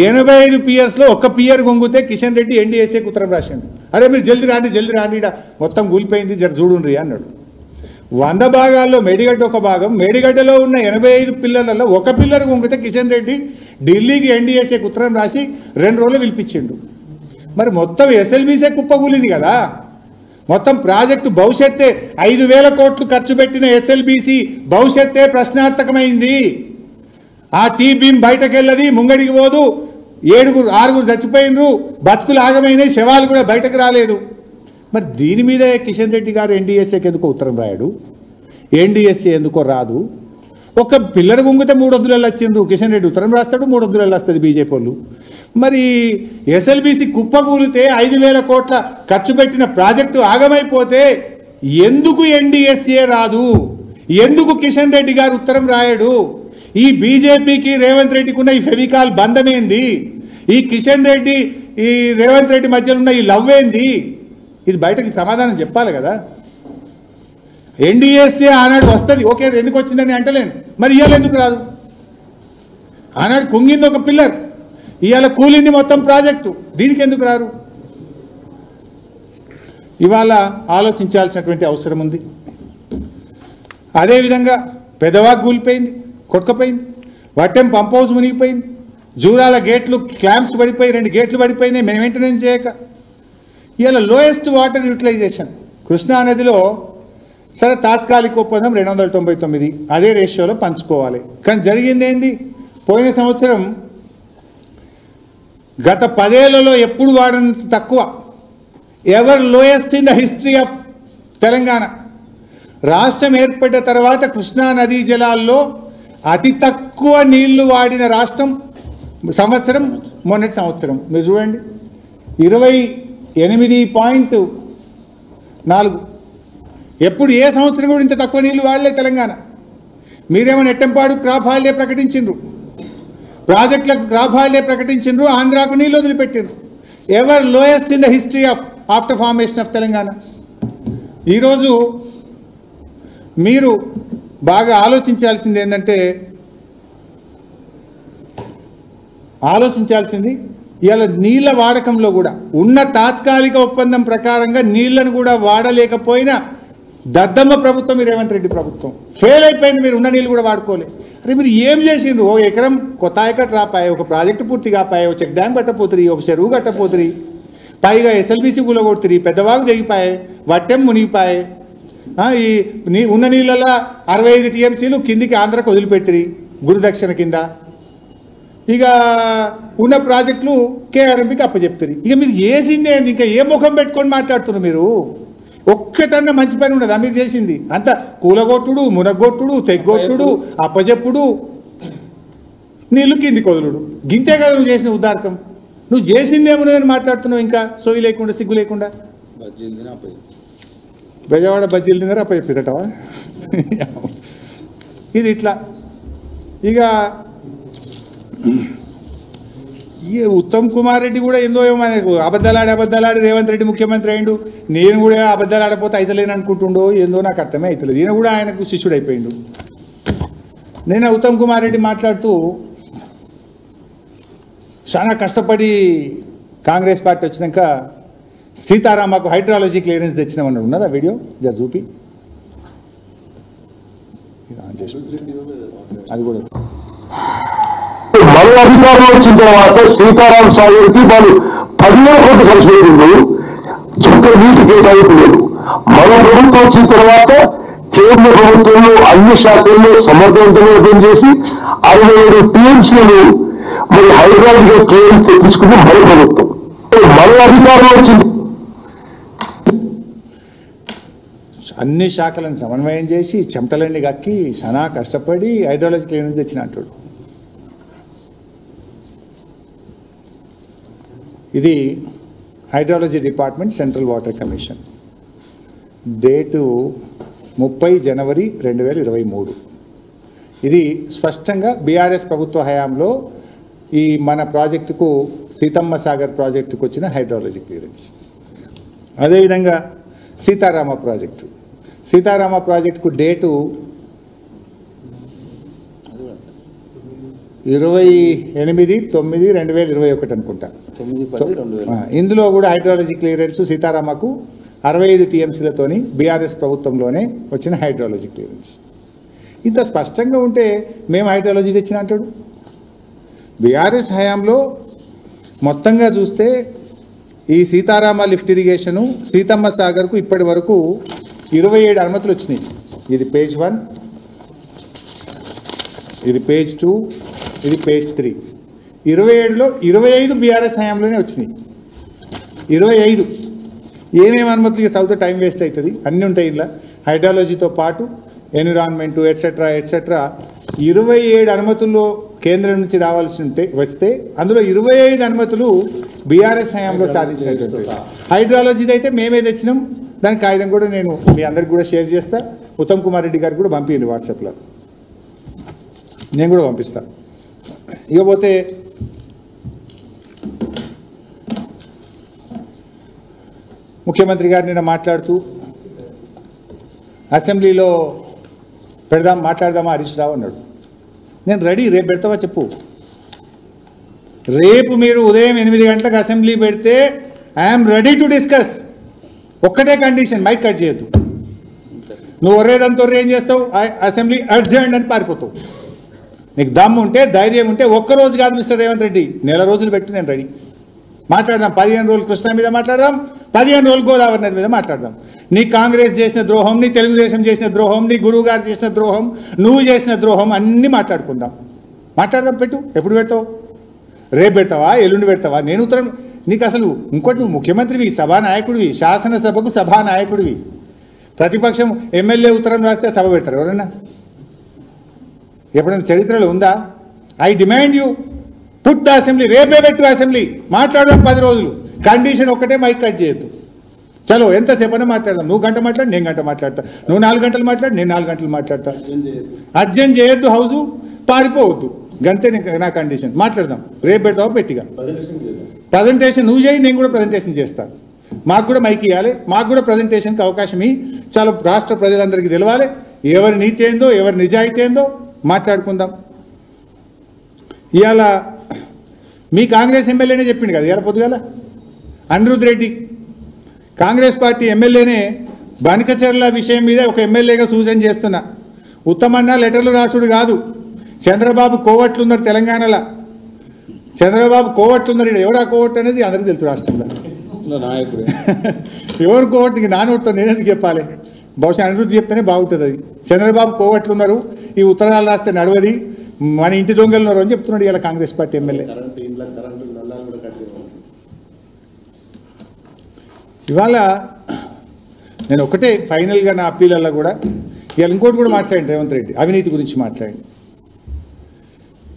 85 పియర్స్లో ఒక్క పియర్ గొంగితే కిషన్ రెడ్డి NDSAకి ఉత్తరం రాసిండు, అరే మీరు జల్దీ రాండి మొత్తం కూలిపోయింది, జర చూడుండ్రి అన్నాడు. 100 భాగాల్లో మేడిగడ్డ ఒక భాగం, మేడిగడ్డలో ఉన్న 85 పిల్లర్లలో ఒక పిల్లర్ గొంగితే కిషన్ రెడ్డి ఢిల్లీకి NDSAకి ఉత్తరం రాసి 2 రోజులు పిలిపించిండు. మరి మొత్తం SLBC కుప్పకూలింది కదా, మొత్తం ప్రాజెక్టు భవిష్యత్తే 5,000 కోట్లు ఖర్చు పెట్టిన SLBC భవిష్యత్తే ప్రశ్నార్థకమైంది. ఆ టీ బీమ్ బయటకెళ్ళది, ముంగడికి పోదు, 6 చచ్చిపోయినరు, బతుకులు ఆగమైనాయి, శవాలు కూడా బయటకు రాలేదు. మరి దీని మీద కిషన్ రెడ్డి గారు NDSAకి ఎందుకో ఉత్తరం రాయడు, NDSA ఎందుకో రాదు. ఒక పిల్లర్ గుంగితే 300 వచ్చిండ్రు, కిషన్ రెడ్డి ఉత్తరం రాస్తాడు, 300 వస్తుంది బీజేపీ వాళ్ళు. మరి SLBC కుప్పకూలితే 5,000 కోట్ల ఖర్చు పెట్టిన ప్రాజెక్టు ఆగమైపోతే ఎందుకు NDSA రాదు, ఎందుకు కిషన్ రెడ్డి గారు ఉత్తరం రాయడు? ఈ బీజేపీకి రేవంత్ రెడ్డికి ఉన్న ఈ ఫెవికాల్ బంధమేంది, ఈ కిషన్ రెడ్డి ఈ రేవంత్ రెడ్డి మధ్యలో ఉన్న ఈ లవ్ ఏంది? ఇది బయటకి సమాధానం చెప్పాలి కదా. NDSA ఆనాడు వస్తుంది, ఓకే, ఎందుకు వచ్చిందని అంటలేను, మరి ఇవాళ ఎందుకు రాదు? ఆనాడు కుంగింది ఒక పిల్లర్, ఇవాళ కూలింది మొత్తం ప్రాజెక్టు, దీనికి ఎందుకు రారు? ఇవాళ ఆలోచించాల్సినటువంటి అవసరం ఉంది. అదేవిధంగా పెదవాగ్ కూలిపోయింది, కొట్టుకపోయింది, వట్టెం పంప్ హౌస్ మునిగిపోయింది, జూరాల గేట్లు క్లాంప్స్ పడిపోయి 2 గేట్లు పడిపోయినాయి మేము మెయింటెనెన్స్ చేయక. ఇవాళ లోయెస్ట్ వాటర్ యూటిలైజేషన్ కృష్ణానదిలో సరే తాత్కాలిక ఒప్పందం 299, అదే రేషియోలో పంచుకోవాలి. కానీ జరిగింది ఏంది, పోయిన సంవత్సరం గత 10 ఏళ్లలో ఎప్పుడు వాడినంత తక్కువ, ever lowest in the history of Telangana. రాష్ట్రం ఏర్పడ్డ తర్వాత కృష్ణా నదీ జలాల్లో అతి తక్కువ నీళ్లు వాడిన రాష్ట్రం సంవత్సరం మొన్నటి సంవత్సరం మీరు చూడండి, 28.4. ఎప్పుడు ఏ సంవత్సరం కూడా ఇంత తక్కువ నీళ్లు వాడలే తెలంగాణ. మీరేమో నెట్టంపాడు క్రాప్ హాలిడే ప్రకటించిండ్రు, ప్రాజెక్టులకు క్రాప్ హాలిడే ప్రకటించిండ్రు, ఆంధ్రాకు నీళ్ళు వదిలిపెట్టిండ్రు. Ever lowest in the history of after formation of Telangana. ఈరోజు మీరు బాగా ఆలోచించాల్సింది ఏంటంటే ఇవాళ నీళ్ల వాడకంలో కూడా ఉన్న తాత్కాలిక ఒప్పందం ప్రకారంగా నీళ్లను కూడా వాడలేకపోయినా దద్దమ్మ ప్రభుత్వం ఈ రేవంత్ రెడ్డి ప్రభుత్వం ఫెయిల్ అయిపోయింది. మీరు ఉన్న నీళ్ళు కూడా వాడుకోలే. అరే మీరు ఏం చేసిండ్రు? ఓ ఎకరం కొత్త ఆయకట్ రాపాయి, ఒక ప్రాజెక్టు పూర్తి కాపాయి, ఒక చెక్ డ్యామ్ కట్టపోతురి, ఒక చెరువు కట్టపోతురి, పైగా ఎస్ఎల్బీసీ కూలగొడుతురి, పెద్దవాగు తెగిపాయి, వట్టెం మునిగిపాయి. ఈ ఉన్న నీళ్ళలో 65 టీఎంసీలు కిందికి ఆంధ్రకు వదిలిపెట్టిరి గురుదక్షిణ కింద. ఇక ఉన్న ప్రాజెక్టులు కేఆర్ఎంపీకి అప్పచెప్తారు. ఇక మీరు చేసిందే ఇంకా ఏ ముఖం పెట్టుకొని మాట్లాడుతున్నారు మీరు? ఒక్కటన్నా మంచి పని ఉండదా మీరు చేసింది? అంత కూలగొట్టుడు, మునగొట్టుడు, తెగ్గొట్టుడు, అప్పచెప్పుడు, నీళ్ళు కింది కొదులుడు, గింతే కదా నువ్వు చేసిన ఉద్దారకం. నువ్వు చేసిందేమో నేను మాట్లాడుతున్నావు ఇంకా సోయి లేకుండా సిగ్గు లేకుండా. బెజవాడ బజ్జీలు తిన్నారా అప్పచెప్పిరటవా? ఇది ఇట్లా. ఇక ఈ ఉత్తమ్ కుమార్ రెడ్డి కూడా ఏందో ఏమో మనకు అబద్ధాలాడి రేవంత్ రెడ్డి ముఖ్యమంత్రి అయిండు. నేను కూడా అబద్ధాలు ఆడపోతే అయితలేను అనుకుంటుండో ఏందో నాకు అర్థమే అవుతలేదు. ఈయన కూడా ఆయనకు శిష్యుడు అయిపోయిండు. నేను ఉత్తమ్ కుమార్ రెడ్డి మాట్లాడుతూ చాలా కష్టపడి కాంగ్రెస్ పార్టీ వచ్చినాక సీతారామకు హైడ్రాలజీ క్లియరెన్స్ తెచ్చినామన్నాడు. ఉన్నదా వీడియో? జర చూపి. అది కూడా మరో అధికారం వచ్చిన తర్వాత సీతారాం సాగర్కి వాళ్ళు 10,000 కోట్లు ఖర్చు పెట్టిండు, చుక్క నీటి కేటాయించలేదు. మరో ప్రభుత్వం వచ్చిన తర్వాత కేంద్ర ప్రభుత్వంలో అన్ని శాఖల్లో సమర్థవంతంగా పనిచేసి 67 టీఎంసీలు మరి హైదరాబాద్ గా క్లియరెన్స్ తెప్పించుకుని మరో ప్రభుత్వం. మరో అధికారం వచ్చింది. అన్ని శాఖలను సమన్వయం చేసి చెమటలన్నీ కక్కి చాలా కష్టపడి హైడ్రాలజీ క్లియరెన్స్ తెచ్చినట్టు. ఇది hydrology department central water commission, date 30 జనవరి 2023. ఇది స్పష్టంగా బీఆర్ఎస్ ప్రభుత్వ హయాంలో ఈ మన ప్రాజెక్టుకు సీతమ్మ సాగర్ ప్రాజెక్టుకు వచ్చిన హైడ్రాలజీ క్లియరెన్స్. అదేవిధంగా సీతారామ ప్రాజెక్టుకు డేటు 28/9/2021 అనుకుంటా. ఇందులో కూడా హైడ్రాలజీ క్లియరెన్స్ సీతారామకు 65 టీఎంసీలతోని బీఆర్ఎస్ ప్రభుత్వంలోనే వచ్చిన హైడ్రాలజీ క్లియరెన్స్. ఇంత స్పష్టంగా ఉంటే మేము హైడ్రాలజీ తెచ్చిన అంటాడు. బీఆర్ఎస్ హయాంలో మొత్తంగా చూస్తే ఈ సీతారామ లిఫ్ట్ ఇరిగేషను సీతమ్మ సాగర్కు ఇప్పటి వరకు 27 అనుమతులు వచ్చినాయి. ఇది పేజ్ 1, ఇది పేజ్ 2, ఇది పేజ్ 3. 27లో 25 బీఆర్ఎస్ హయాంలోనే వచ్చినాయి. 25 ఏమేమి అనుమతులు చదివితే టైం వేస్ట్ అవుతుంది. అన్నీ ఉంటాయి ఇలా హైడ్రాలజీతో పాటు ఎన్విరాన్మెంటు ఎట్సెట్రా 27 అనుమతుల్లో కేంద్రం నుంచి రావాల్సి వస్తే అందులో 25 అనుమతులు బీఆర్ఎస్ హయాంలో సాధించినటువంటి. హైడ్రాలజీది అయితే మేమే తెచ్చినాం. దాని కాగితం కూడా నేను మీ అందరికి కూడా షేర్ చేస్తా. ఉత్తమ్ కుమార్ రెడ్డి గారికి కూడా పంపించండి వాట్సాప్లో, నేను కూడా పంపిస్తా. ఇకపోతే ముఖ్యమంత్రి గారు నిన్న మాట్లాడుతూ అసెంబ్లీలో మాట్లాడదామా హరీష్ రావు అన్నాడు. నేను రెడీ, రేపు పెడతావా చెప్పు. రేపు మీరు ఉదయం 8 గంటలకు అసెంబ్లీ పెడితే ఐఎమ్ రెడీ టు డిస్కస్. ఒక్కటే కండిషన్, మైక్ కట్ చేయొద్దు. నువ్వు ఒర్రేదంతా ఏం చేస్తావు? అసెంబ్లీ అర్జెంట్ అని పారిపోతావు. నీకు దమ్ము ఉంటే ధైర్యం ఉంటే ఒక్కరోజు కాదు మిస్టర్ రేవంత్ రెడ్డి, నెల రోజులు పెట్టి నేను రెడీ. మాట్లాడదాం. 15 రోజులు కృష్ణా మీద మాట్లాడదాం, 15 రోజులు గోదావరి నది మీద మాట్లాడదాం. నీ కాంగ్రెస్ చేసిన ద్రోహం, నీ తెలుగుదేశం చేసిన ద్రోహం, నీ గురువు గారు చేసిన ద్రోహం, నువ్వు చేసిన ద్రోహం అన్నీ మాట్లాడుకుందాం. పెట్టు. ఎప్పుడు పెడతావు? రేపు పెడతావా? ఎల్లుండి పెడతావా? నేను ఉత్తరం నీకు అసలు ఇంకోటి, నువ్వు ముఖ్యమంత్రివి, సభానాయకుడివి, శాసనసభకు సభానాయకుడివి. ప్రతిపక్షం ఎమ్మెల్యే ఉత్తరం రాస్తే సభ పెడతారు ఎవరన్నా? ఎప్పుడైనా చరిత్రలో ఉందా? I demand you put the assembly. రేపే పెట్టు అసెంబ్లీ, మాట్లాడదాం 10 రోజులు. కండిషన్ ఒక్కటే, మైక్ కట్ చేయొద్దు. చలో ఎంతసేపు అయినా మాట్లాడదాం. నువ్వు గంట మాట్లాడు, నేను గంట మాట్లాడతా. నువ్వు 4 గంటలు మాట్లాడు, నేను 4 గంటలు మాట్లాడతా. అర్జెంట్ చేయొద్దు, హౌజు పారిపోవద్దు. గంతే నా కండిషన్. మాట్లాడదాం. రేపు పెడతావు పెట్టిగా. ప్రజెంటేషన్ నువ్వు చేయి, నేను కూడా ప్రజెంటేషన్ చేస్తాను. మాకు కూడా మైక్ ఇవ్వాలి, మాకు కూడా ప్రజెంటేషన్కి అవకాశం ఇవ్వి. చాలా రాష్ట్ర ప్రజలందరికీ తెలవాలి ఎవరి నీతి ఏందో ఎవరి నిజాయితీ ఏందో మాట్లాడుకుందాం. ఇవాళ మీ కాంగ్రెస్ ఎమ్మెల్యేనే చెప్పిండు కదా ఇవాళ పొద్దుగాల అనిరుద్ రెడ్డి కాంగ్రెస్ పార్టీ ఎమ్మెల్యేనే బనకచెర్ల విషయం మీద ఒక ఎమ్మెల్యేగా సూచన చేస్తున్నా. ఉత్తమన్న లెటర్లు రాసుడు కాదు, చంద్రబాబు కోవట్లున్నారు తెలంగాణలో. చంద్రబాబు కోవట్లున్నారు. ఇక్కడ ఎవరు ఆ కోవట్ అనేది అందరికీ తెలుసు రాష్ట్రంలో. నాయకుడు ఎవరు కోవట్ నానోడుతో నేనెందుకు చెప్పాలి? బహుశా అనిరుద్ధి చెప్తేనే బాగుంటుంది. అది చంద్రబాబు కోవట్లున్నారు, ఈ ఉత్తరాలు రాస్తే నడవది, మన ఇంటి దొంగలు ఉన్నారు అని చెప్తున్నాడు ఇలా కాంగ్రెస్ పార్టీ ఎమ్మెల్యే. ఇవాళ నేను ఒకటే ఫైనల్గా నా అప్పీలల్లో కూడా ఇవాళ ఇంకోటి కూడా మాట్లాడండి రేవంత్ రెడ్డి, అవినీతి గురించి మాట్లాడండి.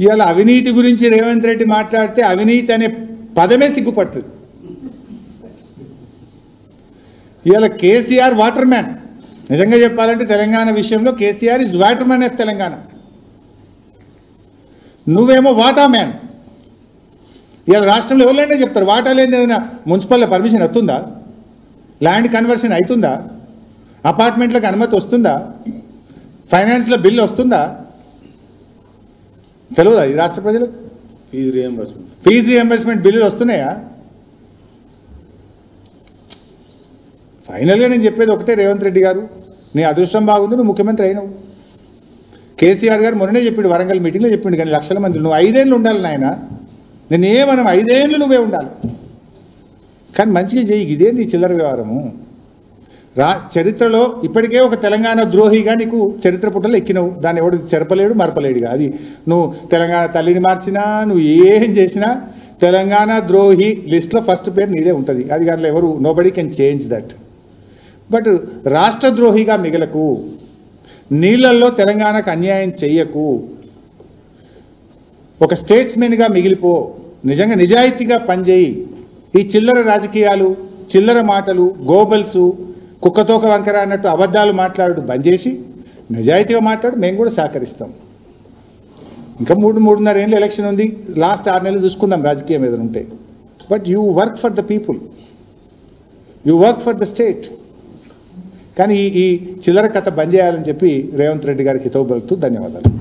ఇవాళ అవినీతి గురించి రేవంత్ రెడ్డి మాట్లాడితే అవినీతి అనే పదమే సిగ్గుపడుతుంది. ఇవాళ కేసీఆర్ వాటర్ మ్యాన్. నిజంగా చెప్పాలంటే తెలంగాణ విషయంలో KCR is water man of Telangana. నువ్వేమో వాటా మ్యాన్. ఇవాళ రాష్ట్రంలో ఎవరైనా చెప్తారు వాటా లేని ఏదైనా మున్సిపల్లో పర్మిషన్ వస్తుందా? ల్యాండ్ కన్వర్షన్ అవుతుందా? అపార్ట్మెంట్లకు అనుమతి వస్తుందా? ఫైనాన్స్లో బిల్లు వస్తుందా? తెలియదా ఈ రాష్ట్ర ప్రజలకు? ఫీజు రియంబర్స్మెంట్ బిల్లులు వస్తున్నాయా? ఫైనల్గా నేను చెప్పేది ఒకటే, రేవంత్ రెడ్డి గారు నీ అదృష్టం బాగుంది, నువ్వు ముఖ్యమంత్రి అయినావు. కేసీఆర్ గారు మొన్ననే చెప్పిండు, వరంగల్ మీటింగ్లో చెప్పిండు, కానీ లక్షల మంది నువ్వు 5 ఏళ్ళు ఉండాలి నాయన. నేనేమనం 5 ఏళ్ళు నువ్వే ఉండాలి, కానీ మంచిగా చేయి. ఇదేంది చిల్లర వ్యవహారము? చరిత్రలో ఇప్పటికే ఒక తెలంగాణ ద్రోహిగా నీకు చరిత్ర పుట్టలో ఎక్కినవు. దాన్ని ఎవడు చెరపలేడు మరపలేడుగా. అది నువ్వు తెలంగాణ తల్లిని మార్చినా, నువ్వు ఏం చేసినా తెలంగాణ ద్రోహి లిస్ట్లో ఫస్ట్ పేరు నీదే ఉంటుంది. అది కానీ ఎవరు nobody can change that. But రాష్ట్ర ద్రోహిగా మిగలకు, నీళ్లల్లో తెలంగాణకు అన్యాయం చెయ్యకు, ఒక స్టేట్స్మెన్గా మిగిలిపో, నిజంగా నిజాయితీగా పనిచేయి. ఈ చిల్లర రాజకీయాలు, చిల్లర మాటలు, గోబల్సు, కుక్కతోక వంకర అన్నట్టు అబద్ధాలు మాట్లాడు బంద్ చేసి నిజాయితీగా మాట్లాడు. మేము కూడా సహకరిస్తాం. ఇంకా 3-3.5 ఏళ్ళు ఎలక్షన్ ఉంది. లాస్ట్ 6 నెలలు చూసుకుందాం రాజకీయం ఏదైనా ఉంటే. But you work for the people, you work for the state. కానీ ఈ చిల్లర కథ బంద్ చేయాలని చెప్పి రేవంత్ రెడ్డి గారికి హితవు పలుకుతూ ధన్యవాదాలు.